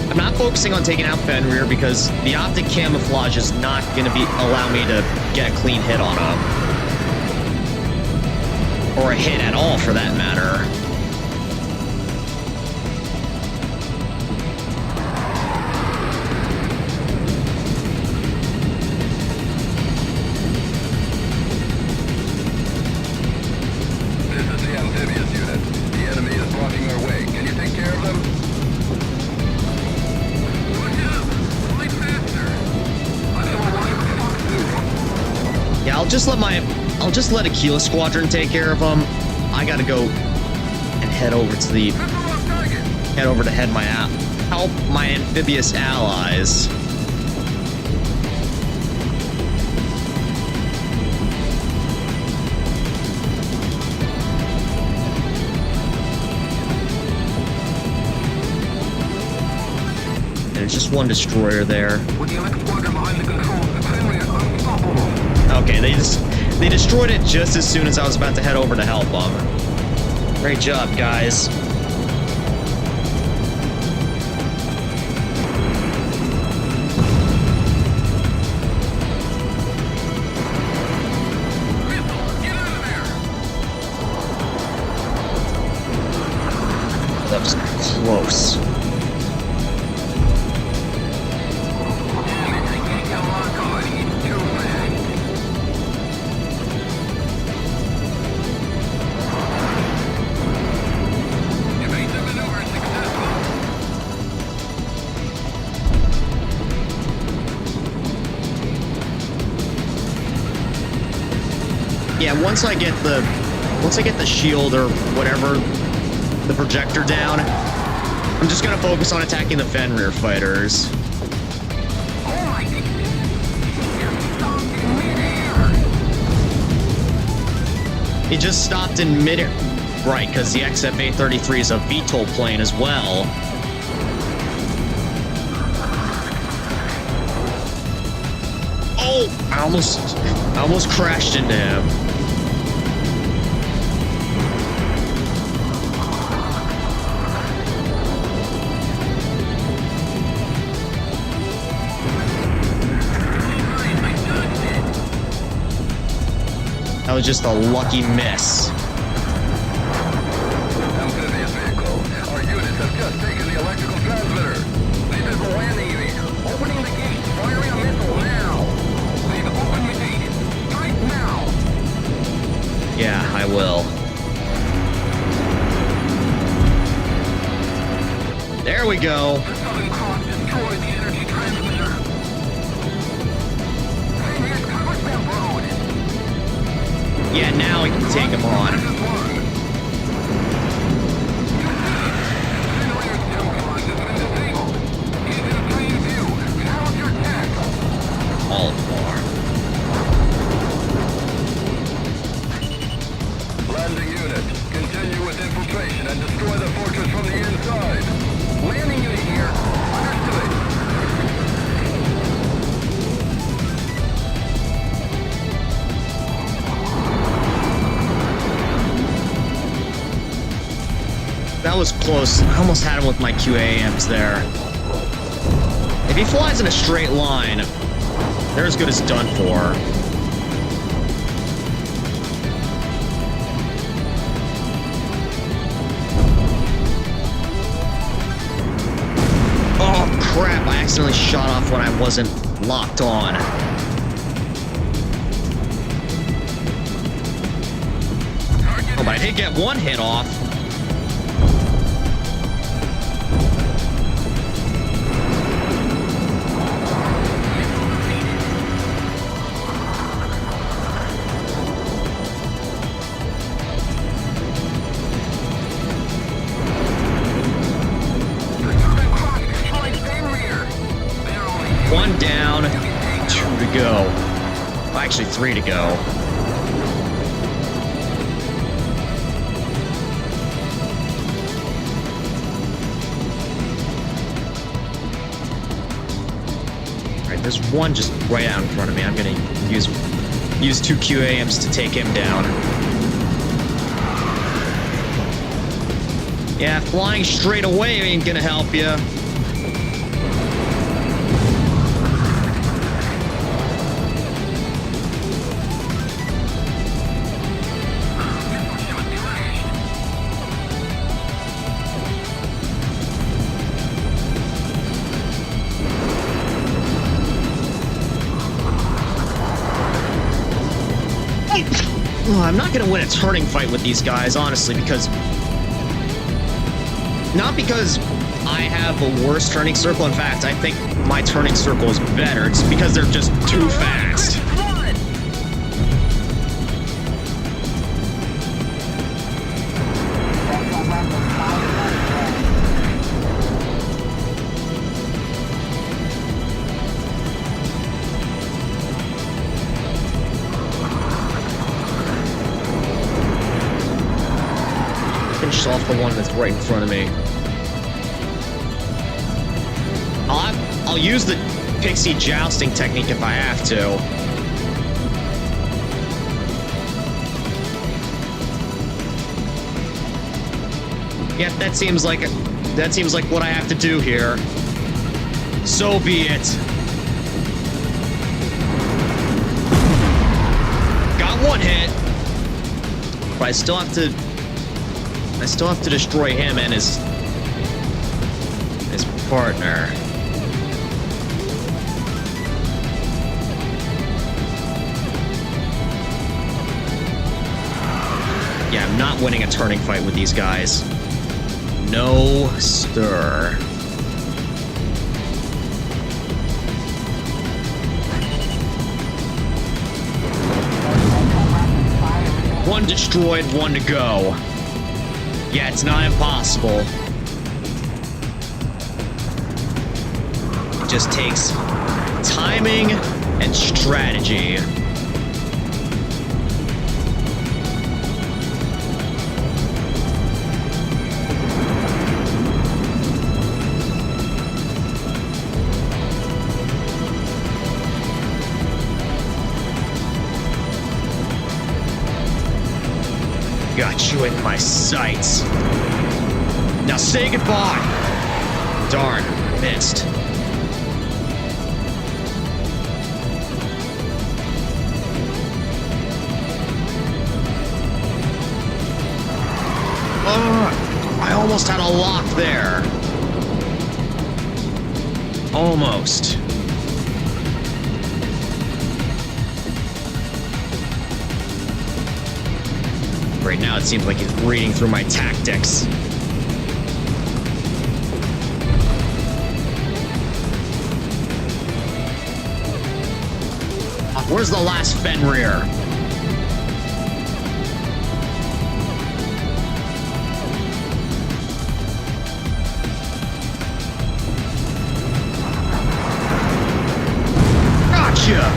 I'm not focusing on taking out Fenrir because the optic camouflage is not going to allow me to get a clean hit on him. Or a hit at all, for that matter. This is the amphibious unit. The enemy is blocking our way. Can you take care of them? Watch out! Fly faster! I don't know why the fuck. Yeah, I'll just let Aquila Squadron take care of him. I gotta go and head over to the... help my amphibious allies. There's just one destroyer there. With the Alex squadron behind the controls, Fenrir is unstoppable. Okay, they destroyed it just as soon as I was about to head over to help them. Great job, guys. That was close. Yeah, once I get the shield or whatever, the projector down, I'm just gonna focus on attacking the Fenrir fighters. It just stopped in midair. Right, because the XF-A33 is a VTOL plane as well. Oh! I almost crashed into him. was just a lucky miss. Amphibious vehicle. Our units have just taken the electrical transmitter. This is the landing unit. Opening the gate. Firing a missile now. They've opened the gate. Strike now. Yeah, I will. There we go. The Southern Cross destroyed the energy transmitter. Here's cover them road. Yeah, now we can take him on. This is one. Generator's camouflage has been disabled. He's in plain view. Count your tech. All four. Landing unit, continue with infiltration and destroy the fortress from the inside. Landing unit here. Understood. That was close. I almost had him with my QAMs there. If he flies in a straight line, they're as good as done for. Oh crap, I accidentally shot off when I wasn't locked on. Oh, but I did get one hit off. One down, 2 to go. Well, actually, 3 to go. Alright, there's one just right out in front of me. I'm gonna use 2 QAMs to take him down. Yeah, flying straight away ain't gonna help you. I'm not going to win a turning fight with these guys, honestly, because... Not because I have a worse turning circle. In fact, I think my turning circle is better. It's because they're just too fast. Finish off the one that's right in front of me. I'll use the pixie jousting technique if I have to. Yep, that seems like what I have to do here. So be it. Got one hit. But I still have to destroy him and his partner. Yeah, I'm not winning a turning fight with these guys. No, sir. One destroyed, one to go. Yeah, it's not impossible. It just takes timing and strategy. Got you in my sights. Now say goodbye. Darn, missed. I almost had a lock there. Almost. Right now it seems like he's reading through my tactics. Where's the last Fenrir? Gotcha!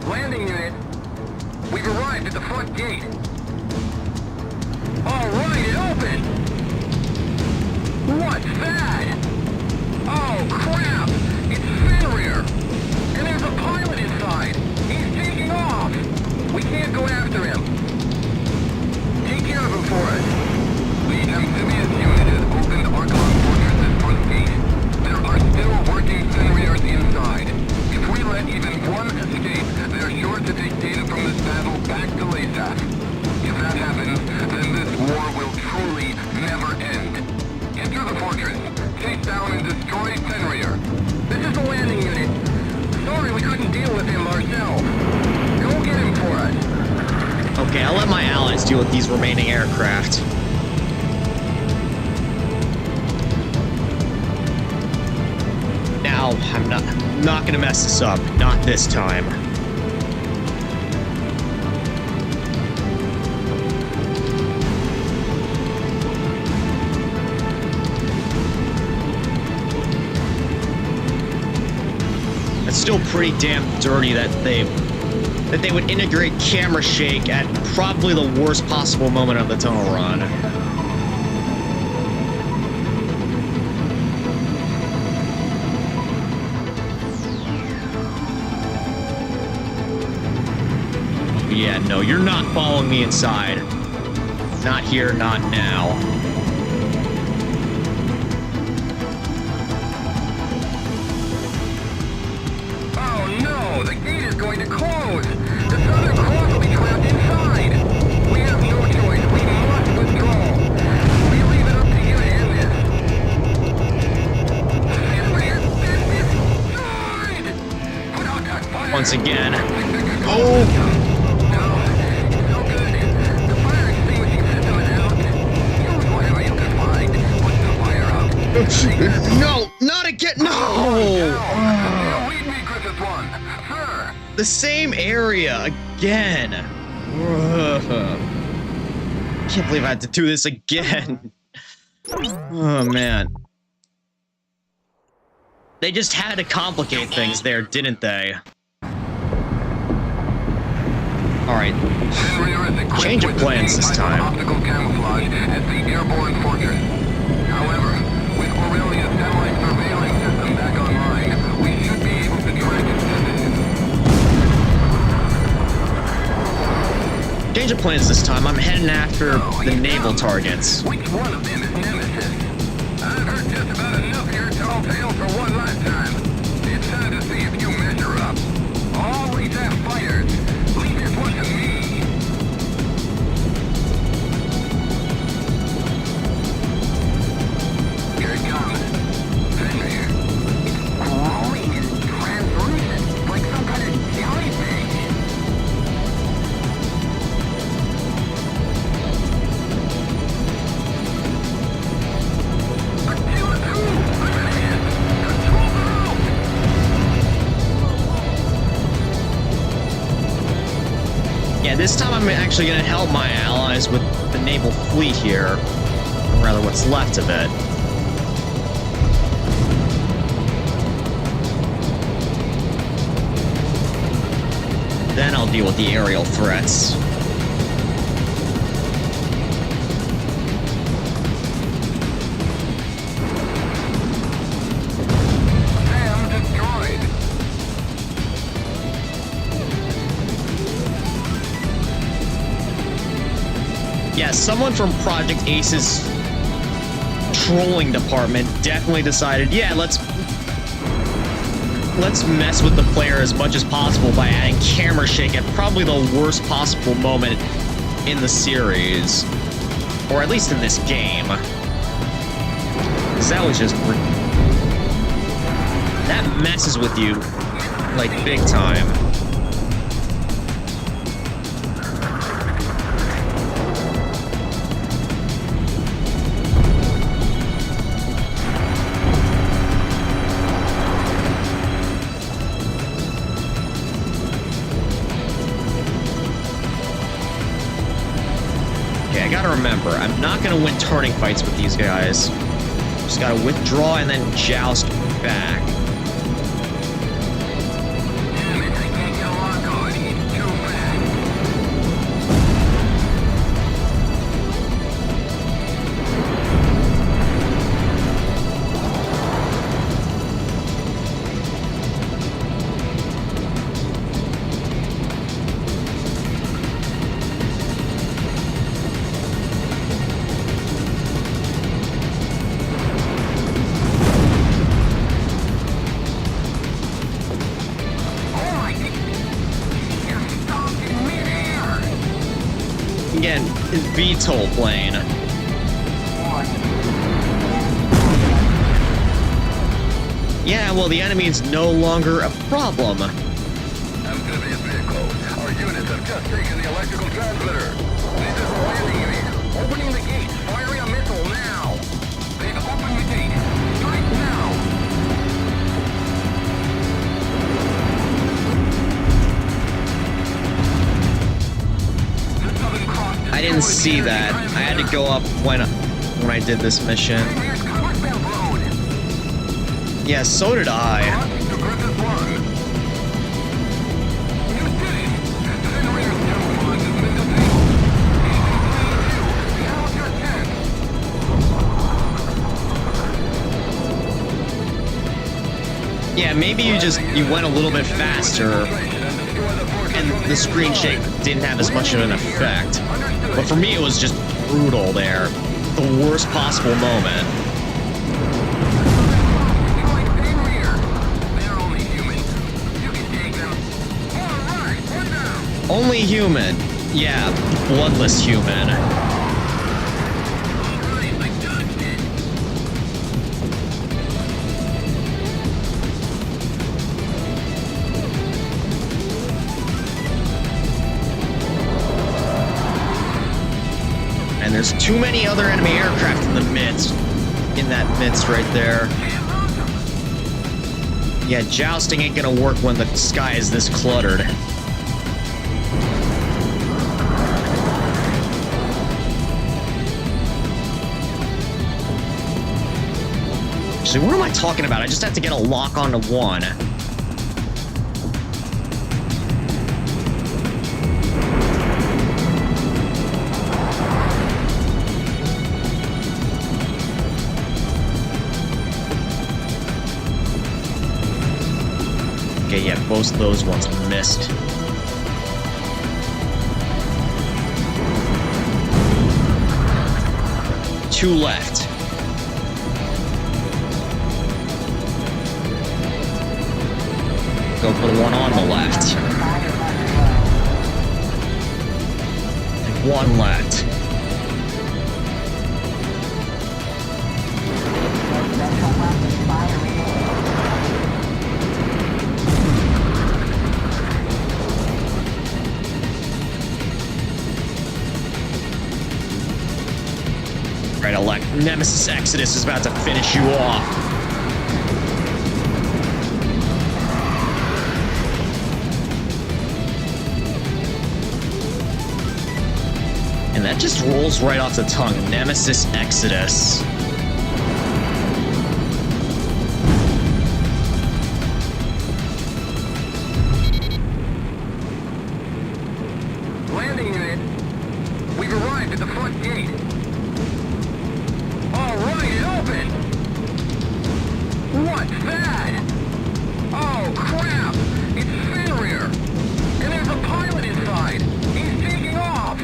Landing unit. We've arrived at the front gate. All right, it opened. What's that? Oh, crap! It's Fenrir! And there's a pilot inside! He's taking off! We can't go after him. Take care of him for us. The amphibious unit has opened Arklon Fortress's front gate. There are still working Fenrirs inside. If we let even one escape, they're sure to take data from this battle back to Lasaf. If that happens, then this war will truly never end. Enter the fortress. Chase down and destroy Fenrir. This is the landing unit. Sorry we couldn't deal with him ourselves. Go get him for us. Okay, I'll let my allies deal with these remaining aircraft. Now, I'm not gonna mess this up. Not this time. It's still pretty damn dirty that they would integrate camera shake at probably the worst possible moment of the tunnel run. Yeah, no, you're not following me inside. Not here, not now. The gate is going to close! The Southern Cross will be trapped inside! We have no choice. We must withdraw. We leave it up to you to end this. Fenrir destroyed! Put out that fire! Once again. Oh! No, it's no good. The fire extinguishing system is out. Use whatever you can find. Put the fire out. No, not again. No! Lead me, Griffith 1. The same area again. Can't believe I had to do this again. Oh man. They just had to complicate things there, didn't they? Alright. Change of plans this time. Optical camouflage at the airborne fortress. However, with Aurelia's satellite surveilling system back online, we should be able to track its position. Change of plans this time. I'm heading after the naval targets. Which one of them is Nemesis? I've heard just about enough of your tall tales for one lifetime. It's time to see if you measure up. Always have fighters. Leave this one to me. Here it comes. Fenrir. It's glowing and translucent, like some kind of jellyfish. Yeah, this time I'm actually going to help my allies with the naval fleet here. Or rather, what's left of it. Then I'll deal with the aerial threats. Yeah, someone from Project Ace's trolling department definitely decided, yeah, let's let's mess with the player as much as possible by adding camera shake at probably the worst possible moment in the series. Or at least in this game. Because that was just... that messes with you, like, big time. Okay, I gotta remember, I'm not gonna win turning fights with these guys. Just gotta withdraw and then joust back. Damn it, I can't get a lock on. It's too fast. Again, VTOL plane. Yeah, well, the enemy is no longer a problem. Amphibious vehicle. Our units have just taken the electrical transmitter. This is the landing area. Opening the gate. Firing a missile now. They've opened the gate. Strike now. The Southern Cross I didn't see that. I had to go up when I did this mission. Here's Northbound Road. Yeah, so did I. To Griffith 1. You did it. Generator's camouflage has been disabled. Now's your chance. Yeah, maybe you went a little bit faster and the screen shake didn't have as much of an effect. But for me, it was just brutal there. The worst possible moment. They're only human. You can take them. Alright, one down. Only human. Yeah, bloodless human. Alright, I dodged it. And there's too many other enemy aircraft in the midst. In that midst right there. Yeah, jousting ain't gonna work when the sky is this cluttered. Actually, what am I talking about? I just have to get a lock onto one. Okay, yeah, both of those ones missed. Two left. Go for the one on the left. And one left. Right, Nemesis Exodus is about to finish you off. And that just rolls right off the tongue. Nemesis Exodus. Landing unit. We've arrived at the front gate. Alright, it opened! What's that? Oh, crap! It's Fenrir! And there's a pilot inside! He's taking off!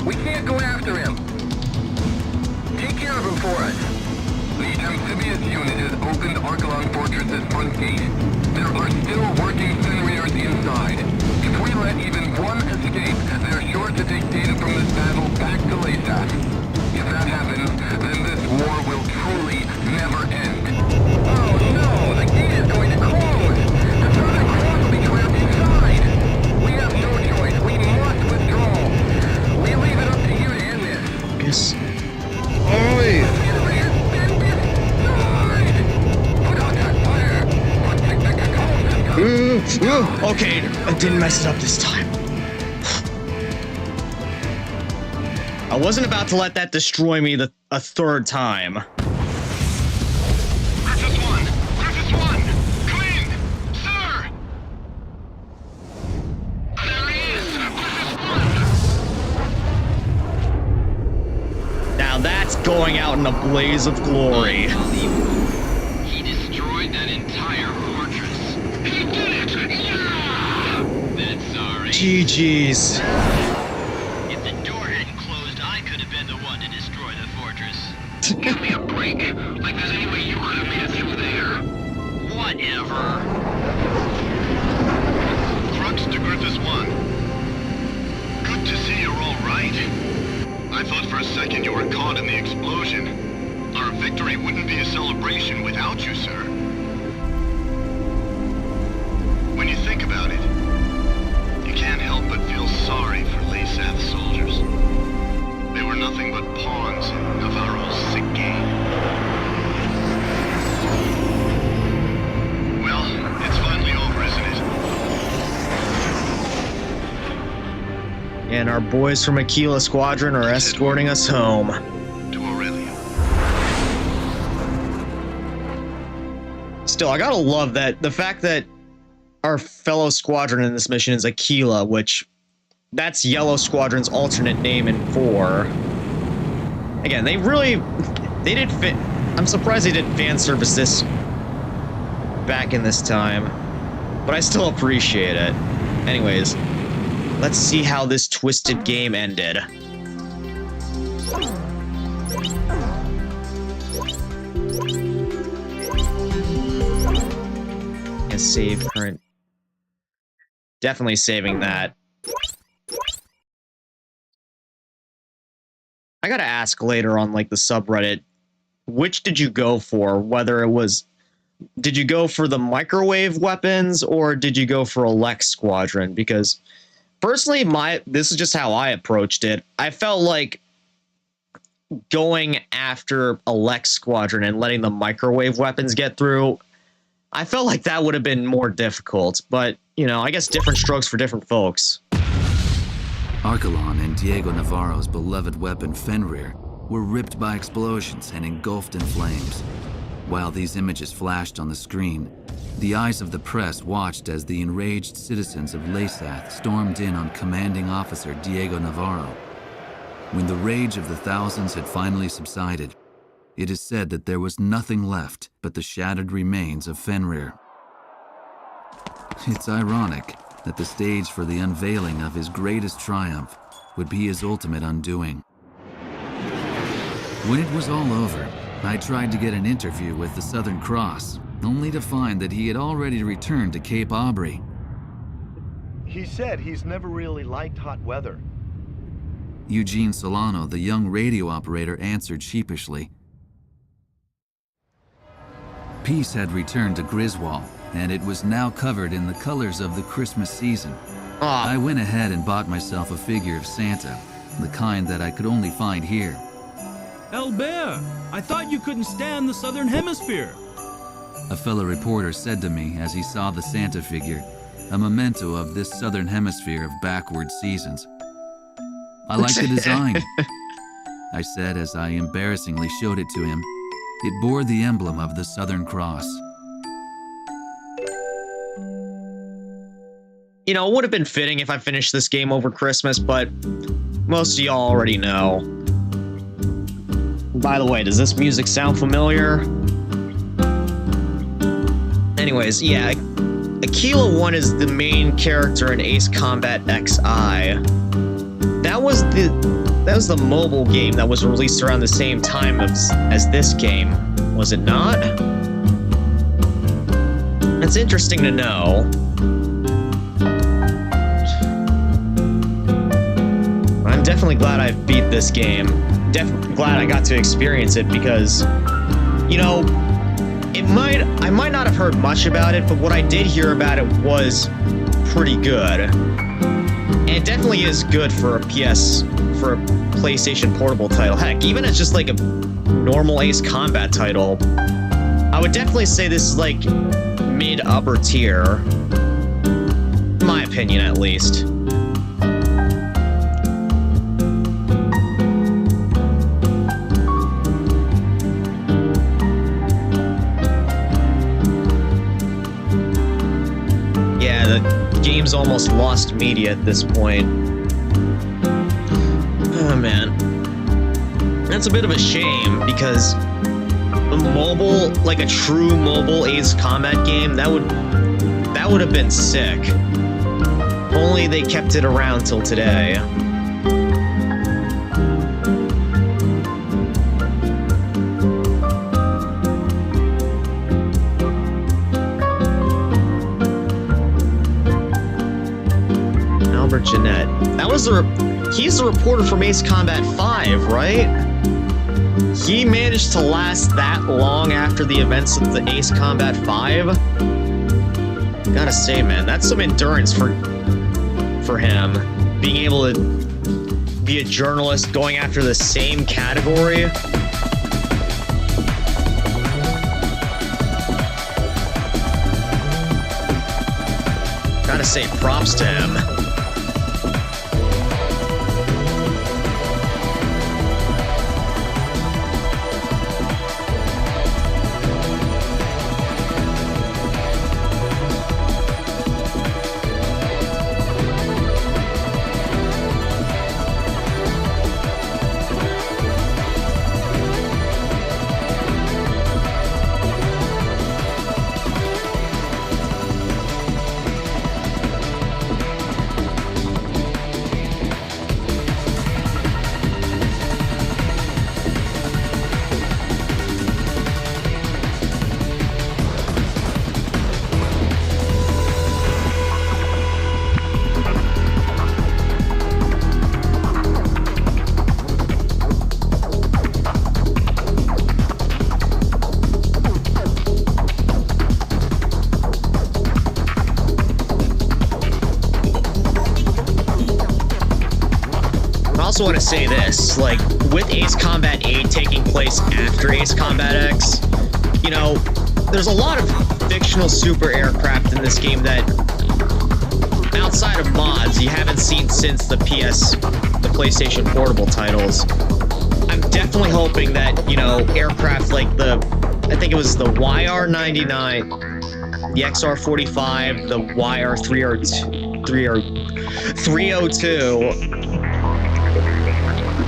We can't go after him. Take care of him for us. The amphibious unit has opened Archelon Fortress's front gate. There are Okay, I didn't mess it up this time. I wasn't about to let that destroy me a third time. Griffiths 1! Griffiths 1! Come in! Sir! There he is! Griffiths 1! Now that's going out in a blaze of glory. He destroyed that entire fortress. He did it! Yeah! That's sorry. GG's. If the door hadn't closed, I could have been the one to destroy the fortress. Give me a break. Like there's any way you could have made it through there. Whatever. Crux to Griffiths 1. Good to see you're all right. I thought for a second you were caught in the explosion. Our victory wouldn't be a celebration without you, sir. When you think about it, you can't help but feel sorry for Laysath's soldiers. They were nothing but pawns in Navarro's sick game. Well, it's finally over, isn't it? And our boys from Aquila Squadron are escorting us home. To Aurelia. Still, I gotta love that the fact that our fellow squadron in this mission is Aquila, which that's Yellow Squadron's alternate name in 4. Again, they did fit. I'm surprised they did fan service this back in this time, but I still appreciate it. Anyways, let's see how this twisted game ended. And save current. Definitely saving that. I gotta ask later on, like, the subreddit, which did you go for? Whether it was, did you go for the microwave weapons or did you go for a Lex Squadron? Because personally, this is just how I approached it. I felt like going after a Lex Squadron and letting the microwave weapons get through, I felt like that would have been more difficult. But, you know, I guess different strokes for different folks. Archelon and Diego Navarro's beloved weapon Fenrir were ripped by explosions and engulfed in flames. While these images flashed on the screen, the eyes of the press watched as the enraged citizens of Laysath stormed in on commanding officer Diego Navarro. When the rage of the thousands had finally subsided, it is said that there was nothing left but the shattered remains of Fenrir. It's ironic that the stage for the unveiling of his greatest triumph would be his ultimate undoing. When it was all over, I tried to get an interview with the Southern Cross, only to find that he had already returned to Cape Aubrey. He said he's never really liked hot weather. Eugene Solano, the young radio operator, answered sheepishly. Peace had returned to Griswold, and it was now covered in the colors of the Christmas season. I went ahead and bought myself a figure of Santa, the kind that I could only find here. Albert, I thought you couldn't stand the Southern Hemisphere. A fellow reporter said to me as he saw the Santa figure, a memento of this Southern Hemisphere of backward seasons. I like the design, I said as I embarrassingly showed it to him. It bore the emblem of the Southern Cross. You know, it would have been fitting if I finished this game over Christmas, but most of y'all already know. By the way, does this music sound familiar? Anyways, yeah, Aquila 1 is the main character in Ace Combat XI. That was the mobile game that was released around the same time as this game, was it not? That's interesting to know. I'm definitely glad I beat this game. Definitely glad I got to experience it because, you know, I might not have heard much about it, but what I did hear about it was pretty good. And it definitely is good for a PlayStation Portable title. Heck, even as just like a normal Ace Combat title, I would definitely say this is like mid-upper tier. my opinion, at least. Yeah, the game's almost lost media at this point. Oh, man. That's a bit of a shame, because a mobile, like a true mobile Ace Combat game, that would have been sick. Only they kept it around till today. Albert Jeanette. That was he's the reporter from Ace Combat 5, right? He managed to last that long after the events of the Ace Combat 5. Gotta say, man, that's some endurance for him. Being able to be a journalist going after the same category. Gotta say, props to him. I also want to say this, like, with Ace Combat 8 taking place after Ace Combat X, you know, there's a lot of fictional super aircraft in this game that, outside of mods, you haven't seen since the PlayStation Portable titles. I'm definitely hoping that, you know, aircraft like I think it was the YR-99, the XR-45, the YR-302,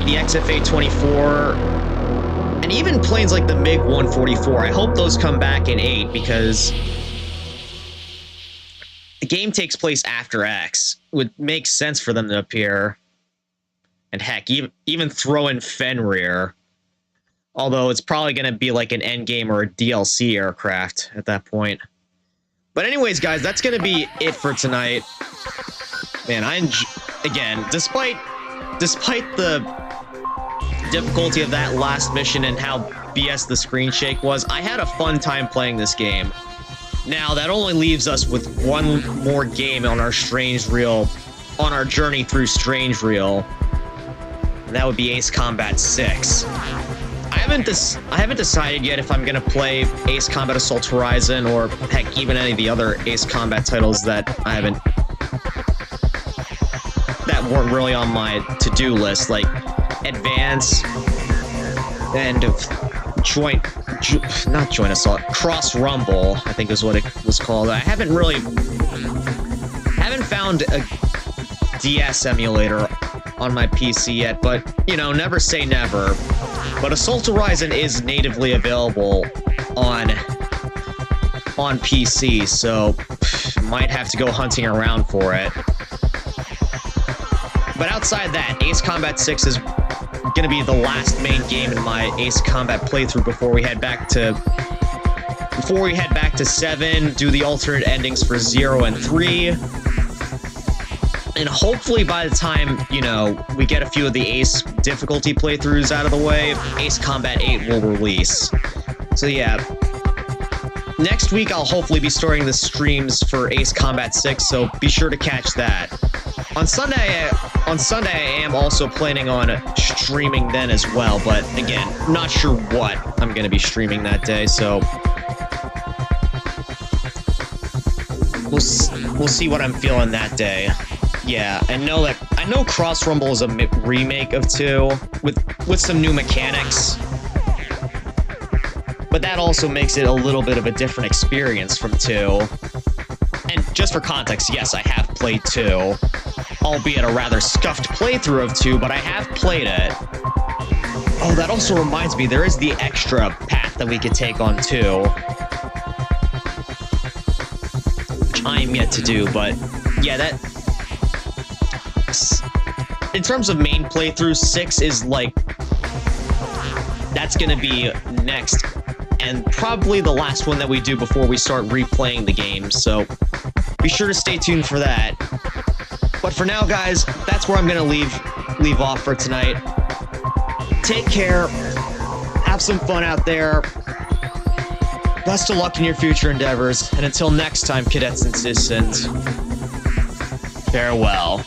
the XFA-24, and even planes like the MiG-144. I hope those come back in 8, because the game takes place after X. It would make sense for them to appear. And heck, even throw in Fenrir. Although it's probably going to be like an endgame or a DLC aircraft at that point. But anyways, guys, that's going to be it for tonight. Man, again, despite the difficulty of that last mission and how BS the screen shake was, I had a fun time playing this game. Now, that only leaves us with one more game on our on our journey through Strange Reel. And that would be Ace Combat 6. I haven't decided yet if I'm gonna play Ace Combat Assault Horizon, or heck, even any of the other Ace Combat titles that weren't really on my to-do list, like Advance and not Joint Assault, Cross Rumble, I think is what it was called. I haven't found a DS emulator on my PC yet, but, you know, never say never. But Assault Horizon is natively available on PC, so might have to go hunting around for it. But outside that, Ace Combat 6 is going to be the last main game in my Ace Combat playthrough before we head back to 7, do the alternate endings for 0 and 3. And hopefully by the time, you know, we get a few of the Ace difficulty playthroughs out of the way, Ace Combat 8 will release. So yeah, next week I'll hopefully be starting the streams for Ace Combat 6, so be sure to catch that. On Sunday I am also planning on streaming then as well, but again, not sure what I'm going to be streaming that day, so we'll see what I'm feeling that day. Yeah, I know Cross Rumble is a remake of 2 with some new mechanics. But that also makes it a little bit of a different experience from 2. And just for context, yes, I have played 2, albeit a rather scuffed playthrough of 2, but I have played it. Oh, that also reminds me, there is the extra path that we could take on 2, which I am yet to do, but yeah, that... In terms of main playthrough, 6 is like... That's gonna be next, and probably the last one that we do before we start replaying the game, so be sure to stay tuned for that. But for now, guys, that's where I'm gonna leave off for tonight. Take care, have some fun out there, best of luck in your future endeavors, and until next time, cadets and citizens, farewell.